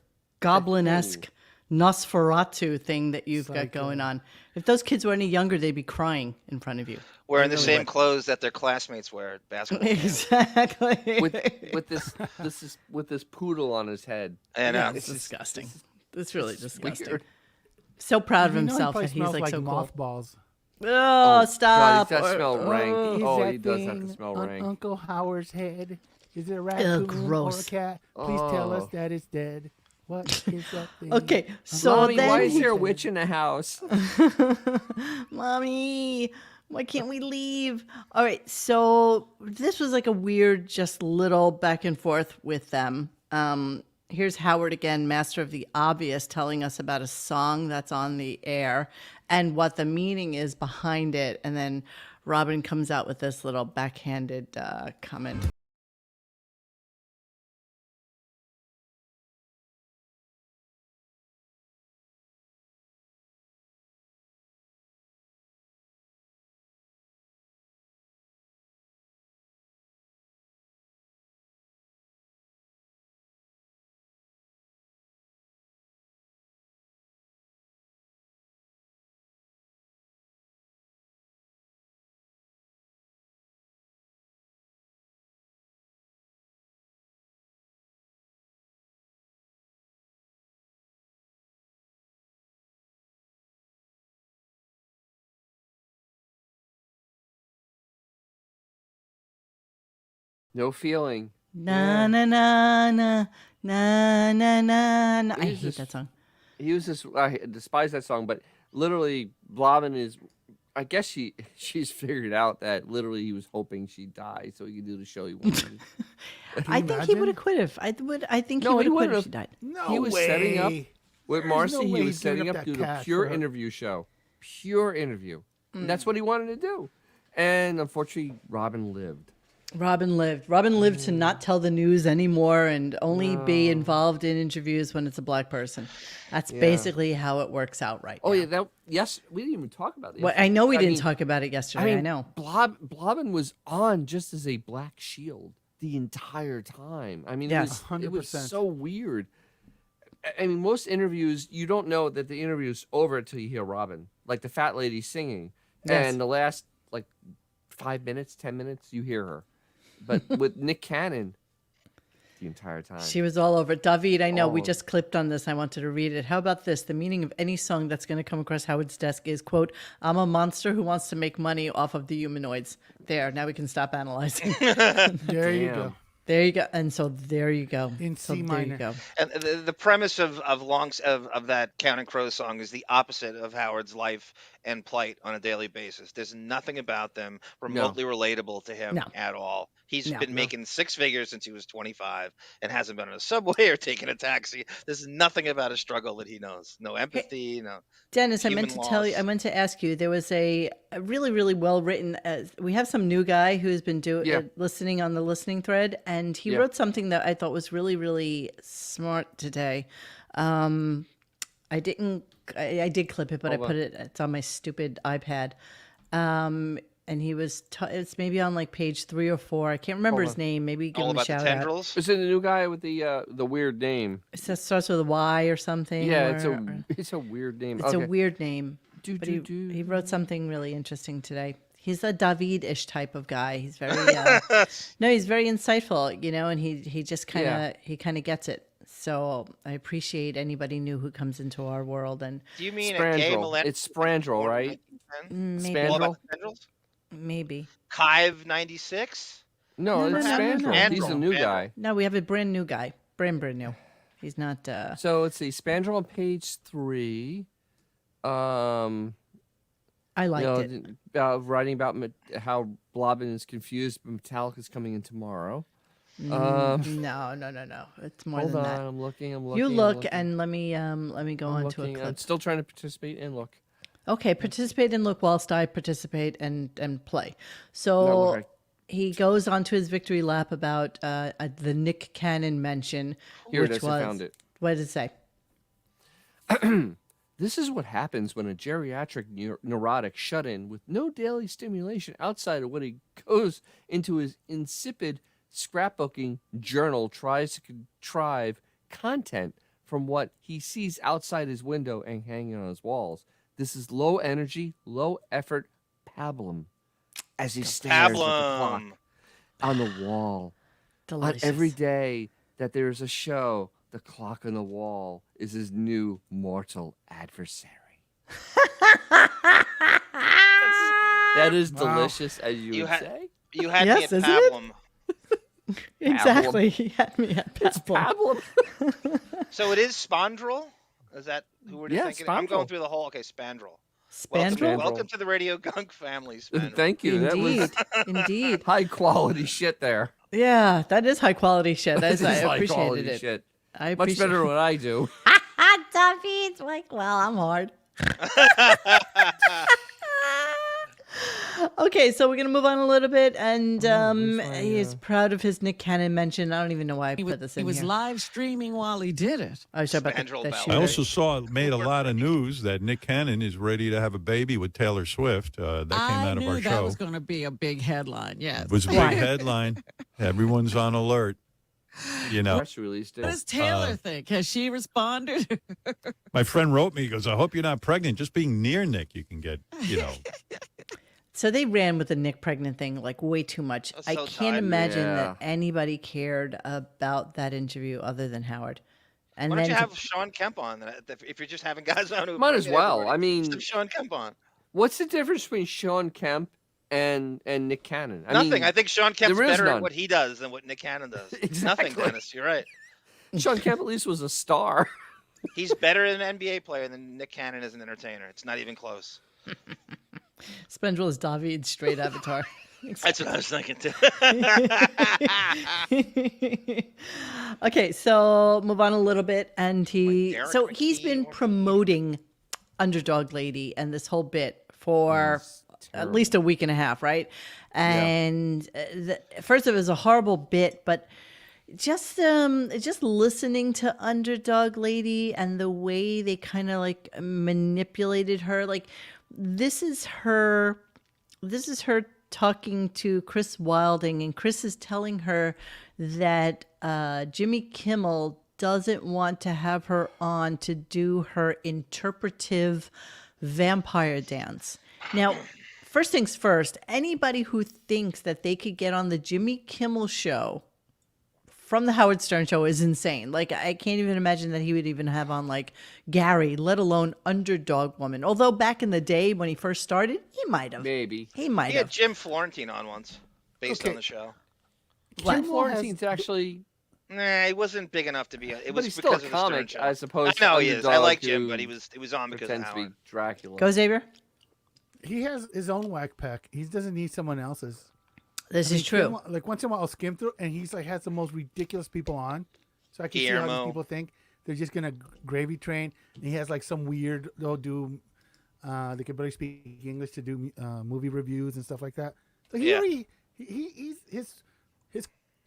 Speaker 1: goblin-esque Nosferatu thing that you've got going on. If those kids were any younger, they'd be crying in front of you.
Speaker 2: Wearing the
Speaker 1: really
Speaker 2: same
Speaker 1: would.
Speaker 2: clothes that their classmates wear at basketball. camp.
Speaker 1: Exactly.
Speaker 3: with this poodle on his head.
Speaker 2: And
Speaker 1: Yeah, it's disgusting. It's really disgusting.
Speaker 3: Weird.
Speaker 1: So proud of
Speaker 4: You know he
Speaker 1: himself
Speaker 4: probably
Speaker 1: that he's
Speaker 4: smells
Speaker 1: like so cool.
Speaker 4: mothballs.
Speaker 1: Oh, stop.
Speaker 3: God, he does smell rank.
Speaker 4: Is
Speaker 3: Oh,
Speaker 4: that
Speaker 3: he does have to
Speaker 4: thing
Speaker 3: smell
Speaker 4: on
Speaker 3: rank.
Speaker 4: Uncle Howard's head? Is it a raccoon or a
Speaker 1: gross.
Speaker 4: cat? Please tell us
Speaker 3: Oh.
Speaker 4: that it's dead. What is that thing?
Speaker 1: Okay, so
Speaker 3: Mommy,
Speaker 1: then
Speaker 3: why is there a witch in the house?
Speaker 1: Mommy, why can't we leave? All right, so this was like a weird, just little back and forth with them. Here's Howard again, master of the obvious, telling us about a song that's on the air and what the meaning is behind it. And then Robin comes out with this little backhanded comment.
Speaker 3: No feeling.
Speaker 1: Na na na na na na na na. I
Speaker 3: He's
Speaker 1: hate
Speaker 3: just-
Speaker 1: that song.
Speaker 3: He was this. I despise that song, but literally, Blobbin is. I guess she's figured out that literally he was hoping she'd die so he could do the show he wanted.
Speaker 1: I think he would have quit if I think
Speaker 3: No,
Speaker 1: he
Speaker 3: he
Speaker 1: would have quit
Speaker 3: wouldn't
Speaker 1: if
Speaker 3: have.
Speaker 1: she died.
Speaker 4: No
Speaker 3: he was
Speaker 4: way.
Speaker 3: setting up with
Speaker 4: There's
Speaker 3: Marcy.
Speaker 4: no
Speaker 3: he
Speaker 4: way
Speaker 3: was
Speaker 4: he's giving
Speaker 3: setting
Speaker 4: up
Speaker 3: up
Speaker 4: that
Speaker 3: to do a
Speaker 4: cash
Speaker 3: pure
Speaker 4: for her.
Speaker 3: interview show, pure interview. And that's what he wanted to do. And unfortunately, Robin lived.
Speaker 1: Robin lived. Robin lived to not tell the news anymore and only be involved in interviews when it's a black person. That's basically how it works out right
Speaker 3: Oh
Speaker 1: now.
Speaker 3: yeah, yes, we didn't even talk about this.
Speaker 1: Well, I know we didn't
Speaker 3: mean,
Speaker 1: talk about it yesterday. I know.
Speaker 3: Blobbin was on just as a black shield the entire time. I mean,
Speaker 1: Yes.
Speaker 3: it was
Speaker 4: 100%.
Speaker 3: so weird. I mean, most interviews, you don't know that the interview's over until you hear Robin, like the fat lady singing.
Speaker 1: Yes.
Speaker 3: And the last, 5 minutes, 10 minutes, you hear her. But with Nick Cannon, the entire time.
Speaker 1: She was all over. David, I know we
Speaker 3: All
Speaker 1: just clipped on this. I wanted to read it. How about this? The meaning of any song that's going to come across Howard's desk is, quote, I'm a monster who wants to make money off of the humanoids. There, now we can stop analyzing.
Speaker 4: There you
Speaker 3: Damn.
Speaker 4: go.
Speaker 1: There you go. And so there you go.
Speaker 4: In
Speaker 1: so
Speaker 4: C
Speaker 1: there you
Speaker 4: minor.
Speaker 1: go.
Speaker 2: And the premise of that Counting Crows song is the opposite of Howard's life and plight on a daily basis. There's nothing about them remotely relatable to him
Speaker 1: No.
Speaker 2: at all. He's
Speaker 1: No.
Speaker 2: been making six figures since he was 25 and hasn't been on a subway or taken a taxi. There's nothing about a struggle that he knows. No empathy, no.
Speaker 1: Dennis, I
Speaker 2: Human
Speaker 1: meant to tell you,
Speaker 2: loss.
Speaker 1: I meant to ask you, there was a really, really well written, we have some new guy who's been
Speaker 3: Yeah.
Speaker 1: listening on the listening thread, and he
Speaker 3: Yeah.
Speaker 1: wrote something that I thought was really, really smart today. I did clip it, but
Speaker 3: Hold
Speaker 1: I put it's on my stupid iPad. And he was, it's maybe on like page 3 or 4. I can't remember his name. Maybe give
Speaker 2: All
Speaker 1: him a
Speaker 2: about the
Speaker 1: shout out.
Speaker 2: tendrils.
Speaker 3: Is it the new guy with the weird name?
Speaker 1: It starts with a Y or something.
Speaker 3: Yeah,
Speaker 1: or-
Speaker 3: it's a weird name.
Speaker 1: It's
Speaker 3: Okay.
Speaker 1: a weird name.
Speaker 3: Do,
Speaker 1: But
Speaker 3: do,
Speaker 1: he,
Speaker 3: do.
Speaker 1: he wrote something really interesting today. He's a David-ish type of guy. He's very no, he's very insightful, and he just kind of
Speaker 3: Yeah.
Speaker 1: he kind of gets it. So I appreciate anybody new who comes into our world, and
Speaker 2: Do you mean a gay
Speaker 3: Sprandrel.
Speaker 2: millennial?
Speaker 3: It's Sprandrel, right?
Speaker 1: maybe
Speaker 2: All
Speaker 3: Spandrel?
Speaker 2: about the tendrils?
Speaker 1: maybe
Speaker 2: Kive 96?
Speaker 3: No,
Speaker 1: No,
Speaker 3: it's
Speaker 1: no, no, no,
Speaker 3: Spandrel.
Speaker 1: no.
Speaker 3: He's the new
Speaker 2: Spandrel.
Speaker 3: guy.
Speaker 1: no, we have a brand new guy, brand new. He's not.
Speaker 3: So let's see. Spandrel on page 3.
Speaker 1: I liked it.
Speaker 3: Writing about how Blobbin is confused, but Metallica's coming in tomorrow.
Speaker 1: No. It's more
Speaker 3: Hold
Speaker 1: than
Speaker 3: on,
Speaker 1: that.
Speaker 3: I'm looking.
Speaker 1: You
Speaker 3: I'm
Speaker 1: look,
Speaker 3: looking,
Speaker 1: and let me go
Speaker 3: I'm
Speaker 1: on to a
Speaker 3: looking.
Speaker 1: clip.
Speaker 3: I'm still trying to participate and look.
Speaker 1: Okay, participate and look whilst I participate and play.
Speaker 3: No,
Speaker 1: So
Speaker 3: okay.
Speaker 1: he goes on to his victory lap about the Nick Cannon mention,
Speaker 3: Here it
Speaker 1: which
Speaker 3: is,
Speaker 1: was
Speaker 3: I found it.
Speaker 1: what did it say?
Speaker 3: This is what happens when a geriatric neurotic shut in with no daily stimulation outside of what he goes into his insipid scrapbooking journal tries to contrive content from what he sees outside his window and hanging on his walls. This is low energy, low effort pablum as he stares at the clock
Speaker 2: Pablum.
Speaker 3: on the wall.
Speaker 1: Delicious.
Speaker 3: On every day that there is a show, the clock on the wall is his new mortal adversary. That is
Speaker 4: Wow.
Speaker 3: delicious, as you
Speaker 2: You
Speaker 3: would
Speaker 2: had-
Speaker 3: say.
Speaker 2: You had
Speaker 1: Yes,
Speaker 2: me at
Speaker 1: isn't it?
Speaker 2: Pablum.
Speaker 1: Exactly. He had me at Pablum.
Speaker 3: Pablum.
Speaker 2: So it is Spandrel? Is that who we're
Speaker 3: Yeah,
Speaker 2: thinking? I'm going
Speaker 3: Spandrel.
Speaker 2: through the whole. Okay, Spandrel.
Speaker 1: Spandrel?
Speaker 2: Welcome to the Radio Gunk family, Spandrel.
Speaker 3: Thank you. That
Speaker 1: Indeed.
Speaker 3: was
Speaker 1: Indeed.
Speaker 3: high quality shit there.
Speaker 1: Yeah, that is high quality shit.
Speaker 3: This
Speaker 1: That's,
Speaker 3: is
Speaker 1: I
Speaker 3: high
Speaker 1: appreciated
Speaker 3: quality
Speaker 1: it.
Speaker 3: shit.
Speaker 1: I
Speaker 3: Much
Speaker 1: appreciate
Speaker 3: better than what I do.
Speaker 1: Duffy, it's like, well, I'm hard. Okay, so we're gonna move on a little bit, and he's proud of his Nick Cannon mention. I don't even know why I put this in
Speaker 8: He was
Speaker 1: here.
Speaker 8: live streaming while he did it.
Speaker 1: I was talking about
Speaker 2: Spandrel
Speaker 1: the
Speaker 2: Ballad.
Speaker 5: I
Speaker 1: shooter.
Speaker 5: also saw it made a lot of news that Nick Cannon is ready to have a baby with Taylor Swift. That came
Speaker 8: I
Speaker 5: out of
Speaker 8: knew
Speaker 5: our
Speaker 8: that
Speaker 5: show.
Speaker 8: was going to be a big headline. Yes.
Speaker 5: It was a big headline. Everyone's on alert. You know,
Speaker 3: Press release
Speaker 8: What
Speaker 3: did.
Speaker 8: does Taylor think? Has she responded?
Speaker 5: my friend wrote me. He goes, "I hope you're not pregnant. Just being near Nick, you can get, you know."
Speaker 1: So they ran with the Nick pregnant thing like way too much.
Speaker 2: That's
Speaker 1: I
Speaker 2: so
Speaker 1: can't
Speaker 2: tight.
Speaker 1: imagine
Speaker 3: Yeah.
Speaker 1: that anybody cared about that interview other than Howard. And
Speaker 2: Why don't
Speaker 1: then
Speaker 2: you
Speaker 1: to-
Speaker 2: have Sean Kemp on? If you're just having guys on who are
Speaker 3: Might as
Speaker 2: pregnant
Speaker 3: well.
Speaker 2: everybody,
Speaker 3: I mean-
Speaker 2: just have Sean Kemp on.
Speaker 3: What's the difference between Sean Kemp and Nick Cannon?
Speaker 2: Nothing.
Speaker 3: mean,
Speaker 2: I think Sean Kemp's
Speaker 3: there is
Speaker 2: better
Speaker 3: none.
Speaker 2: at what he does than what Nick Cannon does.
Speaker 3: Exactly.
Speaker 2: Nothing, Dennis. You're right.
Speaker 3: Sean Kemp at least was a star.
Speaker 2: He's better an NBA player than Nick Cannon is an entertainer. It's not even close.
Speaker 1: Spandrel is David's straight avatar.
Speaker 2: That's what I was thinking too.
Speaker 1: Okay, so move on a little bit, and
Speaker 2: Derek
Speaker 1: he's
Speaker 2: McKee
Speaker 1: been
Speaker 2: or-
Speaker 1: promoting Underdog Lady and this whole bit for at least a week and a half, right? And first it was a horrible bit, but just listening to Underdog Lady and the way they kind of like manipulated her, like this is her talking to Chris Wilding, and Chris is telling her that Jimmy Kimmel doesn't want to have her on to do her interpretive vampire dance. Now, first things first, anybody who thinks that they could get on the Jimmy Kimmel show from the Howard Stern show is insane. Like, I can't even imagine that he would even have on like Gary, let alone Underdog Woman. Although back in the day when he first started, he might have.
Speaker 3: Maybe.
Speaker 1: He might
Speaker 2: He had
Speaker 1: have.
Speaker 2: Jim Florentine on once, based
Speaker 4: Okay.
Speaker 2: on the show.
Speaker 3: Kim Florentine's actually,
Speaker 2: Nah, he wasn't big enough to be. It
Speaker 3: but
Speaker 2: was
Speaker 3: he's still a
Speaker 2: because of the Stern
Speaker 3: comic
Speaker 2: show.
Speaker 3: as opposed
Speaker 2: I know
Speaker 3: to
Speaker 2: he is. I
Speaker 3: Underdog,
Speaker 2: like Jim,
Speaker 3: who
Speaker 2: but he was on because of
Speaker 3: pretends to be
Speaker 2: Howard.
Speaker 3: Dracula.
Speaker 1: Go Xavier.
Speaker 4: He has his own whack pack. He doesn't need someone else's.
Speaker 1: This
Speaker 4: I mean,
Speaker 1: is true.
Speaker 4: Like once in a while, I'll skim through, and he's like has the most ridiculous people on. So I can see how
Speaker 2: Guillermo.
Speaker 4: these people think they're just gonna gravy train. And he has like some weird. They'll do. They can barely speak English to do movie reviews and stuff like that. So he
Speaker 2: Yeah.
Speaker 4: already he's his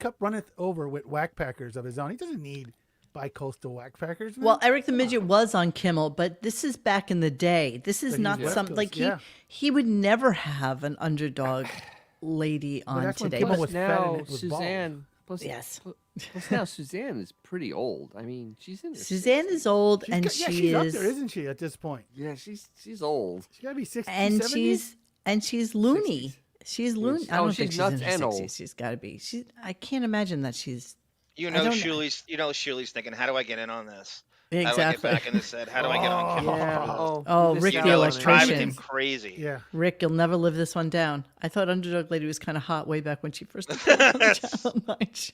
Speaker 4: cup runneth over with whack packers of his own. He doesn't need bi-coastal whack packers. Man.
Speaker 1: Well, Eric the Midget was on Kimmel, but this is back in the day. This is
Speaker 4: But he's
Speaker 1: not
Speaker 4: West
Speaker 1: something
Speaker 4: Coast,
Speaker 1: like
Speaker 4: yeah.
Speaker 1: he would never have an Underdog Lady on
Speaker 4: that's when
Speaker 1: today.
Speaker 4: Kimmel
Speaker 1: But
Speaker 4: was fat and
Speaker 3: now
Speaker 4: it was bald.
Speaker 3: Suzanne. Plus,
Speaker 1: yes,
Speaker 3: plus now Suzanne is pretty old. I mean, she's in her
Speaker 1: Suzanne is old, and
Speaker 4: she's
Speaker 1: she
Speaker 4: up
Speaker 1: is,
Speaker 4: there, isn't she? At this point,
Speaker 3: Yeah, she's old.
Speaker 4: she's gotta be 60,
Speaker 1: and
Speaker 4: 70s?
Speaker 1: she's loony. She's loony. I
Speaker 3: Oh,
Speaker 1: don't think
Speaker 3: she's
Speaker 1: she's in
Speaker 3: nuts
Speaker 1: her
Speaker 3: and
Speaker 1: 60s.
Speaker 3: old.
Speaker 1: She's got to be. I can't imagine that she's
Speaker 2: You
Speaker 1: I
Speaker 2: know,
Speaker 1: don't-
Speaker 2: Shuley's thinking, how do I get in on this? How do I get
Speaker 1: exactly.
Speaker 2: back in the set? How do I get on Kimmel?
Speaker 3: Yeah.
Speaker 1: Oh,
Speaker 3: you
Speaker 1: Rick
Speaker 3: missed
Speaker 1: the
Speaker 3: out on
Speaker 2: know,
Speaker 3: it.
Speaker 2: it's driving
Speaker 1: electrician.
Speaker 2: him crazy.
Speaker 4: Yeah.
Speaker 1: Rick, you'll never live this one down. I thought Underdog Lady was kind of hot way back when she first appeared on the Channel 9 show.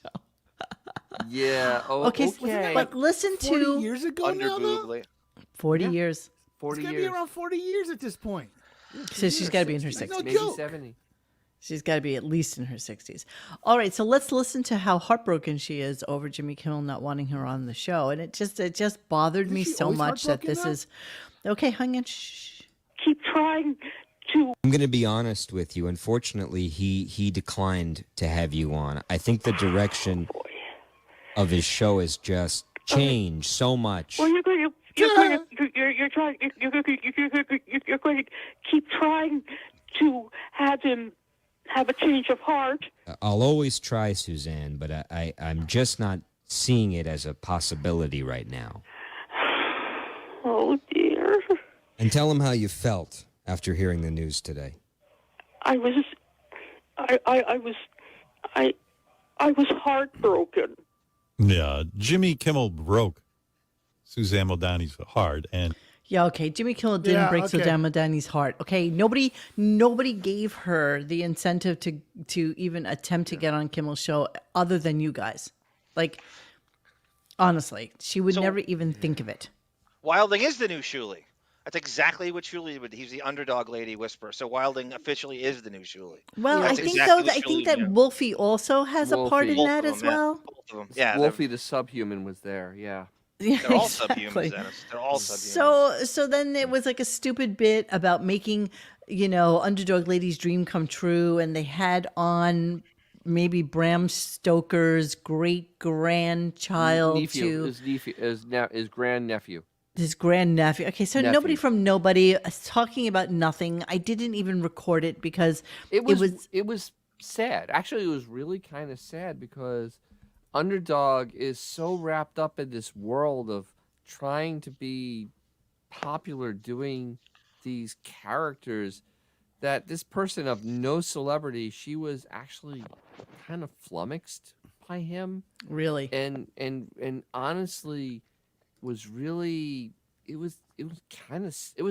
Speaker 3: Yeah. Oh,
Speaker 1: Okay,
Speaker 3: okay.
Speaker 1: but listen
Speaker 4: 40
Speaker 1: to
Speaker 4: years ago now, though?
Speaker 2: Underboobly.
Speaker 1: 40
Speaker 3: Yeah.
Speaker 1: years.
Speaker 4: It's
Speaker 3: 40
Speaker 4: gonna
Speaker 3: years.
Speaker 4: be around 40 years at this point.
Speaker 1: So she's got to be in her
Speaker 4: That's
Speaker 1: 60s.
Speaker 4: no
Speaker 3: Maybe
Speaker 4: joke.
Speaker 3: 70.
Speaker 1: She's got to be at least in her 60s. All right, so let's listen to how heartbroken she is over Jimmy Kimmel not wanting her on the show, and it just bothered me
Speaker 4: she
Speaker 1: so
Speaker 4: always
Speaker 1: much that
Speaker 4: heartbroken,
Speaker 1: this
Speaker 4: though?
Speaker 1: is okay. Hang on. Shh.
Speaker 9: keep trying to.
Speaker 10: I'm going to be honest with you. Unfortunately, he declined to have you on. I think the direction of his show has just changed so much.
Speaker 9: Well, you're going to you're going to keep trying to have him have a change of heart.
Speaker 10: I'll always try, Suzanne, but I'm just not seeing it as a possibility right now.
Speaker 9: Oh dear.
Speaker 10: And tell him how you felt after hearing the news today.
Speaker 9: I was heartbroken.
Speaker 5: Yeah, Jimmy Kimmel broke Suzanne Muldowney's heart, and
Speaker 1: Yeah, okay. Jimmy Kimmel didn't break Suzanne Muldowney's heart. Okay, nobody gave her the incentive to even attempt to get on Kimmel's show other than you guys. Like, honestly, she would never even think of it.
Speaker 2: Wilding is the new Shuli. That's exactly what Shuli would. He's the underdog lady whisperer. So Wilding officially is the new Shuli.
Speaker 1: Well,
Speaker 2: That's
Speaker 1: I think
Speaker 2: exactly
Speaker 1: though,
Speaker 2: what
Speaker 1: I think
Speaker 2: Shuli
Speaker 1: that
Speaker 2: did.
Speaker 1: Wolfie also has a part in
Speaker 2: Both
Speaker 1: that
Speaker 2: of
Speaker 1: as
Speaker 2: them, yeah.
Speaker 1: well.
Speaker 2: Both of them. Yeah,
Speaker 3: Wolfie the subhuman was there. Yeah.
Speaker 1: Yeah,
Speaker 2: they're all
Speaker 1: exactly.
Speaker 2: subhumans, Dennis. They're all subhumans.
Speaker 1: So then it was like a stupid bit about making, Underdog Lady's dream come true, and they had on maybe Bram Stoker's great grandchild
Speaker 3: His grandnephew.
Speaker 1: his grandnephew. Okay, so
Speaker 3: Nephew.
Speaker 1: nobody from nobody talking about nothing. I didn't even record it because
Speaker 3: It was sad. Actually, it was really kind of sad because Underdog is so wrapped up in this world of trying to be popular, doing these characters, that this person of no celebrity, she was actually kind of flummoxed by him.
Speaker 1: Really,
Speaker 3: and honestly, was really it was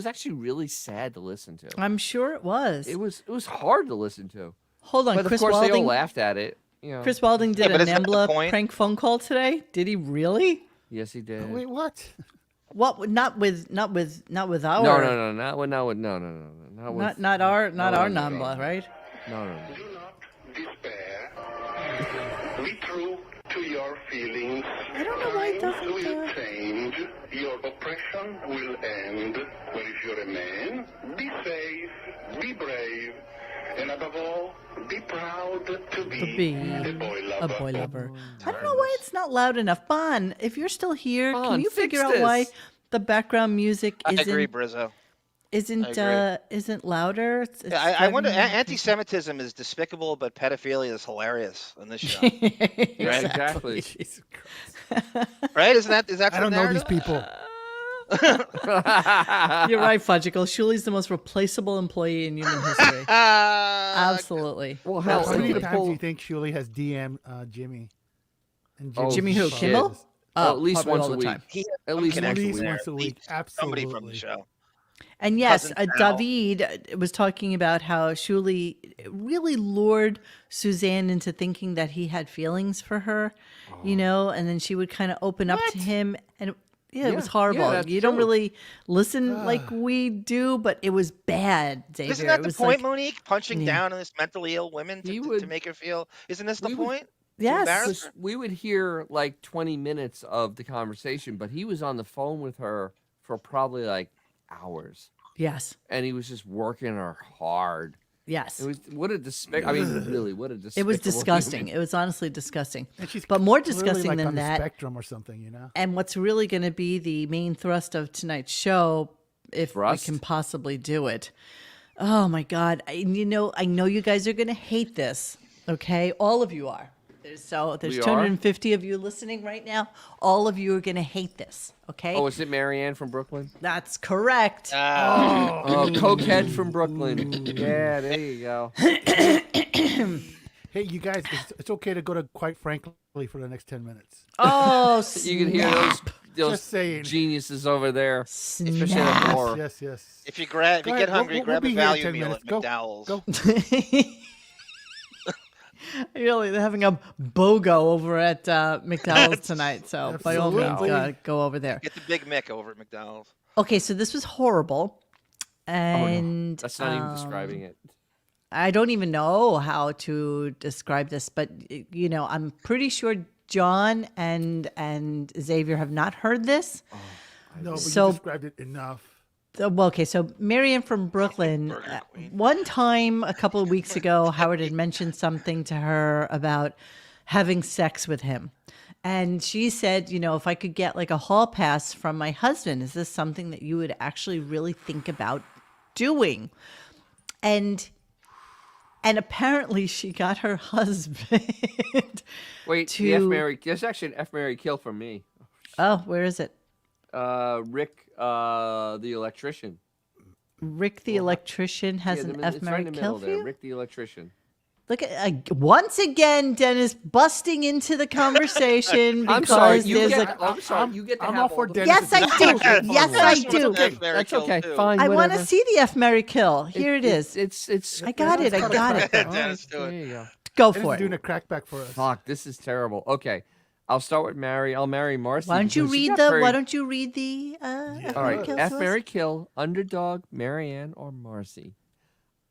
Speaker 3: actually really sad to listen to.
Speaker 1: I'm sure it was.
Speaker 3: It was hard to listen to.
Speaker 1: Hold on,
Speaker 3: But
Speaker 1: Chris
Speaker 3: of course they all
Speaker 1: Walding.
Speaker 3: laughed at it.
Speaker 1: Chris Walding did
Speaker 2: Yeah, but
Speaker 1: a
Speaker 2: isn't that the
Speaker 1: Nambla
Speaker 2: point?
Speaker 1: prank phone call today. Did he really?
Speaker 3: Yes, he did.
Speaker 4: Wait, what?
Speaker 1: What? Not with our.
Speaker 3: No, not with
Speaker 1: Not our Nambla, right?
Speaker 3: No.
Speaker 7: Do not despair. Be true to your feelings.
Speaker 1: I don't know why it
Speaker 7: Times
Speaker 1: doesn't.
Speaker 7: will change. Your oppression will end. But if you're a man, be safe, be brave, and above all, be proud to be a boy lover.
Speaker 1: A boy lover. I don't know why it's not loud enough. Bon, if you're still here,
Speaker 3: Bon,
Speaker 1: can you
Speaker 3: fix
Speaker 1: figure out why
Speaker 3: this.
Speaker 1: the background music
Speaker 2: I agree,
Speaker 1: isn't
Speaker 2: Brizzo.
Speaker 1: isn't isn't louder? It's
Speaker 2: Yeah, I
Speaker 1: driving
Speaker 2: wonder.
Speaker 1: me-
Speaker 2: Anti-Semitism is despicable, but pedophilia is hilarious on this show.
Speaker 3: Yeah, exactly.
Speaker 4: Jesus Christ.
Speaker 2: Right? Is that
Speaker 4: I don't know these people.
Speaker 1: You're right, Fudgicle. Shuli's the most replaceable employee in human history. Absolutely.
Speaker 3: Well,
Speaker 4: How
Speaker 3: hell,
Speaker 4: many
Speaker 3: the
Speaker 4: times do
Speaker 3: whole-
Speaker 4: you think Shuli has DM'd Jimmy? And
Speaker 3: Oh,
Speaker 1: Jimmy who?
Speaker 3: shit.
Speaker 1: Kimmel?
Speaker 3: at least
Speaker 1: probably
Speaker 3: once
Speaker 1: all
Speaker 3: a
Speaker 1: the
Speaker 3: week.
Speaker 1: time.
Speaker 2: He has
Speaker 3: At
Speaker 2: some
Speaker 3: least
Speaker 4: At
Speaker 2: connection
Speaker 4: least
Speaker 2: there.
Speaker 4: once a week.
Speaker 2: Somebody
Speaker 4: Absolutely.
Speaker 2: from the show.
Speaker 1: And yes,
Speaker 2: Cousin Al.
Speaker 1: David was talking about how Shuli really lured Suzanne into thinking that he had feelings for her, and then she would kind of open up to him. And it was
Speaker 3: Yeah,
Speaker 1: horrible.
Speaker 3: that's
Speaker 1: You don't
Speaker 3: true.
Speaker 1: really listen like we do, but it was bad, Xavier.
Speaker 2: Isn't that
Speaker 1: It
Speaker 2: the
Speaker 1: was
Speaker 2: point,
Speaker 1: like,
Speaker 2: Monique? Punching
Speaker 1: Yeah.
Speaker 2: down on this mentally ill women
Speaker 3: He
Speaker 2: to
Speaker 3: would-
Speaker 2: make her feel. Isn't this the
Speaker 3: we would-
Speaker 2: point?
Speaker 1: yes.
Speaker 2: embarrass her?
Speaker 3: We would hear like 20 minutes of the conversation, but he was on the phone with her for probably like hours,
Speaker 1: Yes.
Speaker 3: and he was just working her hard.
Speaker 1: Yes.
Speaker 3: It was what a despicable. I mean, really, what a despicable.
Speaker 1: It was disgusting.
Speaker 3: human.
Speaker 1: It was honestly disgusting.
Speaker 4: And she's
Speaker 1: But more
Speaker 4: clearly,
Speaker 1: disgusting
Speaker 4: like,
Speaker 1: than
Speaker 4: on the
Speaker 1: that.
Speaker 4: spectrum or something, you know?
Speaker 1: And what's really going to be the main thrust of tonight's show, if
Speaker 3: Thrust?
Speaker 1: we can possibly do it. Oh my God! I know you guys are going to hate this. Okay, all of you are. There's
Speaker 3: We are?
Speaker 1: 250 of you listening right now. All of you are going to hate this. Okay,
Speaker 3: Oh, is it Marianne from Brooklyn?
Speaker 1: that's correct.
Speaker 3: Oh, cokehead from Brooklyn. Yeah, there you go.
Speaker 4: Hey, you guys, it's okay to go to Quite Frankly for the next 10 minutes.
Speaker 1: Oh,
Speaker 3: You can hear those
Speaker 4: Just saying.
Speaker 3: geniuses over there, especially
Speaker 1: Snap.
Speaker 3: at more.
Speaker 4: Yes, yes.
Speaker 2: If you
Speaker 4: Go
Speaker 2: get
Speaker 4: ahead,
Speaker 2: hungry,
Speaker 4: we'll
Speaker 2: grab
Speaker 4: be
Speaker 2: a
Speaker 4: here in
Speaker 2: value
Speaker 4: 10
Speaker 2: meal
Speaker 4: minutes.
Speaker 2: at
Speaker 4: Go,
Speaker 2: McDowell's.
Speaker 4: Go.
Speaker 1: Really, they're having a BOGO over at McDonald's tonight. So by all means,
Speaker 4: Absolutely.
Speaker 1: go over there.
Speaker 2: Get the Big Mick over at McDonald's.
Speaker 1: Okay, so this was horrible. And
Speaker 3: That's not even describing it.
Speaker 1: I don't even know how to describe this, but I'm pretty sure John and Xavier have not heard this.
Speaker 4: No, but
Speaker 1: So-
Speaker 4: you described it enough.
Speaker 1: Well, okay, so Marianne from Brooklyn, one time a couple of weeks ago, Howard had mentioned something to her about having sex with him. And she said, if I could get like a hall pass from my husband, is this something that you would actually really think about doing? And apparently she got her husband.
Speaker 3: Wait, the F Mary. There's actually an F Mary kill from me.
Speaker 1: Oh, where is it?
Speaker 3: Rick, the electrician.
Speaker 1: Rick the electrician has an F
Speaker 3: It's
Speaker 1: Mary
Speaker 3: right in the
Speaker 1: kill
Speaker 3: middle
Speaker 1: for
Speaker 3: there.
Speaker 1: you?
Speaker 3: Rick the electrician.
Speaker 1: Look at once again, Dennis busting into the conversation because
Speaker 3: I'm sorry.
Speaker 1: there's
Speaker 3: I'm sorry. You get to
Speaker 4: I'm
Speaker 3: have
Speaker 4: all for
Speaker 3: the-
Speaker 4: Dennis.
Speaker 1: Yes, I do. Yes, I do.
Speaker 3: That's okay. Fine.
Speaker 1: I want to
Speaker 3: whatever.
Speaker 1: see the F Mary kill. Here it is.
Speaker 3: It's.
Speaker 1: I got it. I got it.
Speaker 2: Dennis, do
Speaker 3: There
Speaker 2: it.
Speaker 3: you go.
Speaker 1: Go
Speaker 4: Dennis
Speaker 1: for
Speaker 4: is doing
Speaker 1: it.
Speaker 4: a crackback for us.
Speaker 3: Fuck, this is terrible. Okay, I'll start with Mary. I'll marry Marcy.
Speaker 1: Why don't you
Speaker 3: because she
Speaker 1: read
Speaker 3: got
Speaker 1: the?
Speaker 3: very-
Speaker 1: Why don't you read the? F
Speaker 3: All
Speaker 1: Mary
Speaker 3: right,
Speaker 1: kill
Speaker 3: F
Speaker 1: to us?
Speaker 3: Mary kill, Underdog, Marianne, or Marcy.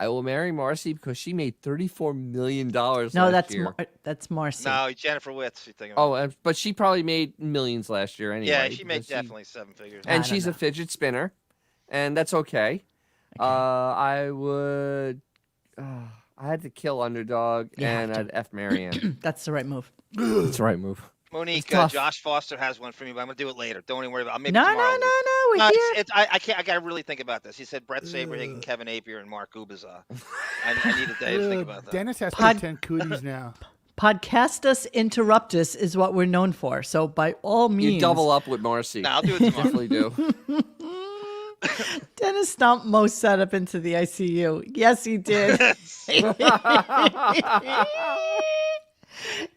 Speaker 3: I will marry Marcy because she made $34 million last
Speaker 1: No, that's
Speaker 3: year.
Speaker 1: that's Marcy.
Speaker 2: No, Jennifer Witz. You think
Speaker 3: Oh, but she probably made millions last year anyway.
Speaker 2: yeah, she made
Speaker 3: because
Speaker 2: definitely 7 figures.
Speaker 3: And
Speaker 1: I don't
Speaker 3: she's a
Speaker 1: know.
Speaker 3: fidget spinner, and that's okay. I would. I had to kill Underdog,
Speaker 1: You have
Speaker 3: and
Speaker 1: to.
Speaker 3: I'd F Marianne.
Speaker 1: That's the right move.
Speaker 3: That's the right move.
Speaker 2: Monique,
Speaker 3: It's tough.
Speaker 2: Josh Foster has one for me, but I'm gonna do it later. Don't even worry about it. Maybe
Speaker 1: No, no,
Speaker 2: tomorrow.
Speaker 1: no, no. We're
Speaker 2: No,
Speaker 1: here.
Speaker 2: I can't. I gotta really think about this. He said Brett Saberhagen, Kevin Apier, and Mark Ubaza. I need a day to think about that.
Speaker 4: Dennis has
Speaker 1: Pod-
Speaker 4: 10 cooties now.
Speaker 1: Podcastus interruptus is what we're known for. So by all means,
Speaker 3: You double up with Marcy.
Speaker 2: No, I'll do it tomorrow.
Speaker 3: Definitely do.
Speaker 1: Dennis stomped Mo set up into the ICU. Yes, he did.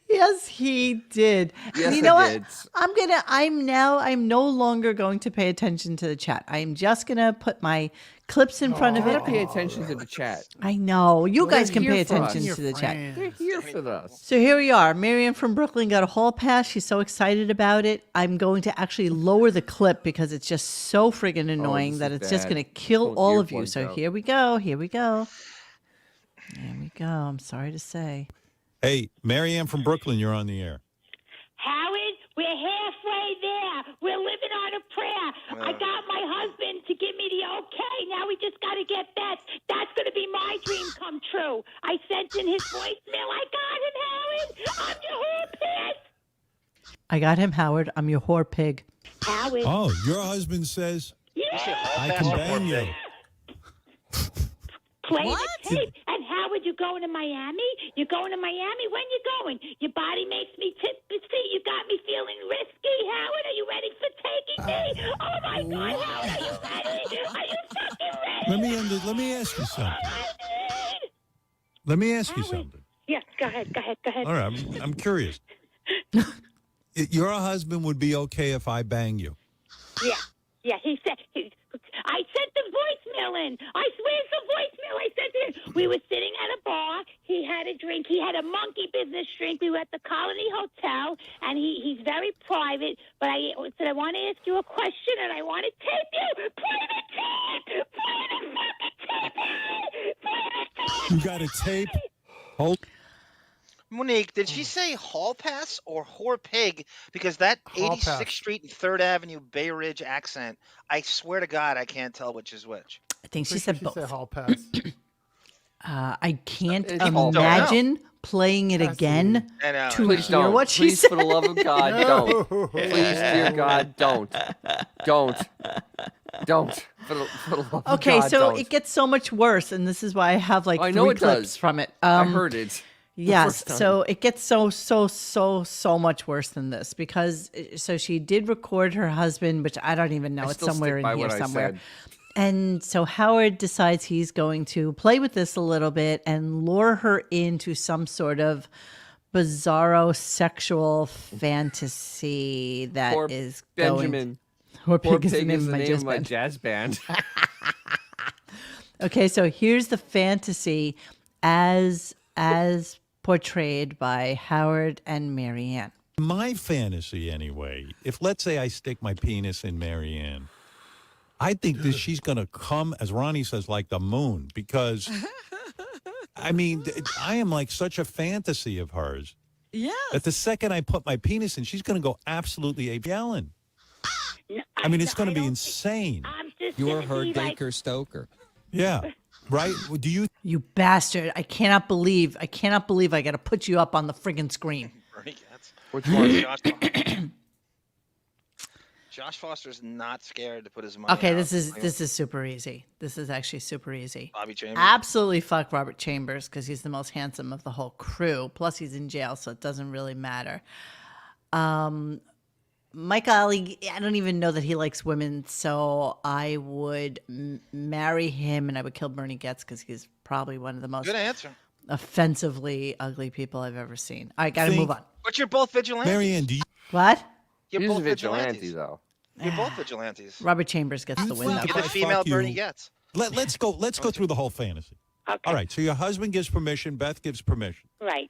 Speaker 1: Yes, he did.
Speaker 3: Yes,
Speaker 1: you know
Speaker 3: I
Speaker 1: what?
Speaker 3: did.
Speaker 1: I'm no longer going to pay attention to the chat. I'm just gonna put my clips in front of
Speaker 3: You
Speaker 1: it.
Speaker 3: gotta pay attention to the chat.
Speaker 1: I know. You guys can
Speaker 3: here
Speaker 1: pay
Speaker 3: for us.
Speaker 1: attention to the chat.
Speaker 3: They're here for us.
Speaker 1: So here we are. Marianne from Brooklyn got a hall pass. She's so excited about it. I'm going to actually lower the clip because it's just so friggin' annoying
Speaker 3: this
Speaker 1: that
Speaker 3: is
Speaker 1: it's just
Speaker 3: bad.
Speaker 1: going to kill
Speaker 3: Pull
Speaker 1: all
Speaker 3: the
Speaker 1: of you.
Speaker 3: earplugs
Speaker 1: So
Speaker 3: out.
Speaker 1: here we go. Here we go. There we go. I'm sorry to say.
Speaker 5: Hey, Marianne from Brooklyn, you're on the air.
Speaker 9: Howard, we're halfway there. We're living on a prayer. I got my husband to give me the okay. Now we just got to get that. That's going to be my dream come true. I sent in his voicemail. I got him, Howard. I'm your whole pig.
Speaker 1: I got him, Howard. I'm your whore pig.
Speaker 9: Howard.
Speaker 5: Oh, your husband says I can bang you.
Speaker 9: Play
Speaker 8: What?
Speaker 9: the tape. And Howard, you going to Miami? You're going to Miami? When you going? Your body makes me tipsy. You got me feeling risky. Howard, are you ready for taking me? Oh, my God, Howard, are you ready? Are you fucking ready?
Speaker 5: Let me ask you something.
Speaker 9: Howard!
Speaker 5: Let me ask you
Speaker 9: Howard.
Speaker 5: something.
Speaker 9: Yes, go ahead.
Speaker 5: All right, I'm curious. Your husband would be okay if I bang you.
Speaker 9: Yeah, he said, I sent the voicemail in. I swear it's the voicemail I sent it in. We were sitting at a bar. He had a drink. He had a monkey business drink. We were at the Colony Hotel, and he's very private. But I said, I want to ask you a question, and I want to tape you. Play the tape. Play the fucking tape. Play the tape.
Speaker 5: You got a tape? Hold.
Speaker 2: Monique, did she say hall pass or whore pig? Because that
Speaker 4: Hall
Speaker 2: 86th
Speaker 4: pass.
Speaker 2: Street and 3rd Avenue Bay Ridge accent, I swear to God, I can't tell which is which.
Speaker 1: I think she
Speaker 4: Pretty
Speaker 1: said
Speaker 4: sure
Speaker 1: both.
Speaker 4: she said hall pass.
Speaker 1: I can't
Speaker 3: It's all
Speaker 1: imagine playing it
Speaker 4: Has to
Speaker 1: again
Speaker 2: I know.
Speaker 1: to
Speaker 3: Please
Speaker 1: hear
Speaker 3: don't.
Speaker 1: what she
Speaker 3: Please,
Speaker 1: said.
Speaker 3: for the love of God, don't. Please, dear God, don't. Don't. Don't. For the love of
Speaker 1: Okay,
Speaker 3: God,
Speaker 1: so
Speaker 3: don't.
Speaker 1: it gets so much worse, and this is why I have like
Speaker 3: I know
Speaker 1: 3
Speaker 3: it
Speaker 1: clips
Speaker 3: does.
Speaker 1: from it.
Speaker 3: I heard it.
Speaker 1: Yes,
Speaker 3: first time.
Speaker 1: so it gets so much worse than this because so she did record her husband, which I don't even know. It's
Speaker 3: still
Speaker 1: somewhere
Speaker 3: stick by
Speaker 1: in here
Speaker 3: what I
Speaker 1: somewhere.
Speaker 3: said.
Speaker 1: And so Howard decides he's going to play with this a little bit and lure her into some sort of bizarro sexual fantasy that
Speaker 3: Poor
Speaker 1: is
Speaker 3: Benjamin.
Speaker 1: Poor
Speaker 3: Poor
Speaker 1: Pig is the
Speaker 3: Pig
Speaker 1: name
Speaker 3: is
Speaker 1: of
Speaker 3: the
Speaker 1: my
Speaker 3: name
Speaker 1: jazz
Speaker 3: of my
Speaker 1: band.
Speaker 3: jazz band.
Speaker 1: Okay, so here's the fantasy as portrayed by Howard and Marianne.
Speaker 5: My fantasy, anyway, if let's say I stick my penis in Marianne, I think that she's going to come, as Ronnie says, like the moon, because, I mean, I am like such a fantasy of hers
Speaker 8: Yeah.
Speaker 5: that the second I put my penis in, she's going to go absolutely ape yelling. I mean, it's going to be insane.
Speaker 9: I'm just
Speaker 10: You're
Speaker 9: gonna
Speaker 10: her
Speaker 9: be like,
Speaker 10: Baker Stoker.
Speaker 5: Yeah, right? Do you?
Speaker 1: You bastard. I cannot believe I got to put you up on the friggin' screen.
Speaker 3: Which one?
Speaker 2: Josh Foster's not scared to put his money
Speaker 1: Okay,
Speaker 2: out.
Speaker 1: this is super easy. This is actually super easy.
Speaker 2: Bobby Chambers.
Speaker 1: Absolutely fuck Robert Chambers because he's the most handsome of the whole crew. Plus, he's in jail, so it doesn't really matter. Mike Ali, I don't even know that he likes women, so I would marry him and I would kill Bernie Getz because he's probably one of the most
Speaker 2: Good answer.
Speaker 1: offensively ugly people I've ever seen. All right, got to move on.
Speaker 2: But you're both vigilantes.
Speaker 5: Marianne, do you
Speaker 1: What?
Speaker 2: You're
Speaker 3: He's
Speaker 2: both
Speaker 3: a vigilante,
Speaker 2: vigilantes.
Speaker 3: though.
Speaker 2: You're both vigilantes.
Speaker 1: Robert Chambers gets the win,
Speaker 5: think
Speaker 1: though.
Speaker 2: You're the
Speaker 5: I
Speaker 2: female
Speaker 5: fuck you-
Speaker 2: Bernie Getz.
Speaker 5: let's go through the whole fantasy.
Speaker 9: Okay.
Speaker 5: All right, so your husband gives permission, Beth gives permission.
Speaker 9: Right.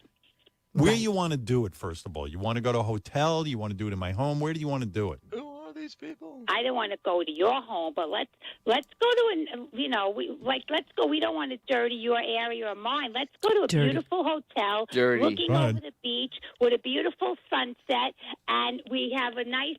Speaker 5: Where you want to do it, first of all? You want to go to a hotel? You want to do it in my home? Where do you want to do it?
Speaker 2: Who are these people?
Speaker 9: I don't want to go to your home, but let's go to let's go. We don't want to dirty your area or mine. Let's go to a
Speaker 1: Dirty.
Speaker 9: beautiful hotel,
Speaker 3: Dirty.
Speaker 9: looking
Speaker 5: Right.
Speaker 9: over the beach with a beautiful sunset, and we have a nice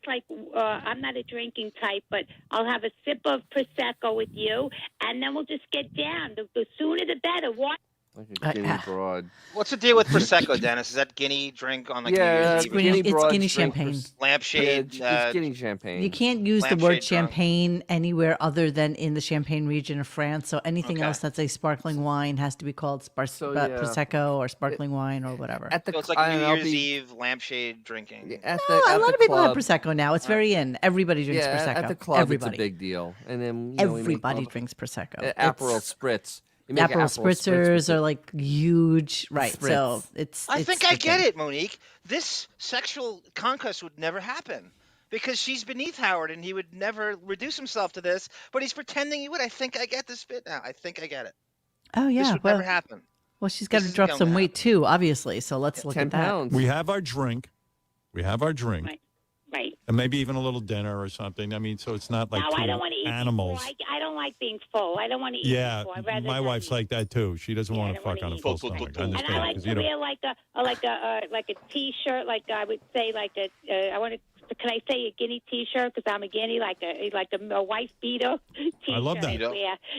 Speaker 9: I'm not a drinking type, but I'll have a sip of prosecco with you, and then we'll just get down. The sooner the better. What?
Speaker 3: Like a guinea broad.
Speaker 2: What's the deal with prosecco, Dennis? Is that Guinea drink on like
Speaker 3: Yeah,
Speaker 2: New Year's Eve?
Speaker 1: It's
Speaker 3: broads
Speaker 1: Guinea
Speaker 3: drink
Speaker 1: champagne.
Speaker 2: Lampshade?
Speaker 3: It's Guinea champagne.
Speaker 1: You can't use the
Speaker 2: Lampshade
Speaker 1: word
Speaker 2: drunk.
Speaker 1: champagne anywhere other than in the Champagne region of France. So anything
Speaker 2: Okay.
Speaker 1: else that's a sparkling wine has to be called
Speaker 3: So, yeah.
Speaker 1: prosecco or sparkling wine or whatever.
Speaker 3: At the
Speaker 2: So it's like
Speaker 3: I don't
Speaker 2: New
Speaker 3: know,
Speaker 2: Year's
Speaker 3: be-
Speaker 2: Eve lampshade drinking.
Speaker 3: At
Speaker 1: Oh,
Speaker 3: the,
Speaker 1: a
Speaker 3: at
Speaker 1: lot
Speaker 3: the
Speaker 1: of people
Speaker 3: club,
Speaker 1: have prosecco now. It's very in. Everybody drinks
Speaker 3: Yeah,
Speaker 1: prosecco.
Speaker 3: at the club,
Speaker 1: Everybody.
Speaker 3: it's a big deal. And then we make
Speaker 1: Everybody
Speaker 3: all the-
Speaker 1: drinks prosecco.
Speaker 3: Aperol
Speaker 1: It's-
Speaker 3: spritz. You make
Speaker 1: Aperol
Speaker 3: Aperol spritz with
Speaker 1: spritzers
Speaker 3: it.
Speaker 1: are like huge, right? So
Speaker 3: Spritz.
Speaker 1: it's.
Speaker 2: I
Speaker 1: it's
Speaker 2: think I
Speaker 1: the
Speaker 2: get
Speaker 1: thing.
Speaker 2: it, Monique. This sexual conquest would never happen because she's beneath Howard and he would never reduce himself to this, but he's pretending he would. I think I get this bit now. I think I get it.
Speaker 1: Oh
Speaker 2: This
Speaker 1: yeah.
Speaker 2: would
Speaker 1: Well,
Speaker 2: never happen.
Speaker 1: she's got
Speaker 2: This
Speaker 1: to
Speaker 2: is
Speaker 1: drop
Speaker 2: going
Speaker 1: some
Speaker 2: to
Speaker 1: weight
Speaker 2: happen.
Speaker 1: too, obviously. So let's look
Speaker 3: 10
Speaker 1: at that.
Speaker 3: pounds.
Speaker 5: We have our drink.
Speaker 9: Right. Right.
Speaker 5: And maybe even a little dinner or something. I mean, so it's not like
Speaker 9: No,
Speaker 5: two
Speaker 9: I don't want to eat
Speaker 5: animals.
Speaker 9: before. I don't like being full. I don't want to eat
Speaker 5: Yeah,
Speaker 9: before. I'd rather
Speaker 5: my
Speaker 9: not
Speaker 5: wif's
Speaker 9: eat.
Speaker 5: like that too. She doesn't
Speaker 9: Yeah, I
Speaker 5: want to
Speaker 9: don't
Speaker 5: fuck
Speaker 9: wanna
Speaker 5: on a
Speaker 9: eat
Speaker 5: full
Speaker 9: before.
Speaker 5: stomach. I
Speaker 9: And
Speaker 5: understand.
Speaker 9: I like
Speaker 5: 'cause
Speaker 9: to
Speaker 5: you don't-
Speaker 9: wear like a t-shirt, like I would say, like a I want to. Can I say a guinea t-shirt? Because I'm a guinea, like a wife beater t-shirt.
Speaker 5: I love that.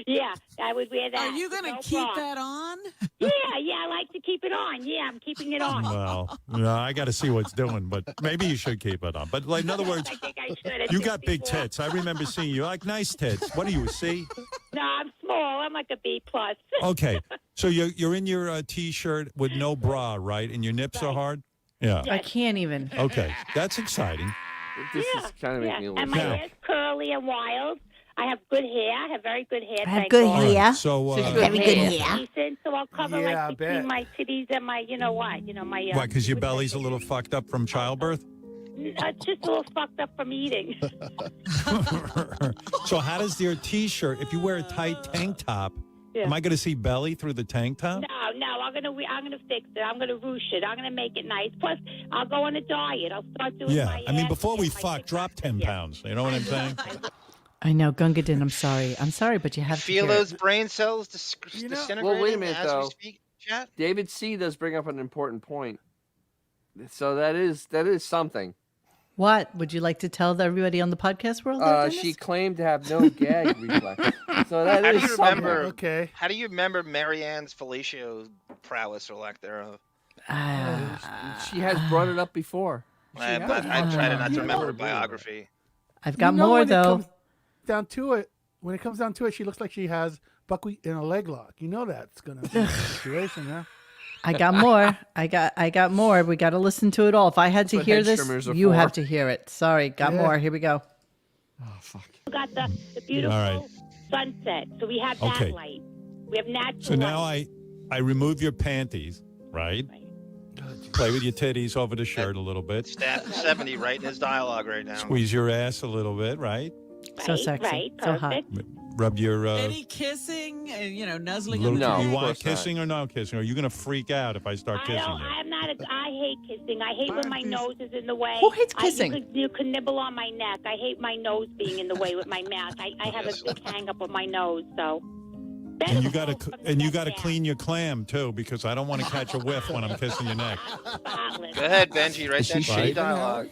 Speaker 9: Yeah, I would wear that.
Speaker 8: Are you going to
Speaker 9: No
Speaker 8: keep
Speaker 9: bra.
Speaker 8: that on?
Speaker 9: Yeah, I like to keep it on. Yeah, I'm keeping it on.
Speaker 5: Well, no, I got to see what's doing, but maybe you should keep it on. But like, in other words,
Speaker 9: I think I should.
Speaker 5: you got big tits. I remember seeing you. Like nice tits. What are you, a C?
Speaker 9: No, I'm small. I'm like a B plus.
Speaker 5: Okay, so you're in your t-shirt with no bra, right? And your nips are hard. Yeah.
Speaker 1: I can't even.
Speaker 5: Okay, that's exciting.
Speaker 3: This is kind of making me a
Speaker 9: And
Speaker 3: little
Speaker 9: my
Speaker 5: Now-
Speaker 9: hair's curly and wild. I have good hair. I have very good hair.
Speaker 1: I have
Speaker 9: thank
Speaker 1: good
Speaker 9: God.
Speaker 1: hair.
Speaker 5: So,
Speaker 1: Very good hair.
Speaker 9: Decent, so I'll cover
Speaker 4: Yeah, I
Speaker 9: like between
Speaker 4: bet.
Speaker 9: my titties and my, you know what, my.
Speaker 5: why? Because your belly's a little fucked up from childbirth.
Speaker 9: It's just a little fucked up from eating.
Speaker 5: So how does your t-shirt? If you wear a tight tank top,
Speaker 9: Yeah.
Speaker 5: am I going to see belly through the tank top?
Speaker 9: No, I'm gonna fix it. I'm gonna ruche it. I'm gonna make it nice. Plus, I'll go on a diet. I'll start doing
Speaker 5: Yeah,
Speaker 9: my
Speaker 5: I mean,
Speaker 9: ass
Speaker 5: before we
Speaker 9: and my
Speaker 5: fuck,
Speaker 9: TikTok.
Speaker 5: drop 10
Speaker 9: Yeah.
Speaker 5: pounds. You know what I'm saying?
Speaker 1: I know, Gungadin. I'm sorry, but you have to
Speaker 2: Feel
Speaker 1: hear it.
Speaker 2: those brain cells
Speaker 4: You know-
Speaker 2: disintegrating
Speaker 3: Well, wait a minute,
Speaker 2: as
Speaker 3: though.
Speaker 2: we speak, chat?
Speaker 3: David C does bring up an important point. So that is something.
Speaker 1: What would you like to tell everybody on the podcast world? there, Dennis?
Speaker 3: She claimed to have no gag reflex. So that
Speaker 2: How do
Speaker 3: is
Speaker 2: you
Speaker 3: something.
Speaker 2: remember?
Speaker 4: Okay.
Speaker 2: How do you remember Marianne's fellatio prowess or lack thereof?
Speaker 3: She has brought it up before.
Speaker 2: I try to not
Speaker 4: You
Speaker 2: to remember
Speaker 4: know-
Speaker 2: her biography.
Speaker 1: I've got
Speaker 4: You know
Speaker 1: more
Speaker 4: when it
Speaker 1: though.
Speaker 4: comes down to it, when it comes down to it, she looks like she has buckwheat in a leg lock. You know that's gonna be a situation, huh?
Speaker 1: I got more. I got more. We got to listen to it all. If I had to
Speaker 3: what
Speaker 1: hear
Speaker 3: head
Speaker 1: this,
Speaker 3: trimmers are
Speaker 1: you
Speaker 3: for.
Speaker 1: have to hear it. Sorry, got
Speaker 4: Yeah.
Speaker 1: more. Here we go.
Speaker 3: Oh fuck.
Speaker 9: We got the beautiful
Speaker 5: All right.
Speaker 9: sunset. So we have that
Speaker 5: Okay.
Speaker 9: light. We have natural
Speaker 5: So now
Speaker 9: light.
Speaker 5: I remove your panties, right? Play with your titties over the shirt a little bit.
Speaker 2: Stat 70 right in his dialogue right now.
Speaker 5: Squeeze your ass a little bit, right?
Speaker 1: So sexy.
Speaker 9: Right,
Speaker 1: So hot.
Speaker 9: perfect.
Speaker 5: Rub your
Speaker 8: Any kissing, nuzzling
Speaker 5: little.
Speaker 3: No,
Speaker 5: you
Speaker 3: of
Speaker 5: want
Speaker 3: course not.
Speaker 5: kissing or no kissing? Or are you gonna freak out if I start
Speaker 9: I
Speaker 5: kissing
Speaker 9: don't.
Speaker 5: you?
Speaker 9: I'm not. I hate kissing. I hate when my nose is in the way.
Speaker 1: Who hates kissing?
Speaker 9: You could nibble on my neck. I hate my nose being in the way with my mouth. I have a big hang up with my nose. So.
Speaker 5: And you gotta clean your clam too, because I don't want to catch a whiff when I'm kissing your neck.
Speaker 9: Spotless.
Speaker 2: Go ahead, Benji. Write
Speaker 3: Is
Speaker 2: that
Speaker 3: she
Speaker 2: shitty
Speaker 3: shaving
Speaker 2: dialogue.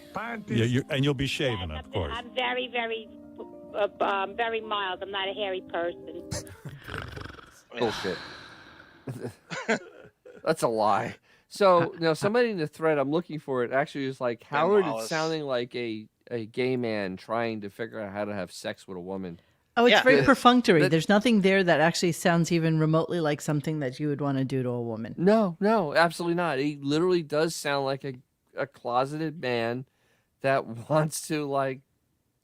Speaker 5: Yeah, and you'll be shaving, of course.
Speaker 9: I'm very, very, very mild. I'm not a hairy person.
Speaker 3: Bullshit. That's a lie. So now somebody in the thread, I'm looking for it. Actually, is like Howard is
Speaker 2: Wallace.
Speaker 3: sounding like a gay man trying to figure out how to have sex with a woman.
Speaker 1: Oh, it's
Speaker 2: Yeah,
Speaker 1: very
Speaker 2: it is.
Speaker 1: perfunctory.
Speaker 3: That-
Speaker 1: There's nothing there that actually sounds even remotely like something that you would want to do to a woman.
Speaker 3: No, absolutely not. He literally does sound like a closeted man that wants to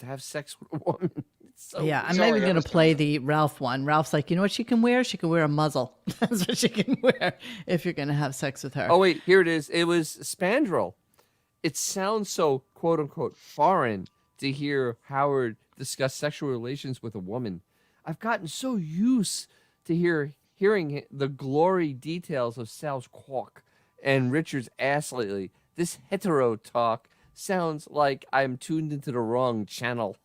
Speaker 3: have sex with a woman. So
Speaker 1: Yeah, I'm
Speaker 2: It's
Speaker 1: not
Speaker 2: all
Speaker 1: even going to
Speaker 2: realistic.
Speaker 1: play the Ralph one. Ralph's like, you know what she can wear? She can wear a muzzle. That's what she can wear if you're going to have sex with her.
Speaker 3: Oh wait, here it is. It was Spandrel. It sounds so quote unquote foreign to hear Howard discuss sexual relations with a woman. I've gotten so used to hearing the glory details of Sal's quack and Richard's ass lately. This hetero talk sounds like I'm tuned into the wrong channel.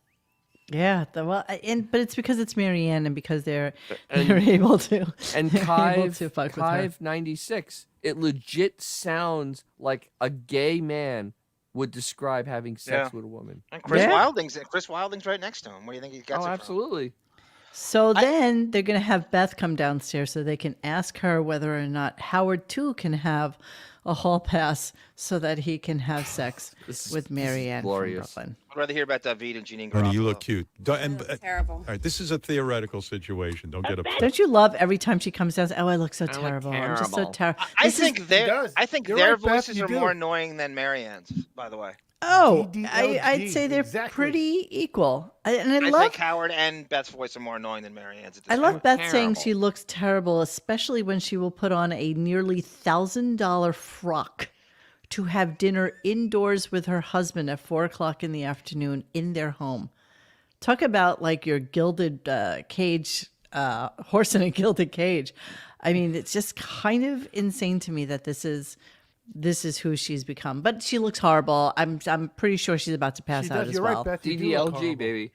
Speaker 1: Yeah, but it's because it's Marianne and because they're able to
Speaker 3: And
Speaker 1: they're able to fuck with her.
Speaker 3: Kive 96, it legit sounds like a gay man would describe having sex
Speaker 2: Yeah.
Speaker 3: with a woman.
Speaker 2: And Chris
Speaker 1: Yeah.
Speaker 2: Wilding's right next to him. Where do you think he gets
Speaker 3: Oh,
Speaker 2: it from?
Speaker 3: absolutely.
Speaker 1: So then they're going to have Beth come downstairs so they can ask her whether or not Howard too can have a hall pass so that he can have sex with Marianne from
Speaker 3: glorious.
Speaker 1: Brooklyn.
Speaker 2: I'd rather hear about David and Jeanine
Speaker 5: Honey,
Speaker 2: Garofalo.
Speaker 5: you look cute.
Speaker 11: Terrible.
Speaker 5: All right, this is a theoretical situation. Don't get upset.
Speaker 1: Don't you love every time she comes down? Oh, I look so
Speaker 3: I look
Speaker 1: terrible. I'm just so
Speaker 3: terrible.
Speaker 1: terrible.
Speaker 2: I think their
Speaker 4: does.
Speaker 2: I think
Speaker 4: You're
Speaker 2: their
Speaker 4: right, Beth,
Speaker 2: voices
Speaker 4: you
Speaker 2: are
Speaker 4: do.
Speaker 2: more annoying than Marianne's. By the way,
Speaker 1: Oh,
Speaker 4: DDLG,
Speaker 1: I'd say they're
Speaker 4: exactly.
Speaker 1: pretty equal. I
Speaker 2: I
Speaker 1: love
Speaker 2: think Howard and Beth's voice are more annoying than Marianne's. At this
Speaker 1: I love
Speaker 2: point.
Speaker 1: Beth saying
Speaker 3: terrible.
Speaker 1: she looks terrible, especially when she will put on a nearly $1,000 frock to have dinner indoors with her husband at 4:00 in the afternoon in their home. Talk about like your gilded cage, horse in a gilded cage. I mean, it's just kind of insane to me that this is who she's become. But she looks horrible. I'm pretty sure she's about to pass
Speaker 4: She
Speaker 1: out
Speaker 4: does.
Speaker 1: as
Speaker 4: You're
Speaker 1: well.
Speaker 4: right, Beth. You do look
Speaker 3: DDLG,
Speaker 4: horrible.
Speaker 3: baby.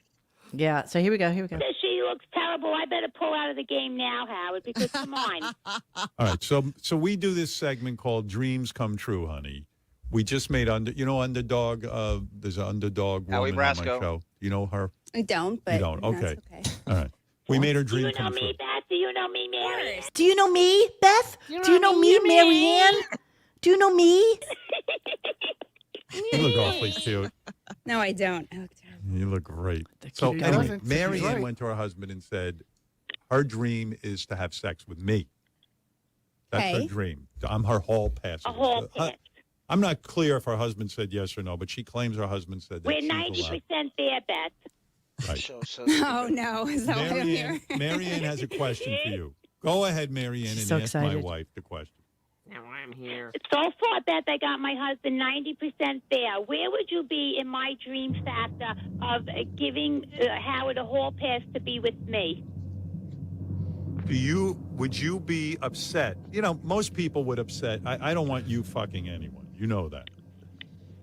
Speaker 1: Yeah. So here we go. Here we go.
Speaker 9: She looks terrible. I better pull out of the game now, Howard, because come on.
Speaker 5: All right, so we do this segment called Dreams Come True, honey. We just made Underdog. There's an Underdog
Speaker 2: Howie
Speaker 5: woman on my
Speaker 2: Brasco.
Speaker 5: show. You know her?
Speaker 11: I don't, but
Speaker 5: You don't?
Speaker 11: that's
Speaker 5: Okay.
Speaker 11: okay.
Speaker 5: All right. We made her
Speaker 9: Do you
Speaker 5: dream
Speaker 9: know
Speaker 5: come true.
Speaker 9: me, Beth? Do you know me, Mary?
Speaker 1: Do you know me, Beth? Do you know me, Marianne? Do you know me?
Speaker 5: You look awfully cute.
Speaker 11: No, I don't. I look terrible.
Speaker 5: You look great. So
Speaker 1: cute
Speaker 5: anyway,
Speaker 4: doesn't. She's
Speaker 5: Marianne
Speaker 4: right.
Speaker 5: went to her husband and said, her dream is to have sex with me. That's her
Speaker 11: Okay.
Speaker 5: dream. I'm her hall passer.
Speaker 9: A hall pass.
Speaker 5: I'm not clear if her husband said yes or no, but she claims her husband said that
Speaker 9: We're
Speaker 5: she's
Speaker 9: 90%
Speaker 5: allowed.
Speaker 9: there, Beth.
Speaker 5: Right.
Speaker 2: So
Speaker 11: Oh no, is that why I'm here?
Speaker 5: Marianne has a question for you. Go ahead, Marianne,
Speaker 1: She's
Speaker 5: and
Speaker 1: so
Speaker 5: ask my
Speaker 1: excited.
Speaker 5: wife the question.
Speaker 3: Now I'm here.
Speaker 9: So far, Beth, I got my husband 90% there. Where would you be in my dream factor of giving Howard a hall pass to be with me?
Speaker 5: Would you be upset? You know, most people would upset. I don't want you fucking anyone. You know that.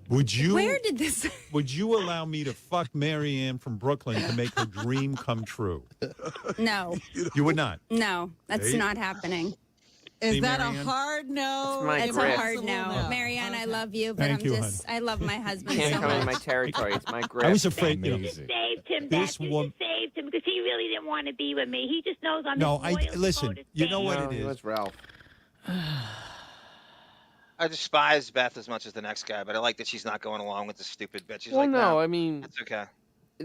Speaker 5: Would you?
Speaker 11: Where did this?
Speaker 5: Would you allow me to fuck Marianne from Brooklyn to make her dream come true?
Speaker 11: No,
Speaker 5: You would not.
Speaker 11: no, that's
Speaker 5: Hey.
Speaker 11: not happening.
Speaker 8: Is
Speaker 5: See,
Speaker 8: that
Speaker 5: Marianne?
Speaker 8: a hard no?
Speaker 3: It's my
Speaker 11: It's
Speaker 3: grip.
Speaker 11: a hard no. Marianne, I love you, but
Speaker 5: Thank
Speaker 11: I'm
Speaker 5: you,
Speaker 11: just, I love my husband
Speaker 3: Can't
Speaker 11: so
Speaker 3: come in my
Speaker 11: much.
Speaker 3: territory. It's my grip.
Speaker 5: I was afraid. You know,
Speaker 10: Amazing.
Speaker 9: Saved him,
Speaker 5: This
Speaker 9: Beth. You
Speaker 5: woman-
Speaker 9: just saved him because he really didn't want to be with me. He just knows I'm
Speaker 5: No,
Speaker 9: his loyal,
Speaker 5: listen,
Speaker 9: devoted
Speaker 5: you know
Speaker 9: fan.
Speaker 5: what
Speaker 3: No,
Speaker 5: it
Speaker 3: it
Speaker 5: is?
Speaker 3: was Ralph.
Speaker 2: I despise Beth as much as the next guy, but I like that she's not going along with the stupid bitch. She's
Speaker 3: Well,
Speaker 2: like,
Speaker 3: no,
Speaker 2: no,
Speaker 3: I mean,
Speaker 2: it's okay.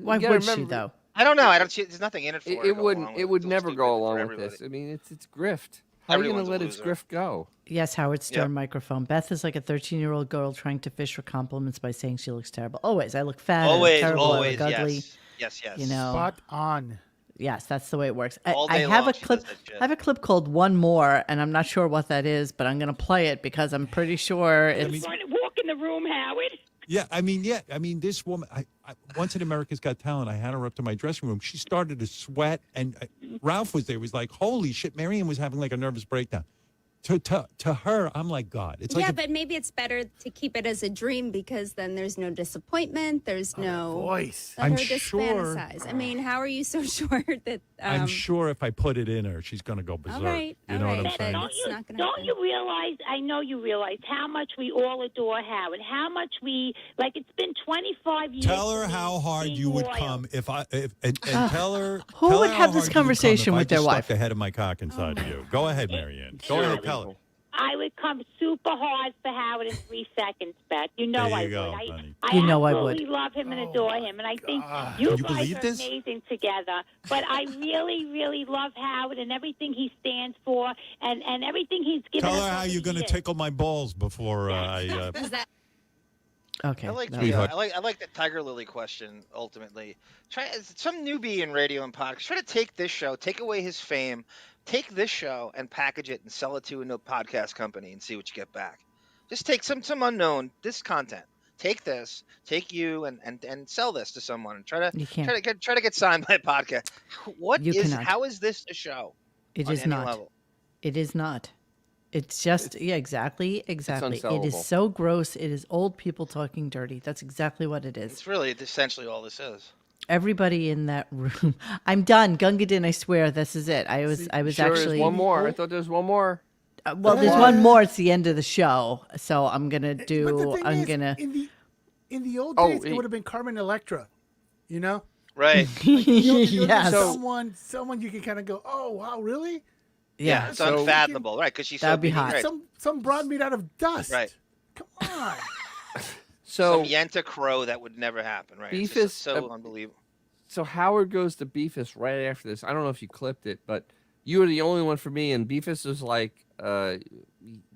Speaker 1: Why
Speaker 3: you gotta
Speaker 1: would she
Speaker 3: remember,
Speaker 1: though?
Speaker 2: I don't know. There's nothing in it for her. to
Speaker 3: It
Speaker 2: go
Speaker 3: wouldn't.
Speaker 2: along
Speaker 3: It
Speaker 2: with
Speaker 3: would
Speaker 2: It's
Speaker 3: never
Speaker 2: stupid
Speaker 3: go
Speaker 2: for
Speaker 3: along with
Speaker 2: everybody.
Speaker 3: this. I mean, it's grift. How are you
Speaker 2: Everyone's
Speaker 3: gonna let
Speaker 2: a
Speaker 3: its
Speaker 2: loser.
Speaker 3: grift go?
Speaker 1: Yes, Howard Stern
Speaker 2: Yep.
Speaker 1: microphone. Beth is like a 13-year-old girl trying to fish for compliments by saying she looks terrible. Always, I look fat. I look
Speaker 2: Always,
Speaker 1: terrible.
Speaker 2: always,
Speaker 1: I look ugly.
Speaker 2: yes.
Speaker 1: You know.
Speaker 4: Spot on.
Speaker 1: Yes, that's the way it works.
Speaker 2: All
Speaker 1: I
Speaker 2: day
Speaker 1: have
Speaker 2: long
Speaker 1: a
Speaker 2: she
Speaker 1: clip.
Speaker 2: does that shit.
Speaker 1: I have a clip called "One More," and I'm not sure what that is, but I'm going to play it because I'm pretty sure it's.
Speaker 9: Walk in the room, Howard.
Speaker 5: Yeah, I mean, this woman. I once in America's Got Talent, I had her up to my dressing room. She started to sweat, and Ralph was there. He was like, "Holy shit!" Marianne was having like a nervous breakdown. To her, I'm like God. It's like
Speaker 11: Yeah,
Speaker 5: a-
Speaker 11: but maybe it's better to keep it as a dream because then there's no disappointment. There's no.
Speaker 4: Voice.
Speaker 11: Let
Speaker 5: I'm
Speaker 11: her just
Speaker 5: sure-
Speaker 11: fantasize. I mean, how are you so sure that?
Speaker 5: I'm sure if I put it in her, she's gonna go berserk.
Speaker 11: All right,
Speaker 5: you
Speaker 11: all
Speaker 5: know
Speaker 11: right.
Speaker 5: what I'm
Speaker 11: But
Speaker 5: saying?
Speaker 11: it's not gonna
Speaker 9: Don't
Speaker 11: happen.
Speaker 9: you realize? I know you realize how much we all adore Howard. How much we like. It's been 25 years.
Speaker 5: Tell her
Speaker 9: to me
Speaker 5: how hard
Speaker 9: being
Speaker 5: you would
Speaker 9: loyal.
Speaker 5: come if and tell her.
Speaker 1: Who
Speaker 5: tell
Speaker 1: would
Speaker 5: her
Speaker 1: have
Speaker 5: how
Speaker 1: this
Speaker 5: hard you would come
Speaker 1: conversation
Speaker 5: if I
Speaker 1: with their
Speaker 5: just
Speaker 1: wife?
Speaker 5: stuck the head of my cock inside of you. Go ahead, Marianne. Go ahead, tell her.
Speaker 9: I would come super hard for Howard in 3 seconds, Beth. You know
Speaker 5: There
Speaker 9: I
Speaker 5: you go,
Speaker 9: would.
Speaker 5: honey.
Speaker 9: I
Speaker 1: You know I would.
Speaker 9: absolutely love him and adore him, and I think you
Speaker 5: Can you
Speaker 9: guys
Speaker 5: believe
Speaker 9: are
Speaker 5: this?
Speaker 9: amazing together. But I really, really love Howard and everything he stands for, and everything he's given
Speaker 5: Tell
Speaker 9: us
Speaker 5: her how
Speaker 9: over
Speaker 5: you're
Speaker 9: the
Speaker 5: going to
Speaker 9: years.
Speaker 5: tickle my balls before I.
Speaker 1: Okay.
Speaker 2: I like
Speaker 1: that
Speaker 2: the,
Speaker 1: was-
Speaker 2: I like the Tiger Lily question. Ultimately, try some newbie in radio and podcast. Try to take this show, take away his fame, take this show and package it and sell it to a podcast company and see what you get back. Just take some unknown this content. Take this, take you, and sell this to someone and try
Speaker 1: You can't.
Speaker 2: to get signed by a podcast. What
Speaker 1: You
Speaker 2: is
Speaker 1: cannot.
Speaker 2: how is this a show?
Speaker 1: It
Speaker 2: on
Speaker 1: is
Speaker 2: any
Speaker 1: not.
Speaker 2: level?
Speaker 1: It is not. It's just exactly. It is
Speaker 3: unsellable.
Speaker 1: so gross. It is old people talking dirty. That's exactly what it is.
Speaker 2: It's really essentially all this is.
Speaker 1: Everybody in that room. I'm done. Gungadin, I swear, this is it. I was
Speaker 3: Sure,
Speaker 1: actually.
Speaker 3: there's one more. I thought there was one more.
Speaker 1: Well, there's one more. It's the end of the show, so I'm gonna
Speaker 4: But the
Speaker 1: do.
Speaker 4: thing
Speaker 1: I'm
Speaker 4: is,
Speaker 1: gonna.
Speaker 4: in the old
Speaker 3: Oh,
Speaker 4: days, it would have been Carmen Electra, you know.
Speaker 2: Right.
Speaker 1: Yes.
Speaker 4: Someone you can kind of go, oh wow, really?
Speaker 1: Yeah.
Speaker 2: It's
Speaker 3: So-
Speaker 2: unfathomable, right? Because she's
Speaker 1: That'd
Speaker 2: so
Speaker 1: be
Speaker 2: big,
Speaker 1: hot.
Speaker 2: right?
Speaker 4: Some broad made out of dust.
Speaker 2: Right.
Speaker 4: Come on.
Speaker 3: So
Speaker 2: Some Yenta Crow that would never happen, right? It's
Speaker 3: Beefus,
Speaker 2: just so unbelievable.
Speaker 3: so Howard goes to Beefus right after this. I don't know if you clipped it, but you were the only one for me, and Beefus was like,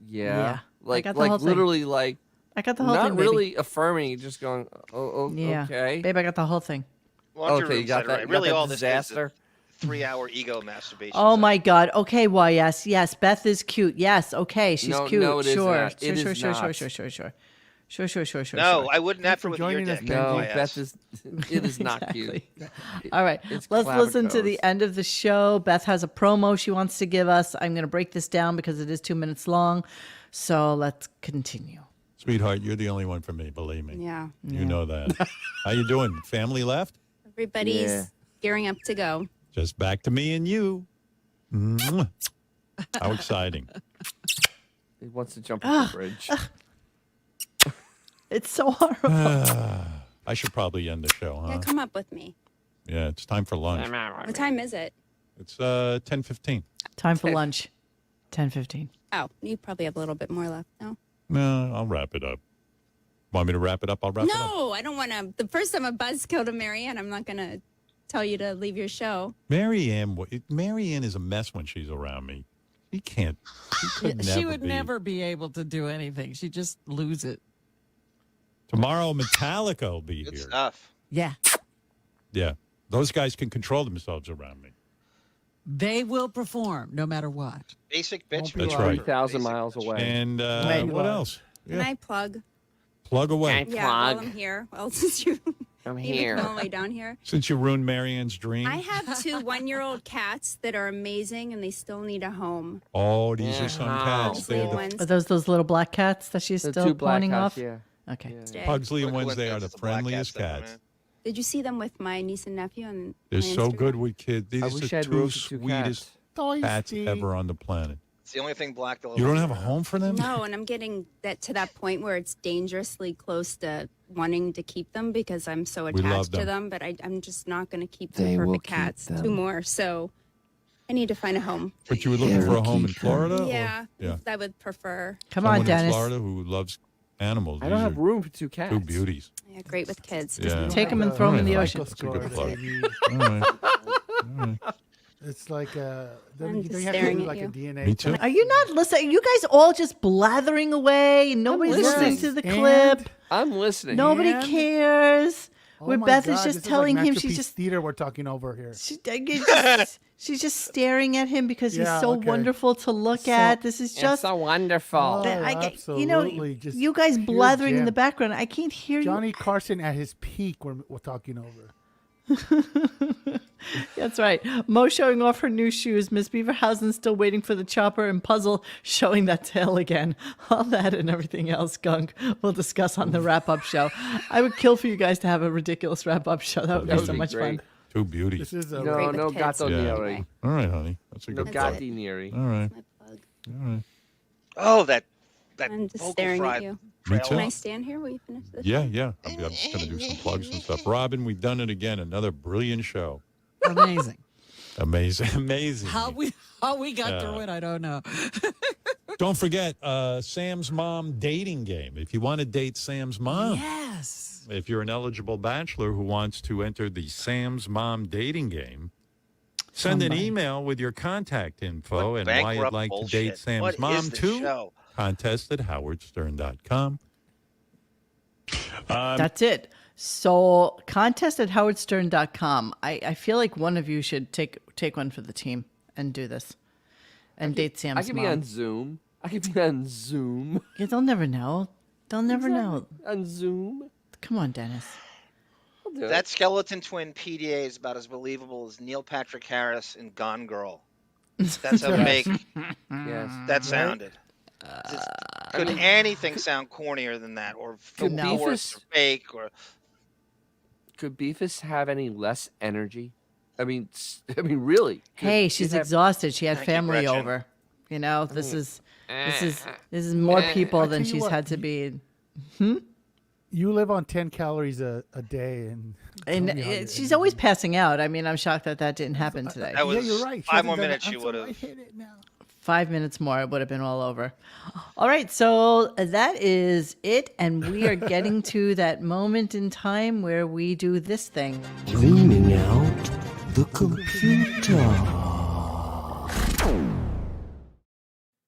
Speaker 1: Yeah.
Speaker 3: like
Speaker 1: got the whole thing.
Speaker 3: literally like
Speaker 1: I got the whole
Speaker 3: not
Speaker 1: thing. Baby.
Speaker 3: really affirming, just going, oh,
Speaker 1: Yeah.
Speaker 3: okay,
Speaker 1: Babe, I got the whole thing.
Speaker 2: Laundry
Speaker 3: okay, you
Speaker 2: room
Speaker 3: got
Speaker 2: said it
Speaker 3: that.
Speaker 2: right.
Speaker 3: You got
Speaker 2: Really,
Speaker 3: that
Speaker 2: all this
Speaker 3: disaster.
Speaker 2: is a 3-hour ego masturbation.
Speaker 1: Oh
Speaker 2: session.
Speaker 1: my God. Okay, YS. Yes, Beth is cute. Yes. Okay, she's
Speaker 3: No,
Speaker 1: cute.
Speaker 3: no, it is
Speaker 1: sure.
Speaker 3: not. It
Speaker 1: sure.
Speaker 3: is
Speaker 1: Sure.
Speaker 3: not.
Speaker 1: Sure.
Speaker 2: No, I wouldn't have
Speaker 4: for
Speaker 2: to with your
Speaker 4: joining us,
Speaker 2: dick.
Speaker 3: No,
Speaker 2: YS.
Speaker 3: Beth is. It is not cute.
Speaker 1: Exactly. All right,
Speaker 3: It's
Speaker 1: let's listen to
Speaker 3: clavicles.
Speaker 1: the end of the show. Beth has a promo she wants to give us. I'm going to break this down because it is 2 minutes long. So let's continue.
Speaker 5: Sweetheart, you're the only one for me. Believe me.
Speaker 11: Yeah.
Speaker 5: You know that. How you doing? Family left?
Speaker 11: Everybody's
Speaker 3: Yeah.
Speaker 11: gearing up to go.
Speaker 5: Just back to me and you. Mwah. How exciting.
Speaker 3: He wants to jump off the bridge.
Speaker 1: It's so horrible.
Speaker 5: I should probably end the show,
Speaker 11: Yeah,
Speaker 5: huh?
Speaker 11: come up with me.
Speaker 5: Yeah, it's time for lunch.
Speaker 11: What time is it?
Speaker 5: It's 10:15.
Speaker 1: Time for lunch. 10:15.
Speaker 11: Oh, you probably have a little bit more left. No?
Speaker 5: No, I'll wrap it up. Want me to wrap it up? I'll wrap it up.
Speaker 11: No, I don't want to. The first time a buzzkill to Marianne, I'm not going to tell you to leave your show.
Speaker 5: Marianne is a mess when she's around me. She can't.
Speaker 8: She would
Speaker 5: be.
Speaker 8: never be able to do anything. She'd just lose it.
Speaker 5: Tomorrow, Metallica will be
Speaker 2: Good
Speaker 5: here.
Speaker 2: stuff.
Speaker 8: Yeah.
Speaker 5: Yeah, those guys can control themselves around me.
Speaker 8: They will perform no matter what.
Speaker 2: Basic bitch.
Speaker 4: be
Speaker 5: That's
Speaker 2: move.
Speaker 5: right.
Speaker 3: 3,000
Speaker 2: Basic
Speaker 3: miles
Speaker 2: bitch.
Speaker 3: away.
Speaker 5: And
Speaker 1: Right.
Speaker 5: what else?
Speaker 11: Can I plug?
Speaker 5: Plug away.
Speaker 3: Okay.
Speaker 11: Yeah, while
Speaker 3: Plug.
Speaker 11: I'm here. Well, since you
Speaker 3: I'm
Speaker 11: even
Speaker 3: here.
Speaker 11: come all the way down here.
Speaker 5: Since you ruined Marianne's dream.
Speaker 11: I have 2 one-year-old cats that are amazing, and they still need a home.
Speaker 5: Oh, these are some
Speaker 3: Yeah.
Speaker 5: cats.
Speaker 11: Pugsley
Speaker 5: They're the
Speaker 11: ones.
Speaker 1: Are those little black cats that she's
Speaker 3: The
Speaker 1: still
Speaker 3: 2 black
Speaker 1: pointing
Speaker 3: cats,
Speaker 1: off?
Speaker 3: yeah.
Speaker 1: Okay.
Speaker 11: Today.
Speaker 5: Pugsley and
Speaker 2: What a
Speaker 5: Wednesday are the
Speaker 2: coincidence, black
Speaker 5: friendliest
Speaker 2: though,
Speaker 5: cats.
Speaker 2: man.
Speaker 11: Did you see them with my niece and nephew? On
Speaker 5: They're
Speaker 11: my
Speaker 5: so
Speaker 11: Instagram?
Speaker 5: good with kids. These
Speaker 3: I
Speaker 5: are
Speaker 3: wish
Speaker 5: the
Speaker 3: I had
Speaker 5: two
Speaker 3: room for 2
Speaker 5: sweetest
Speaker 3: cats.
Speaker 5: cats ever on the planet.
Speaker 2: It's the only thing black they'll
Speaker 5: You don't
Speaker 2: ever
Speaker 5: have a
Speaker 2: do.
Speaker 5: home for them?
Speaker 11: No, and I'm getting to that point where it's dangerously close to wanting to keep them because I'm so
Speaker 5: love
Speaker 11: attached to
Speaker 5: them.
Speaker 11: them. But I'm just not going to keep
Speaker 3: They
Speaker 11: the
Speaker 3: will
Speaker 11: perfect
Speaker 3: keep
Speaker 11: cats.
Speaker 3: them.
Speaker 11: 2 more, so I need to find a home.
Speaker 5: But you were looking for a home in Florida? or-
Speaker 11: Yeah,
Speaker 5: Yeah.
Speaker 11: I would prefer.
Speaker 1: Come
Speaker 5: Someone
Speaker 1: on,
Speaker 5: in
Speaker 1: Dennis.
Speaker 5: Florida who loves animals.
Speaker 3: I don't
Speaker 5: These
Speaker 3: have
Speaker 5: are
Speaker 3: room for 2 cats.
Speaker 5: two beauties.
Speaker 11: Yeah, great with kids.
Speaker 5: Yeah.
Speaker 1: Take them and throw them in the
Speaker 5: All right.
Speaker 1: ocean.
Speaker 5: That's a good plug.
Speaker 4: Baby.
Speaker 5: All right.
Speaker 4: It's like
Speaker 11: I'm
Speaker 4: don't
Speaker 11: just
Speaker 4: you have to
Speaker 11: staring
Speaker 4: do
Speaker 11: at
Speaker 4: like a
Speaker 11: you.
Speaker 4: DNA.
Speaker 5: Me too.
Speaker 1: Are you not listening? Are you guys all just blathering away? Nobody's listening
Speaker 3: listening.
Speaker 1: to the
Speaker 4: And-
Speaker 1: clip.
Speaker 3: I'm listening.
Speaker 1: Nobody
Speaker 4: And-
Speaker 1: cares.
Speaker 4: Oh
Speaker 1: Where
Speaker 4: my
Speaker 1: Beth is
Speaker 4: God,
Speaker 1: just
Speaker 4: this
Speaker 1: telling
Speaker 4: like
Speaker 1: him she's
Speaker 4: Masterpiece
Speaker 1: just
Speaker 4: theater we're talking over here.
Speaker 1: she's just staring at him because he's
Speaker 4: Yeah,
Speaker 1: so
Speaker 4: okay.
Speaker 1: wonderful to look
Speaker 4: So-
Speaker 1: at. This is
Speaker 3: It's
Speaker 1: just
Speaker 3: so wonderful.
Speaker 4: Oh,
Speaker 1: that
Speaker 4: absolutely. Just
Speaker 1: you guys
Speaker 4: pure
Speaker 1: blathering in
Speaker 4: gem.
Speaker 1: the background. I can't hear
Speaker 4: Johnny Carson at his peak we're talking over.
Speaker 1: you. That's right. Mo showing off her new shoes. Miss Beaverhausen still waiting for the chopper, and Puzzle showing that tail again. All that and everything else, Gunk, we'll discuss on the wrap-up show. I would kill for you guys to have a ridiculous wrap-up show. That would
Speaker 5: That
Speaker 1: be
Speaker 5: would
Speaker 1: so
Speaker 5: be
Speaker 1: much
Speaker 3: great.
Speaker 1: fun.
Speaker 5: Two beauties.
Speaker 4: This is a
Speaker 3: No,
Speaker 11: Great with
Speaker 3: no
Speaker 11: kids.
Speaker 3: gatto
Speaker 5: Yeah.
Speaker 3: neri.
Speaker 5: All right, honey. That's a
Speaker 3: No
Speaker 5: good
Speaker 11: That's
Speaker 5: plug.
Speaker 11: it.
Speaker 3: gatti neri.
Speaker 5: All right.
Speaker 11: My plug.
Speaker 5: All right.
Speaker 2: Oh, that
Speaker 11: I'm just
Speaker 2: vocal
Speaker 11: staring
Speaker 2: fry
Speaker 11: at you.
Speaker 5: Me
Speaker 2: trail.
Speaker 11: Can
Speaker 5: too.
Speaker 11: I stand here? Will you finish this?
Speaker 5: Yeah. I'm just going to do some plugs and stuff. Robin, we've done it again. Another brilliant show.
Speaker 8: Amazing.
Speaker 5: Amazing.
Speaker 8: How we got through it, I don't know.
Speaker 5: Don't forget Sam's mom dating game. If you want to date Sam's mom,
Speaker 8: Yes.
Speaker 5: if you're an eligible bachelor who wants to enter the Sam's mom dating game, send an email with your contact info
Speaker 2: What
Speaker 5: and why you'd
Speaker 2: bankrupt
Speaker 5: like to
Speaker 2: bullshit.
Speaker 5: date Sam's
Speaker 2: What
Speaker 5: mom
Speaker 2: is this
Speaker 5: to
Speaker 2: show?
Speaker 5: contest@howardstern.com.
Speaker 1: That's it. So contest@howardstern.com. I feel like one of you should take one for the team and do this and date Sam's
Speaker 3: I could be
Speaker 1: mom.
Speaker 3: on Zoom.
Speaker 1: Yeah, they'll never know. They'll never know.
Speaker 3: On Zoom.
Speaker 1: Come on, Dennis.
Speaker 3: I'll do
Speaker 2: That
Speaker 3: it.
Speaker 2: skeleton twin PDA is about as believable as Neil Patrick Harris in Gone Girl. That's how fake
Speaker 3: Yes.
Speaker 2: that sounded. Could anything sound cornier than that, or
Speaker 3: Could
Speaker 2: forced, or fake, or
Speaker 3: Could Beefus have any less energy? I mean, really.
Speaker 1: Hey, she's exhausted. She had
Speaker 2: Thank you,
Speaker 1: family
Speaker 2: Gretchen.
Speaker 1: over. You know, this is more people
Speaker 4: I'll
Speaker 1: than
Speaker 4: tell you
Speaker 1: she's
Speaker 4: what,
Speaker 1: had to be.
Speaker 4: You live on 10 calories a day, and
Speaker 1: She's always passing out. I mean, I'm shocked that didn't happen today.
Speaker 2: that was
Speaker 4: yeah, you're right. She
Speaker 2: 5
Speaker 4: hasn't
Speaker 2: more
Speaker 4: done it
Speaker 2: minutes you
Speaker 4: until
Speaker 2: would
Speaker 4: I
Speaker 2: have.
Speaker 4: hit it now.
Speaker 1: 5 minutes more, it would have been all over. All right, so that is it, and we are getting to that moment in time where we do this thing.
Speaker 12: Cleaning out the computer.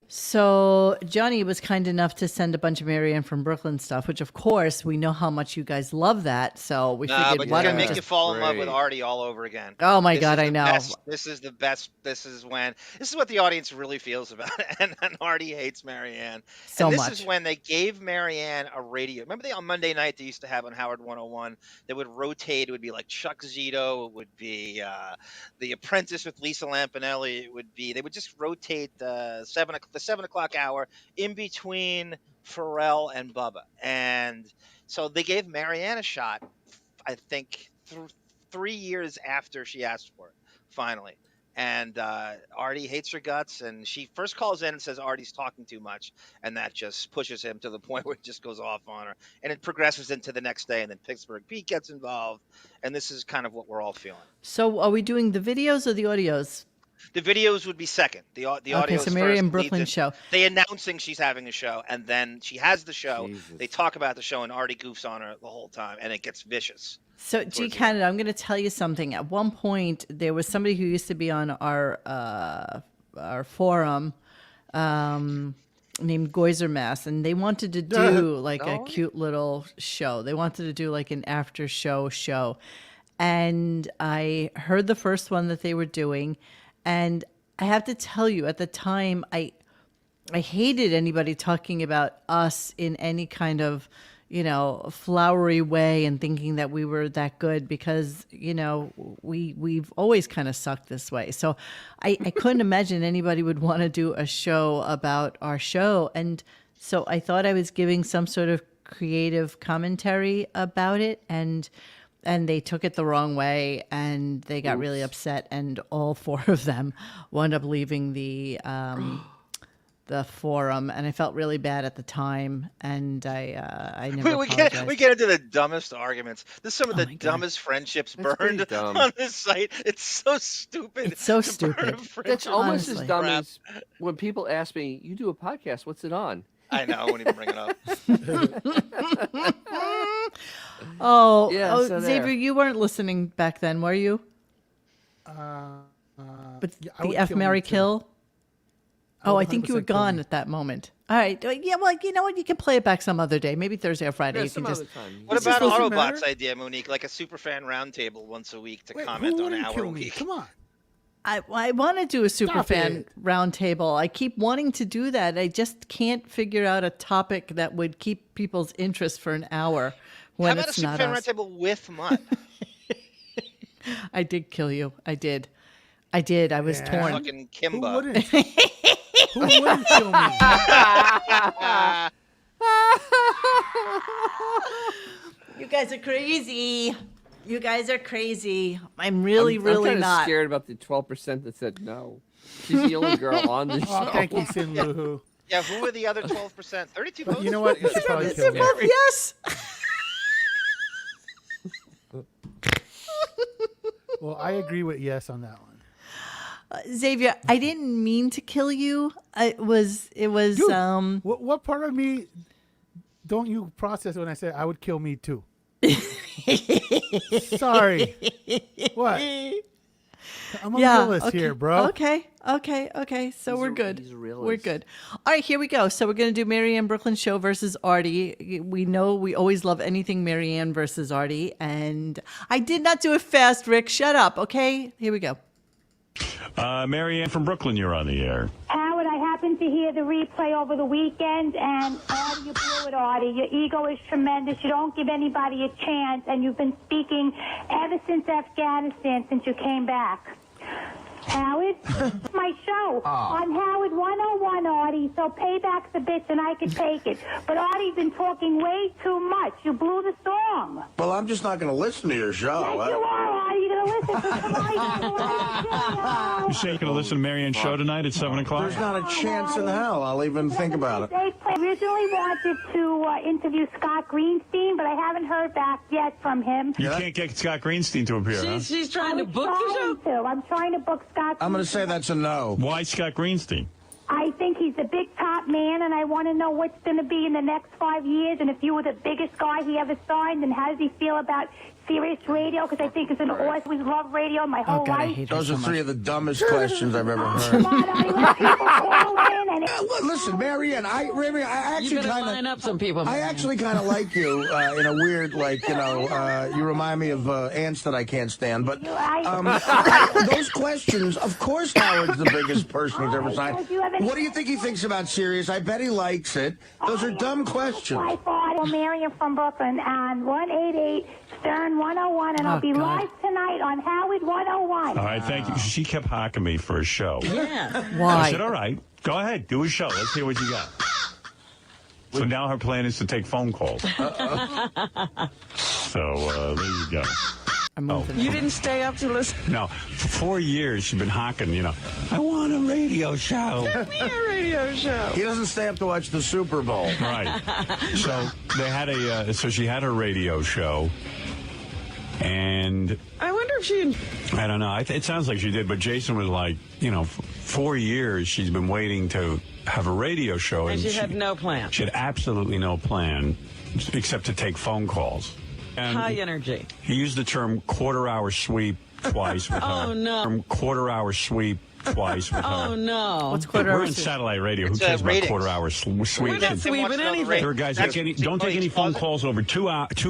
Speaker 1: So Johnny was kind enough to send a bunch of Marianne from Brooklyn stuff, which of course we know how much you guys love that. So we
Speaker 2: Nah,
Speaker 1: figured,
Speaker 2: but
Speaker 1: why
Speaker 2: it's
Speaker 1: don't
Speaker 2: gonna
Speaker 1: we
Speaker 2: make you
Speaker 1: just...
Speaker 2: fall in love with
Speaker 3: great.
Speaker 2: Artie all over again.
Speaker 1: Oh my
Speaker 2: This
Speaker 1: God,
Speaker 2: is
Speaker 1: I
Speaker 2: the
Speaker 1: know.
Speaker 2: best. This is the best. This is what the audience really feels about it. And Artie hates Marianne.
Speaker 1: So
Speaker 2: and this
Speaker 1: much.
Speaker 2: is when they gave Marianne a radio. Remember on Monday night they used to have on Howard 101. They would rotate. It would be like Chuck Zito. It would be The Apprentice with Lisa Lampanelli. It would be. They would just rotate the 7 o'clock hour in between Pharrell and Bubba. And so they gave Marianne a shot. I think 3 years after she asked for it, finally. And Artie hates her guts, and she first calls in and says Artie's talking too much, and that just pushes him to the point where it just goes off on her. And it progresses into the next day, and then Pittsburgh Pete gets involved, and this is kind of what we're all feeling.
Speaker 1: So are we doing the videos or the audios?
Speaker 2: The videos would be second. The audio
Speaker 1: Okay,
Speaker 2: is
Speaker 1: so
Speaker 2: first.
Speaker 1: Marianne
Speaker 2: leads
Speaker 1: Brooklyn
Speaker 2: in-
Speaker 1: show.
Speaker 2: They announcing she's having a show, and then she has the show.
Speaker 3: Jesus.
Speaker 2: They talk about the show, and Artie goofs on her the whole time, and it gets vicious.
Speaker 1: So, G. Canada, I'm going to tell you something. At one point, there was somebody who used to be on our forum named Goizermass, and they wanted to do like a cute little show. They wanted to do like an after show. And I heard the first one that they were doing, and I have to tell you, at the time, I hated anybody talking about us in any kind of, flowery way and thinking that we were that good because, we've always kind of sucked this way. So I couldn't imagine anybody would want to do a show about our show. And so I thought I was giving some sort of creative commentary about it, and they took it the wrong way, and they got really upset, and all four of them wound up leaving the forum, and I felt really bad at the time, and I never apologized.
Speaker 2: We get into the dumbest arguments. This is some of the
Speaker 1: my God.
Speaker 2: dumbest friendships
Speaker 3: That's pretty
Speaker 2: burned
Speaker 3: dumb.
Speaker 2: on this site. It's so stupid.
Speaker 1: It's so
Speaker 2: to burn a
Speaker 1: stupid.
Speaker 2: friendship
Speaker 3: That's almost
Speaker 1: Honestly.
Speaker 3: as dumb
Speaker 2: crap.
Speaker 3: as when people ask me, "You do a podcast? What's it on?"
Speaker 2: I know. I won't even bring it up.
Speaker 1: Oh,
Speaker 3: Yeah, so there.
Speaker 1: Xavier, you weren't listening back then, were you? But
Speaker 4: yeah, I
Speaker 1: the
Speaker 4: would
Speaker 1: F,
Speaker 4: kill
Speaker 1: Mary,
Speaker 4: him, too.
Speaker 1: kill?
Speaker 4: I
Speaker 1: Oh,
Speaker 4: would
Speaker 1: I think you were
Speaker 4: 100% kill
Speaker 1: gone
Speaker 4: me.
Speaker 1: at that moment. All right. Yeah, well, you know what? You can play it back some other day. Maybe Thursday or Friday.
Speaker 3: Yeah,
Speaker 1: You can
Speaker 3: some
Speaker 1: just...
Speaker 3: other time.
Speaker 2: What
Speaker 4: This
Speaker 2: about
Speaker 4: doesn't
Speaker 2: Autobot's
Speaker 4: matter.
Speaker 2: idea, Monique? Like a superfan roundtable once a week to
Speaker 4: Wait,
Speaker 2: comment
Speaker 4: who
Speaker 2: on
Speaker 4: wouldn't
Speaker 2: our
Speaker 4: kill me?
Speaker 2: week.
Speaker 4: Come on.
Speaker 1: I want to do a super
Speaker 4: Stop
Speaker 1: fan
Speaker 4: it.
Speaker 1: roundtable. I keep wanting to do that. I just can't figure out a topic that would keep people's interest for an hour when
Speaker 2: How about a
Speaker 1: it's not
Speaker 2: superfan
Speaker 1: us.
Speaker 2: roundtable with Mutt?
Speaker 1: I did kill you. I did. I was
Speaker 4: Yeah.
Speaker 1: torn.
Speaker 2: Fucking
Speaker 4: Who
Speaker 2: Kimba.
Speaker 4: wouldn't? Who wouldn't kill me?
Speaker 1: You guys are crazy. You guys are crazy. I'm really
Speaker 3: I'm
Speaker 1: really
Speaker 3: kinda
Speaker 1: not.
Speaker 3: scared about the 12% that said no. She's the only girl on the show.
Speaker 4: Oh, thank you, Sin Luhu.
Speaker 2: Yeah, who are the other 12%? 32 votes?
Speaker 4: You know what? You should probably
Speaker 1: They're
Speaker 4: kill me.
Speaker 1: both yes.
Speaker 4: Well, I agree with yes on that one.
Speaker 1: Xavier, I didn't mean to kill you. It was
Speaker 4: Dude, what part of me don't you process when I say I would kill me too? Sorry. What? I'm a realist here, bro.
Speaker 1: Okay. So we're good.
Speaker 3: he's a realist.
Speaker 1: We're good. All right, here we go. So we're going to do Marianne Brooklyn Show versus Artie. We know we always love anything Marianne versus Artie. And I did not do it fast, Rick. Shut up, okay? Here we go.
Speaker 13: Marianne from Brooklyn, you're on the air.
Speaker 9: Howard, I happened to hear the replay over the weekend, and Artie, you blew it, Artie. Your ego is tremendous. You don't give anybody a chance, and you've been speaking ever since Afghanistan, since you came back. Howard, my show on Howard 101, Artie, so payback's a bitch and I can take it. But Artie's been talking way too much. You blew the song.
Speaker 14: Well, I'm just not going to listen to your show.
Speaker 9: Yes, you are, Artie. You're going to listen to
Speaker 13: You say you're going to listen to Marianne's show tonight at 7 o'clock?
Speaker 14: There's not a chance in hell I'll even think about it.
Speaker 9: They originally wanted to interview Scott Greenstein, but I haven't heard back yet from him.
Speaker 13: You can't get Scott Greenstein to appear, huh?
Speaker 8: She's trying to book the show?
Speaker 9: I'm trying to book Scott
Speaker 14: I'm going to say that's a no.
Speaker 13: Why Scott Greenstein?
Speaker 9: I think he's a big top man, and I want to know what's going to be in the next 5 years, and if you were the biggest guy he ever signed, and how does he feel about Sirius Radio? Because I think it's an awesome. We love radio my whole life.
Speaker 14: Those are three of the dumbest questions I've ever heard.
Speaker 9: Come on, Artie, let people call in and
Speaker 14: Listen, Marianne, I actually
Speaker 8: You better
Speaker 14: kind
Speaker 8: line up some people.
Speaker 14: I actually kind of like you in a weird, you remind me of ants that I can't stand. But those questions, of course, Howard's the biggest person he's ever signed. What do you think he thinks about Sirius? I bet he likes it. Those are dumb questions.
Speaker 9: My father, Marion from Brooklyn, on 188 Stern 101, and I'll be live tonight on Howard 101.
Speaker 13: All right, thank you. She kept hocking me for a show.
Speaker 8: Yeah.
Speaker 1: Why?
Speaker 13: I said, all right, go ahead, do a show. Let's hear what you got. So now her plan is to take phone calls. So there you go.
Speaker 8: You didn't stay up to listen?
Speaker 13: No, for 4 years she's been hocking, I want a radio show.
Speaker 8: Give me a radio show.
Speaker 14: He doesn't stay up to watch the Super Bowl.
Speaker 13: Right. So they had so she had her radio show. And
Speaker 8: I wonder if she...
Speaker 13: I don't know. It sounds like she did, but Jason was like, 4 years she's been waiting to have a radio show.
Speaker 8: And she had no plan.
Speaker 13: She had absolutely no plan except to take phone calls. And
Speaker 8: high energy.
Speaker 13: He used the term quarter-hour sweep twice with her.
Speaker 8: Oh, no.
Speaker 13: Quarter-hour sweep twice with her.
Speaker 8: Oh, no.
Speaker 1: What's quarter-hour
Speaker 13: We're in
Speaker 1: sweep?
Speaker 13: satellite radio. Who
Speaker 2: It's,
Speaker 13: cares about
Speaker 2: ratings.
Speaker 13: quarter-hour sweep?
Speaker 8: We're not sweeping anything.
Speaker 13: There are guys, don't take any phone calls over 2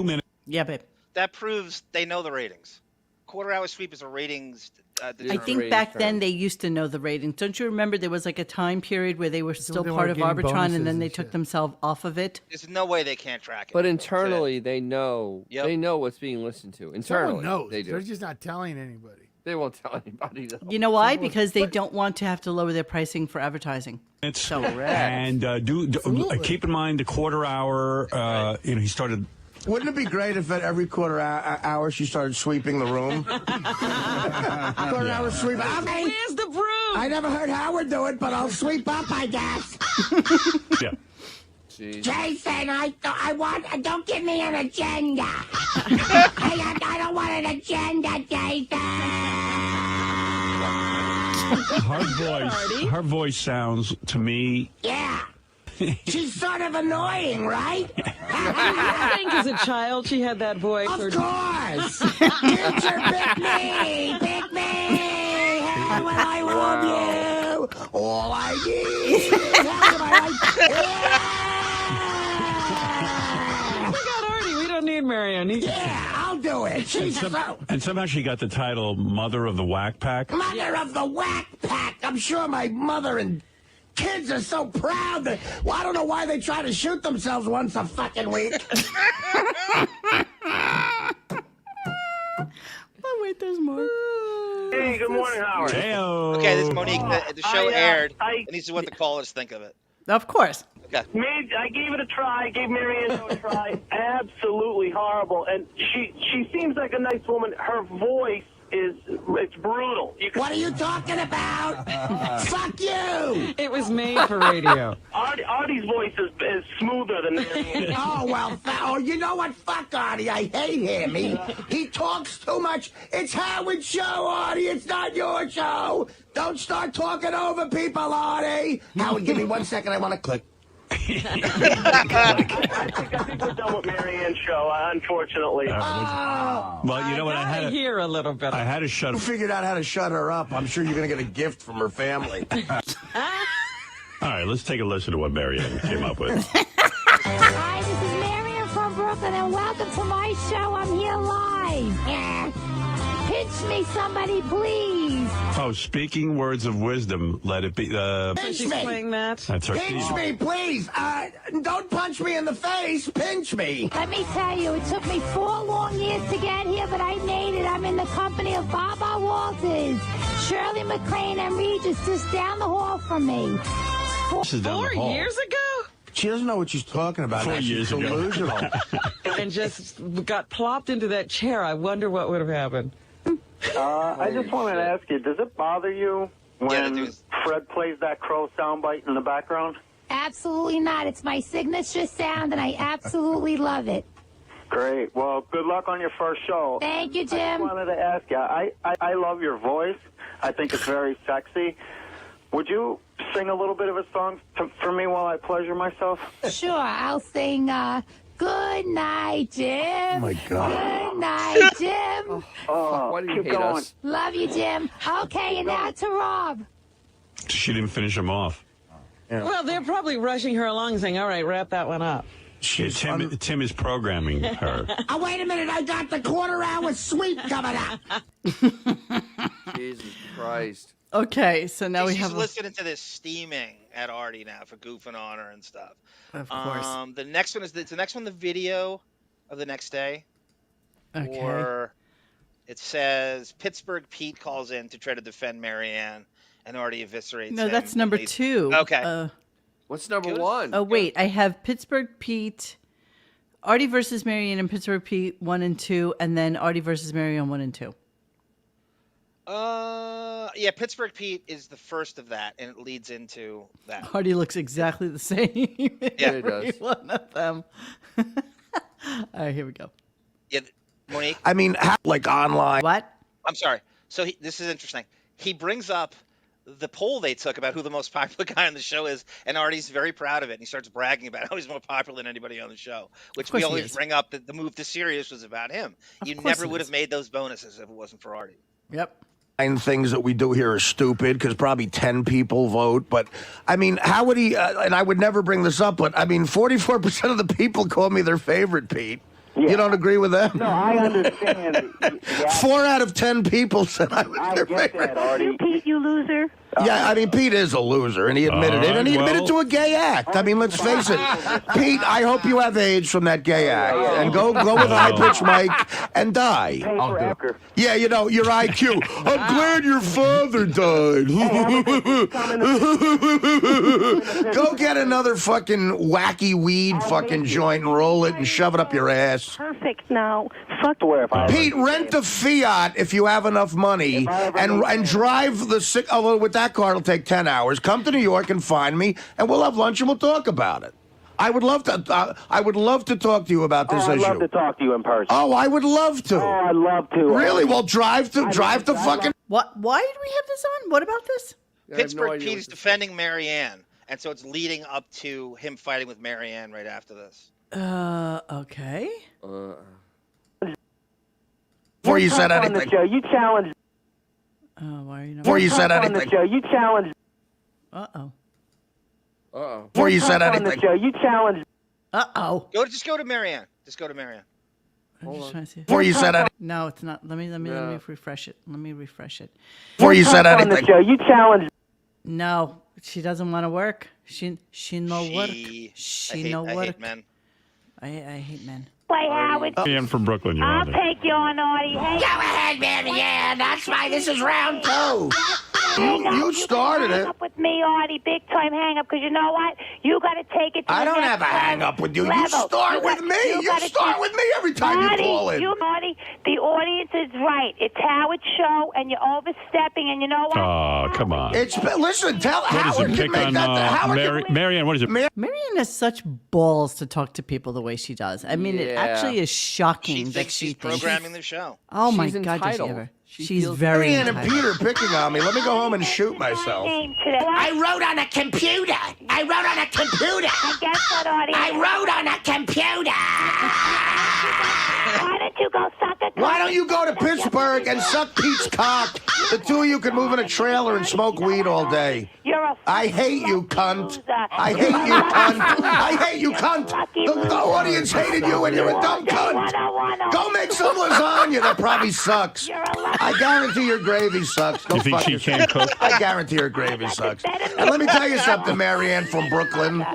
Speaker 13: minutes.
Speaker 1: Yeah, babe.
Speaker 2: That proves they know the ratings. Quarter-hour sweep is a ratings.
Speaker 1: I
Speaker 2: determinant.
Speaker 1: think back then they used to know the ratings. Don't you remember there was like a time period where they were still
Speaker 4: they
Speaker 1: part
Speaker 4: were
Speaker 1: of
Speaker 4: getting
Speaker 1: Arbitron
Speaker 4: bonuses
Speaker 1: and then
Speaker 4: and
Speaker 1: they took
Speaker 4: shit.
Speaker 1: themselves off of it?
Speaker 2: There's no way they can't track it.
Speaker 3: But internally, they know.
Speaker 2: Yep.
Speaker 3: They know what's being listened to. Internally,
Speaker 4: Someone knows.
Speaker 3: they do.
Speaker 4: They're just not telling anybody.
Speaker 3: They won't tell anybody. Though.
Speaker 1: You know why? Because they don't want to have to lower their pricing for adadvertising. So,
Speaker 13: And keep in mind the quarter-hour. He started.
Speaker 14: Wouldn't it be great if at every quarter hour she started sweeping the room? Quarter-hour sweep. Okay.
Speaker 8: Where's the broom?
Speaker 14: I never heard Howard do it, but I'll sweep up, I guess.
Speaker 13: Yeah.
Speaker 3: Jeez.
Speaker 14: Jason, don't give me an agenda. I don't want an agenda, Jason.
Speaker 13: Her voice sounds to me.
Speaker 14: Yeah. She's sort of annoying, right?
Speaker 8: I think as a child she had that voice.
Speaker 14: Of course. Teacher, pick me. How will I love you? All I need.
Speaker 8: We got Artie. We don't need Marianne.
Speaker 14: Yeah, I'll do it. She's
Speaker 13: And somehow she got the title Mother of the Whack Pack.
Speaker 14: Mother of the Whack Pack. I'm sure my mother and kids are so proud that, well, I don't know why they try to shoot themselves once a fucking week.
Speaker 1: oh, wait, there's more.
Speaker 15: Hey, good morning, Howard.
Speaker 13: Heyo.
Speaker 2: Okay, this is Monique. The show aired,
Speaker 15: and
Speaker 2: this is what the callers think of it.
Speaker 1: Of course.
Speaker 2: Okay.
Speaker 15: I gave it a try. Gave Marianne a try. Absolutely horrible. And she seems like a nice woman. Her voice it's brutal.
Speaker 14: What are you talking about? Fuck you!
Speaker 8: It was made for radio.
Speaker 15: Artie's voice is smoother than Marianne.
Speaker 14: Oh, well, you know what? Fuck Artie. I hate him. He talks too much. It's Howard's show, Artie. It's not your show. Don't start talking over people, Artie. Howard, give me 1 second. I want to click.
Speaker 15: I think we're done with Marianne's show, unfortunately.
Speaker 13: Well, you know what? I had to
Speaker 8: hear a little bit.
Speaker 13: I had to shut.
Speaker 14: You figured out how to shut her up. I'm sure you're going to get a gift from her family.
Speaker 13: All right, let's take a listen to what Marianne came up with.
Speaker 9: Hi, this is Marianne from Brooklyn, and welcome to my show. I'm here live. Pinch me, somebody, please.
Speaker 13: Oh, speaking words of wisdom, let it be.
Speaker 14: Pinch me.
Speaker 8: Playing that.
Speaker 13: That's her
Speaker 14: Pinch
Speaker 13: theme.
Speaker 14: me, please. Don't punch me in the face. Pinch me.
Speaker 9: Let me tell you, it took me 4 long years to get here, but I made it. I'm in the company of Baba Walters, Shirley MacLaine, and Regis just down the hall from me.
Speaker 13: This is down the
Speaker 8: 4
Speaker 13: hall.
Speaker 8: years ago?
Speaker 14: She doesn't know what she's talking about.
Speaker 13: 4 years ago.
Speaker 14: Delusional.
Speaker 8: And just got plopped into that chair. I wonder what would have happened.
Speaker 15: I just wanted to ask you, does it bother you when Fred plays that crow soundbite in the background?
Speaker 9: Absolutely not. It's my signature sound, and I absolutely love it.
Speaker 15: Great. Well, good luck on your first show.
Speaker 9: Thank you,
Speaker 15: I
Speaker 9: Jim.
Speaker 15: just wanted to ask you, I love your voice. I think it's very sexy. Would you sing a little bit of a song for me while I pleasure myself?
Speaker 9: Sure, I'll sing, Good Night, Jim.
Speaker 14: Oh, my God.
Speaker 9: Good night, Jim.
Speaker 3: Why do you hate us?
Speaker 9: Love you, Jim. Okay, and now to Rob.
Speaker 13: She didn't finish him off.
Speaker 8: Well, they're probably rushing her along saying, all right, wrap that one up.
Speaker 13: Yeah, Tim is programming her.
Speaker 14: Oh, wait a minute. I got the quarter-hour sweep coming up.
Speaker 3: Jesus Christ.
Speaker 1: Okay, so now we
Speaker 2: She's
Speaker 1: have.
Speaker 2: listening to this steaming at Artie now for goofing on her and stuff.
Speaker 1: Of course.
Speaker 2: The next one is the next one. The video of the next day.
Speaker 1: Okay.
Speaker 2: Or it says Pittsburgh Pete calls in to try to defend Marianne, and Artie eviscerates.
Speaker 1: No,
Speaker 2: him,
Speaker 1: that's
Speaker 2: and
Speaker 1: number
Speaker 2: leaves-
Speaker 1: 2.
Speaker 2: Okay.
Speaker 3: What's number 1?
Speaker 1: Oh, wait. I have Pittsburgh Pete, Artie versus Marianne, and Pittsburgh Pete 1 and 2, and then Artie versus Marianne 1 and 2.
Speaker 2: Yeah, Pittsburgh Pete is the first of that, and it leads into that.
Speaker 1: Artie looks exactly the same.
Speaker 2: Yeah,
Speaker 3: it does.
Speaker 1: One of them. All right, here we go.
Speaker 2: Yeah, Monique.
Speaker 14: I mean, like online.
Speaker 1: What?
Speaker 2: I'm sorry. So this is interesting. He brings up the poll they took about who the most popular guy on the show is, and Artie's very proud of it. And he starts bragging about how he's more popular than anybody on the show, which we always bring up that the move to Sirius was about him. You never would have made those bonuses if it wasn't for Artie.
Speaker 1: Yep.
Speaker 14: Things that we do here are stupid because probably 10 people vote. But, I mean, how would he, and I would never bring this up, but, I mean, 44% of the people call me their favorite, Pete. Yeah. You don't agree with that?
Speaker 15: No, I understand.
Speaker 14: 4 out of 10 people said I was their
Speaker 15: get
Speaker 14: favorite.
Speaker 15: that, Artie.
Speaker 9: Pete, you loser.
Speaker 14: Yeah, I mean, Pete is a loser, and he admitted it, and he admitted to a gay act. I mean, let's face it. Pete, I hope you have AIDS from that gay act, and go with high-pitched Mike and die. Yeah, you know, your IQ. I'm glad your father died. Go get another fucking wacky weed fucking joint and roll it and shove it up your ass.
Speaker 9: Perfect now. Fuck.
Speaker 14: Pete, rent a Fiat if you have enough money, and drive the sick. Although with that car, it'll take 10 hours. Come to New York and find me, and we'll have lunch and we'll talk about it. I would love to. I would love to talk to you about this issue.
Speaker 15: I'd love to talk to you in person.
Speaker 14: Oh, I would love to.
Speaker 15: Oh, I'd love to.
Speaker 14: Really? Well, drive to fucking.
Speaker 1: What? Why did we have this on? What about this?
Speaker 2: Pittsburgh Pete is defending Marianne, and so it's leading up to him fighting with Marianne right after this.
Speaker 1: Okay.
Speaker 14: Before you said anything.
Speaker 15: On the show, you challenged.
Speaker 1: Why are you not?
Speaker 14: Before you said
Speaker 15: On the
Speaker 14: anything.
Speaker 15: show, you challenged.
Speaker 14: Before you said
Speaker 15: On the
Speaker 14: anything.
Speaker 15: show, you challenged.
Speaker 2: Just go to Marianne. Just go to Marianne.
Speaker 1: I'm just trying to see.
Speaker 14: Before you said anything.
Speaker 1: No, it's not. Let me refresh it. Let me refresh it.
Speaker 14: Before you said
Speaker 15: On the
Speaker 14: anything.
Speaker 15: show, you challenged.
Speaker 1: No, she doesn't want to work. She no work. She no work.
Speaker 2: I hate men.
Speaker 1: I hate men.
Speaker 9: Wait, Howard.
Speaker 13: Marianne from Brooklyn, you're
Speaker 9: I'll
Speaker 13: on there.
Speaker 9: take you on, Artie. Hey.
Speaker 14: Go ahead, Marianne. That's right. This is round 2. You started
Speaker 9: hang
Speaker 14: it.
Speaker 9: up with me, Artie. Big time hang up. Because you know what? You got to take it to
Speaker 14: I
Speaker 9: the
Speaker 14: don't
Speaker 9: next
Speaker 14: have a hang up with you. You
Speaker 9: level.
Speaker 14: start with me. You start with me every time you call in.
Speaker 9: Artie, the audience is right. It's Howard's show, and you're overstepping. And you know what?
Speaker 13: Oh, come on.
Speaker 14: Listen. Tell
Speaker 13: What is
Speaker 14: Howard
Speaker 13: it?
Speaker 14: can
Speaker 13: Pick
Speaker 14: make
Speaker 13: on
Speaker 14: that.
Speaker 13: Marianne. What is it?
Speaker 1: Marianne has such balls to talk to people the way she does. I mean, it
Speaker 3: Yeah.
Speaker 1: actually is shocking
Speaker 2: She
Speaker 1: that
Speaker 2: thinks
Speaker 1: she
Speaker 2: she's
Speaker 1: thinks.
Speaker 2: programming the show.
Speaker 1: Oh my
Speaker 3: She's
Speaker 1: God, does she
Speaker 3: entitled.
Speaker 1: ever?
Speaker 3: She
Speaker 1: She's
Speaker 3: feels
Speaker 1: very
Speaker 14: Marianne and
Speaker 1: entitled.
Speaker 14: Peter picking on me. Let me go home and shoot myself.
Speaker 9: I
Speaker 14: wrote on a computer. I wrote on a computer.
Speaker 9: And guess what, Artie?
Speaker 14: wrote on a computer.
Speaker 9: Why don't you go suck a
Speaker 14: Why don't you go to Pittsburgh and suck Pete's cock? The two of you can move in a trailer and smoke weed all day.
Speaker 9: You're a
Speaker 14: I hate you, cunt. I hate you, cunt. I hate you, cunt. The audience hated you and you're a dumb cunt. Go make some lasagna. That probably sucks. I guarantee your gravy sucks. Go
Speaker 13: You think
Speaker 14: fuck
Speaker 13: she
Speaker 14: yourself.
Speaker 13: can't cook?
Speaker 14: I guarantee your gravy sucks. And let me tell you something, Marianne from Brooklyn.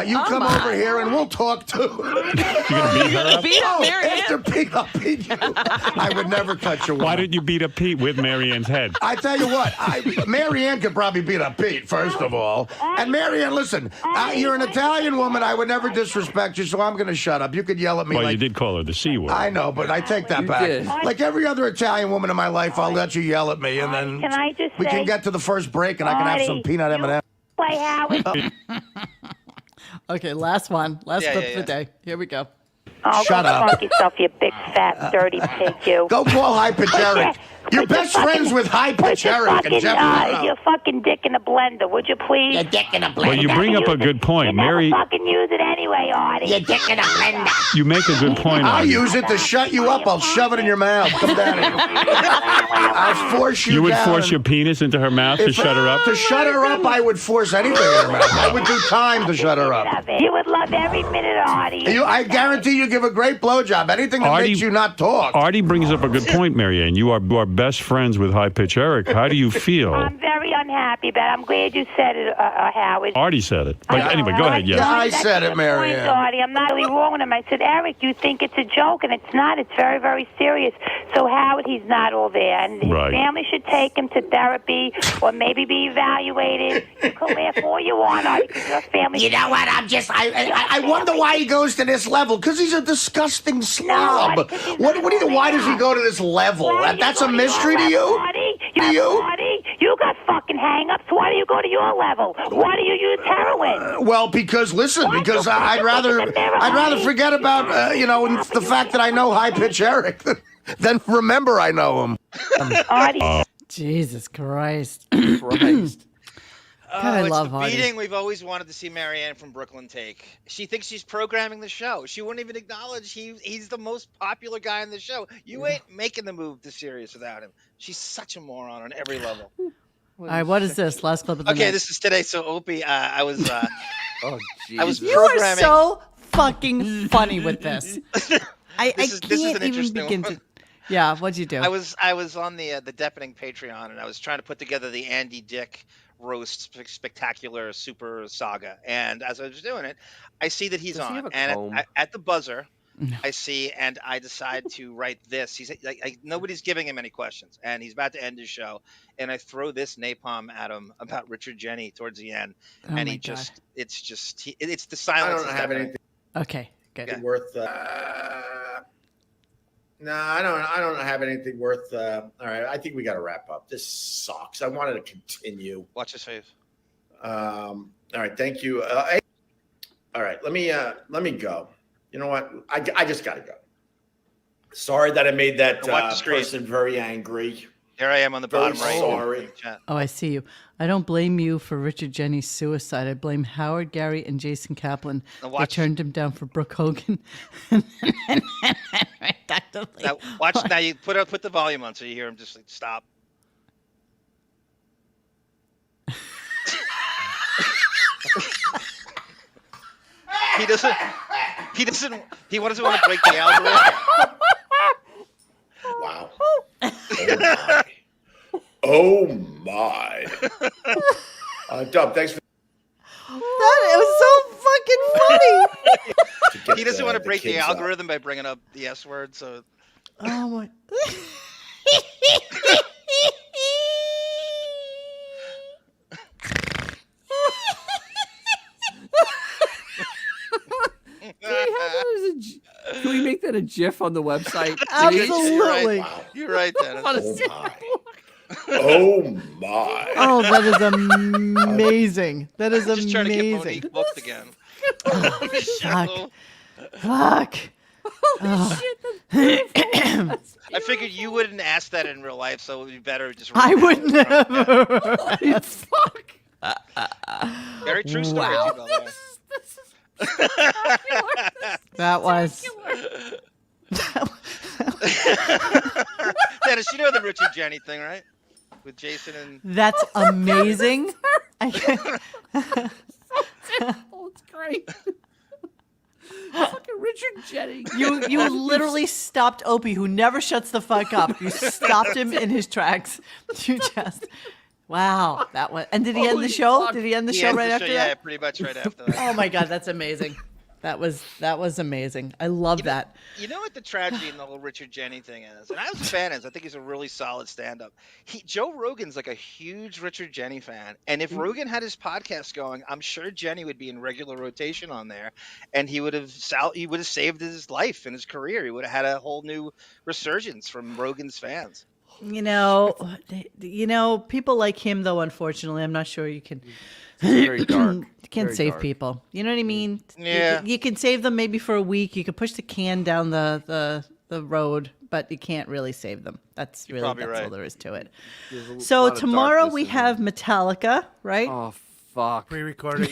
Speaker 14: You come over here and we'll talk too.
Speaker 13: You're gonna beat her up?
Speaker 8: Beat up
Speaker 14: Oh,
Speaker 8: Marianne.
Speaker 14: after Pete, I'll beat you. I would never cut your
Speaker 13: Why
Speaker 14: wife.
Speaker 13: didn't you beat up Pete with Marianne's head?
Speaker 14: I tell you what, Marianne could probably beat up Pete, first of all. And Marianne, listen, you're an Italian woman. I would never disrespect you, so I'm going to shut up. You could yell at me
Speaker 13: Well,
Speaker 14: like...
Speaker 13: you did call her the C word.
Speaker 14: I know, but I take that back.
Speaker 3: did.
Speaker 14: Like every other Italian woman in my life, I'll let you yell at me, and then
Speaker 9: Can I just
Speaker 14: we
Speaker 9: say-
Speaker 14: can get to the first break, and I can have some
Speaker 9: Artie,
Speaker 14: peanut M&M.
Speaker 9: Play Howard.
Speaker 1: Okay, last one. Last
Speaker 2: Yeah,
Speaker 1: clip
Speaker 2: yeah,
Speaker 1: of the day. Here we go.
Speaker 9: Oh,
Speaker 14: Shut
Speaker 9: go
Speaker 14: up.
Speaker 9: fuck yourself, you big fat dirty pig, you.
Speaker 14: Go call Hypergeric. You're best friends with Hypergeric and Jeff.
Speaker 9: Your fucking dick in a blender, would you please?
Speaker 14: Your dick in a blender.
Speaker 13: Well, you bring up a good
Speaker 9: You
Speaker 13: point,
Speaker 9: never
Speaker 13: Mary.
Speaker 9: fucking use it anyway, Artie.
Speaker 14: Your dick in a blender.
Speaker 13: You make a good point.
Speaker 14: I'll
Speaker 13: Artie.
Speaker 14: use it to shut you up. I'll shove it in your mouth. Come down here. I'll force you
Speaker 13: You would
Speaker 14: down.
Speaker 13: force your penis into her mouth to shut her up.
Speaker 14: To shut her up, I would force anything in her mouth. I would do time to shut her up.
Speaker 9: You would love every minute, Artie.
Speaker 14: I guarantee you give a great blowjob. Anything that
Speaker 13: Artie-
Speaker 14: makes you not talk.
Speaker 13: Artie brings up a good point, Marianne. You are best friends with High Pitch Eric. How do you feel?
Speaker 9: I'm very unhappy, but I'm glad you said it, Howard.
Speaker 13: Artie said it. But anyway, go ahead.
Speaker 14: Yeah,
Speaker 13: Yes.
Speaker 14: I said it,
Speaker 9: Point,
Speaker 14: Marianne.
Speaker 9: Artie. I'm not really wrong with him. I said, Eric, you think it's a joke, and it's not. It's very, very serious. So, Howard, he's not all there. And his
Speaker 13: Right.
Speaker 9: family should take him to therapy or maybe be evaluated. You can laugh all you want, Artie, because your family...
Speaker 14: You know what? I wonder why he goes to this level. Because he's a disgusting slob. Why does he go to this level? That's a mystery to you?
Speaker 9: Artie, you got fucking hang-ups. Why do you go to your level? Why do you use heroin?
Speaker 14: Well, because I'd rather forget about the fact that I know High Pitch Eric than remember I know him.
Speaker 9: Artie.
Speaker 1: Jesus Christ.
Speaker 3: Christ.
Speaker 1: I
Speaker 2: it's
Speaker 1: love
Speaker 2: the
Speaker 1: Artie.
Speaker 2: beating we've always wanted to see Marianne from Brooklyn take. She thinks she's programming the show. She wouldn't even acknowledge he's the most popular guy in the show. You ain't making the move to Sirius without him. She's such a moron on every level.
Speaker 1: All right, what is this? Last clip of the
Speaker 2: Okay,
Speaker 1: night.
Speaker 2: this is today. So Opie, I was
Speaker 3: Oh,
Speaker 2: I was
Speaker 3: Jesus.
Speaker 1: You are
Speaker 2: programming.
Speaker 1: so fucking funny with this. I
Speaker 2: This is
Speaker 1: can't
Speaker 2: an
Speaker 1: even
Speaker 2: interesting
Speaker 1: begin
Speaker 2: one.
Speaker 1: to. Yeah, what'd you do?
Speaker 2: I was on the Deppening Patreon, and I was trying to put together the Andy Dick roast spectacular super saga. And as I was doing it, I see that he's
Speaker 3: Does he
Speaker 2: on,
Speaker 3: have a
Speaker 2: and
Speaker 3: comb?
Speaker 2: at the buzzer, I see, and I decide to write this. He's like nobody's giving him any questions, and he's about to end his show, and I throw this napalm at him about Richard Jenny towards the end,
Speaker 1: Oh
Speaker 2: and
Speaker 1: my
Speaker 2: he
Speaker 1: God.
Speaker 2: just, it's the silence.
Speaker 16: I don't have anything
Speaker 1: Okay, good.
Speaker 16: worth. No, I don't have anything worth. All right, I think we got to wrap up. This sucks. I wanted to continue.
Speaker 2: Watch his face.
Speaker 16: All right, thank you. All right, let me go. You know what? I just got to go. Sorry that I made that
Speaker 2: Watch the screen.
Speaker 16: person very angry.
Speaker 2: Here I am on the
Speaker 16: Very
Speaker 2: bottom right.
Speaker 16: sorry.
Speaker 2: Chat.
Speaker 1: Oh, I see you. I don't blame you for Richard Jenny's suicide. I blame Howard, Gary, and Jason Kaplan.
Speaker 2: Now
Speaker 1: They
Speaker 2: watch.
Speaker 1: turned him down for Brooke Hogan.
Speaker 2: Now watch. Now you put the volume on so you hear him just like stop. He doesn't want to break the algorithm.
Speaker 16: Wow. Oh my. Dub, thanks for
Speaker 1: It was so fucking funny.
Speaker 2: He doesn't want to break the
Speaker 16: kids up.
Speaker 2: algorithm by bringing up the S word. So
Speaker 1: Oh my.
Speaker 3: Can we make that a GIF on the website?
Speaker 1: Absolutely.
Speaker 2: You're right, Dennis.
Speaker 16: Oh my.
Speaker 1: Oh, that is amazing. That is
Speaker 2: Just trying to get
Speaker 1: amazing.
Speaker 2: Monique booked again.
Speaker 1: Fuck. Fuck.
Speaker 2: I figured you wouldn't ask that in real life, so it would be better just.
Speaker 1: I would never. Right. Fuck.
Speaker 2: Very true story,
Speaker 1: Wow.
Speaker 2: too, by the way.
Speaker 1: That was.
Speaker 2: Dennis, you know the Richard Jenny thing, right? With Jason and.
Speaker 1: That's amazing.
Speaker 3: It's great. Fucking Richard Jenny.
Speaker 1: You literally stopped Opie, who never shuts the fuck up. You stopped him in his tracks. You just. Wow, that one. And did he end the show? Did he end the show right after that?
Speaker 2: Yeah, pretty much right after that.
Speaker 1: Oh my god, that's amazing. That was amazing. I love that.
Speaker 2: You know what the tragedy in the whole Richard Jenny thing is? And I was a fan of his. I think he's a really solid stand-up. Joe Rogan's like a huge Richard Jenny fan. And if Rogan had his podcast going, I'm sure Jenny would be in regular rotation on there. And he would have saved his life and his career. He would have had a whole new resurgence from Rogan's fans.
Speaker 1: You know, people like him though. Unfortunately, I'm not sure you can.
Speaker 3: Very dark.
Speaker 1: You can't
Speaker 3: Very
Speaker 1: save
Speaker 3: dark.
Speaker 1: people. You know what I mean?
Speaker 2: Yeah.
Speaker 1: You can save them maybe for a week. You can push the can down the road, but you can't really save them. That's
Speaker 2: You're probably
Speaker 1: all
Speaker 2: right.
Speaker 1: there is to it.
Speaker 3: There's a
Speaker 1: So
Speaker 3: lot of
Speaker 1: tomorrow
Speaker 3: darkness
Speaker 1: we
Speaker 3: in
Speaker 1: have Metallica, right?
Speaker 3: Oh fuck.
Speaker 4: Pre-recorded.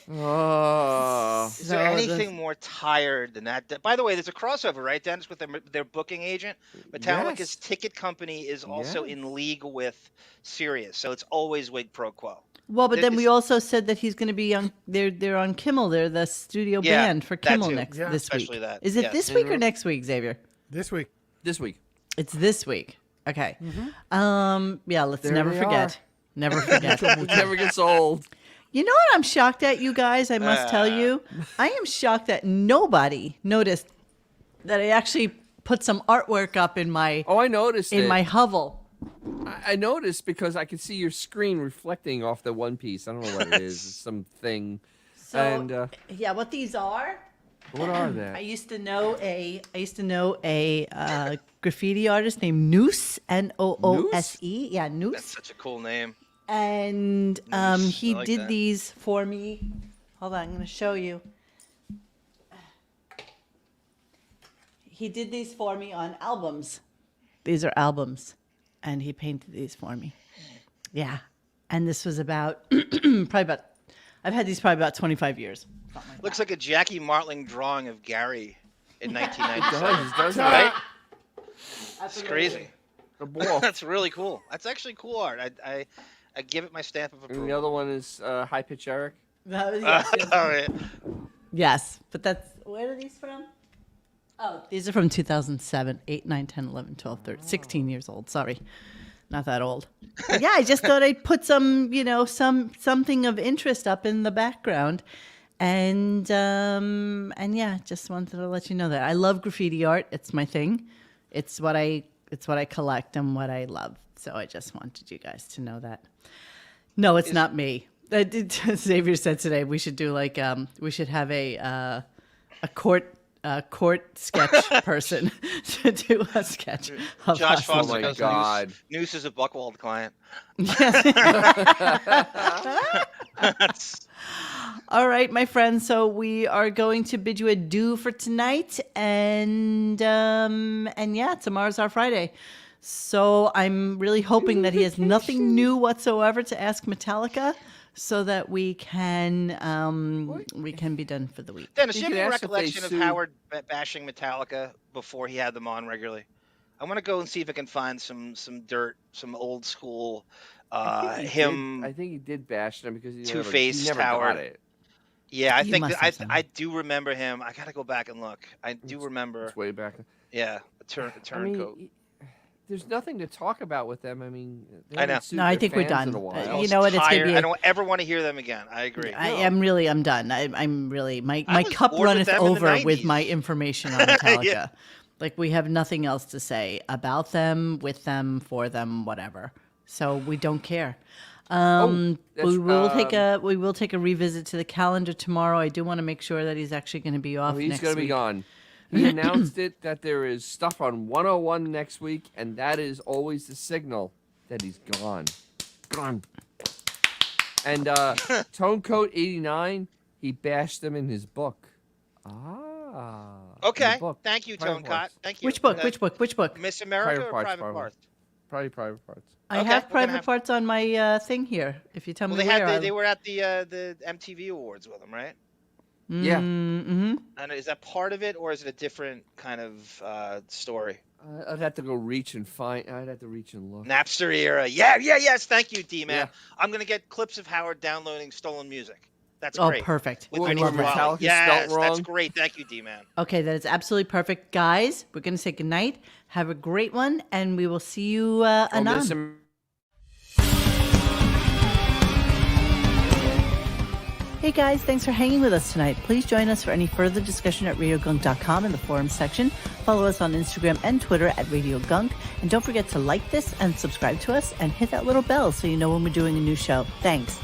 Speaker 3: Oh.
Speaker 2: Is there anything more tired than that? By the way, there's a crossover, right, Dennis, with their booking agent. Metallica's
Speaker 3: Yes.
Speaker 2: ticket company is also
Speaker 3: Yes.
Speaker 2: in league with Sirius, so it's always quid pro quo.
Speaker 1: Well, but then we
Speaker 2: It's-
Speaker 1: also said that he's going to be on. They're on Kimmel. They're the studio
Speaker 2: Yeah,
Speaker 1: band for
Speaker 2: that
Speaker 1: Kimmel
Speaker 2: too.
Speaker 1: this week.
Speaker 2: Especially that,
Speaker 1: Is it
Speaker 2: yes.
Speaker 1: this week or next week, Xavier?
Speaker 4: This week.
Speaker 3: This week.
Speaker 1: It's this week. Okay. Yeah. Let's
Speaker 3: There
Speaker 1: never
Speaker 3: we
Speaker 1: forget.
Speaker 3: are.
Speaker 1: Never forget.
Speaker 3: It never gets old.
Speaker 1: You know what I'm shocked at, you guys? I must tell you, I am shocked that nobody noticed that I actually put some artwork up in my.
Speaker 3: Oh, I noticed
Speaker 1: in
Speaker 3: it.
Speaker 1: my hovel.
Speaker 3: I noticed because I could see your screen reflecting off the one piece. I don't know what it is. It's something.
Speaker 1: So
Speaker 3: And
Speaker 1: yeah, what these are?
Speaker 3: what are they?
Speaker 1: I used to know a graffiti artist named Noose, Noose. Yeah, Noose.
Speaker 2: That's such a cool name.
Speaker 1: And
Speaker 2: Noose,
Speaker 1: he
Speaker 2: I like
Speaker 1: did
Speaker 2: that.
Speaker 1: these for me. Hold on, I'm going to show you. He did these for me on albums. These are albums, and he painted these for me. Yeah, and this was about I've had these probably about 25 years.
Speaker 2: Looks like a Jackie Martling drawing of Gary in
Speaker 3: It
Speaker 2: 1997.
Speaker 3: does,
Speaker 2: Right?
Speaker 1: That's
Speaker 2: It's crazy.
Speaker 3: The ball.
Speaker 2: That's really cool. That's actually cool art. I give it my stamp of
Speaker 3: And
Speaker 2: approval.
Speaker 3: the other one is High Pitch Eric.
Speaker 1: Yes, yes.
Speaker 2: All right.
Speaker 1: Yes, but that's where are these from? Oh, these are from 2007, 8, 9, 10, 11, 12, 13, 16 years old. Sorry, not that old. But yeah, I just thought I'd put some, something of interest up in the background. And yeah, just wanted to let you know that I love graffiti art. It's my thing. It's what I collect and what I love. So I just wanted you guys to know that. No, it's not me. Xavier said today we should do we should have a court sketch person to do a sketch of
Speaker 2: Josh
Speaker 1: us.
Speaker 2: Foster
Speaker 3: my
Speaker 2: goes,
Speaker 3: God.
Speaker 2: Noose is a Buckwald client.
Speaker 1: All right, my friends. So we are going to bid you adieu for tonight, and yeah, tomorrow's our Friday. So I'm really hoping that he has nothing new whatsoever to ask Metallica, so that we can be done for the week.
Speaker 2: Dennis, do
Speaker 3: You
Speaker 2: you
Speaker 3: can
Speaker 2: have a
Speaker 3: ask if they
Speaker 2: recollection of
Speaker 3: sue-
Speaker 2: Howard bashing Metallica before he had them on regularly? I want to go and see if I can find some dirt, some old school
Speaker 3: I think he did bash them because he
Speaker 2: Two-Faced
Speaker 3: never
Speaker 2: Howard.
Speaker 3: got it.
Speaker 2: Yeah, I
Speaker 1: You
Speaker 2: think
Speaker 1: must
Speaker 2: that
Speaker 1: have some.
Speaker 2: I do remember him. I gotta go back and look. I do remember.
Speaker 3: It's way back.
Speaker 2: Yeah, a turncoat.
Speaker 3: There's nothing to talk about with them. I mean, they
Speaker 2: I know.
Speaker 3: haven't sued
Speaker 1: No, I
Speaker 3: their
Speaker 1: think we're
Speaker 3: fans
Speaker 1: done.
Speaker 3: in a while.
Speaker 2: I was
Speaker 1: know what, it's gonna
Speaker 2: tired.
Speaker 1: be a-
Speaker 2: I don't ever want to hear them again. I agree.
Speaker 1: I'm done. I'm really my
Speaker 2: was
Speaker 1: cup
Speaker 2: bored with
Speaker 1: runneth
Speaker 2: them in the
Speaker 1: over with
Speaker 2: 90s.
Speaker 1: my information on Metallica.
Speaker 2: Yeah.
Speaker 1: Like we have nothing else to say about them, with them, for them, whatever. So we don't care.
Speaker 3: that's,
Speaker 1: we will take a revisit to the calendar tomorrow. I do want to make sure that he's actually going to be off
Speaker 3: Oh, he's
Speaker 1: next
Speaker 3: going to be
Speaker 1: week.
Speaker 3: gone. He announced it that there is stuff on 101 next week, and that is always the signal that he's gone. Gone. And Tonecoat 89, he bashed them in his book.
Speaker 2: Okay.
Speaker 3: Book.
Speaker 2: Thank you,
Speaker 3: Private
Speaker 2: Tonecott.
Speaker 3: Parts.
Speaker 2: Thank you.
Speaker 1: Which book? Which book? Which book?
Speaker 2: Miss America or Private Parts?
Speaker 3: Probably Private Parts.
Speaker 1: I have Private Parts on my thing here. If you tell me where.
Speaker 2: They were at the MTV Awards with him, right?
Speaker 3: Yeah.
Speaker 1: Mm-hmm.
Speaker 2: And is that part of it, or is it a different kind of story?
Speaker 3: I'd have to go reach and find. I'd have to reach and look.
Speaker 2: Napster era. Yes. Thank you, D-Man.
Speaker 3: Yeah.
Speaker 2: I'm going to get clips of Howard downloading stolen music. That's
Speaker 1: Oh,
Speaker 2: great.
Speaker 1: perfect.
Speaker 2: With
Speaker 1: I
Speaker 2: Vinnie
Speaker 1: love that.
Speaker 2: Guaraldi.
Speaker 3: Metallica
Speaker 2: Yes,
Speaker 3: spelt wrong.
Speaker 2: that's great. Thank you, D-Man.
Speaker 1: Okay, that is absolutely perfect. Guys, we're going to say goodnight. Have a great one, and we will see you anon. Hey guys, thanks for hanging with us tonight. Please join us for any further discussion at RadioGunk.com in the forums section. Follow us on Instagram and Twitter at RadioGunk. And don't forget to like this and subscribe to us and hit that little bell so you know when we're doing a new show. Thanks.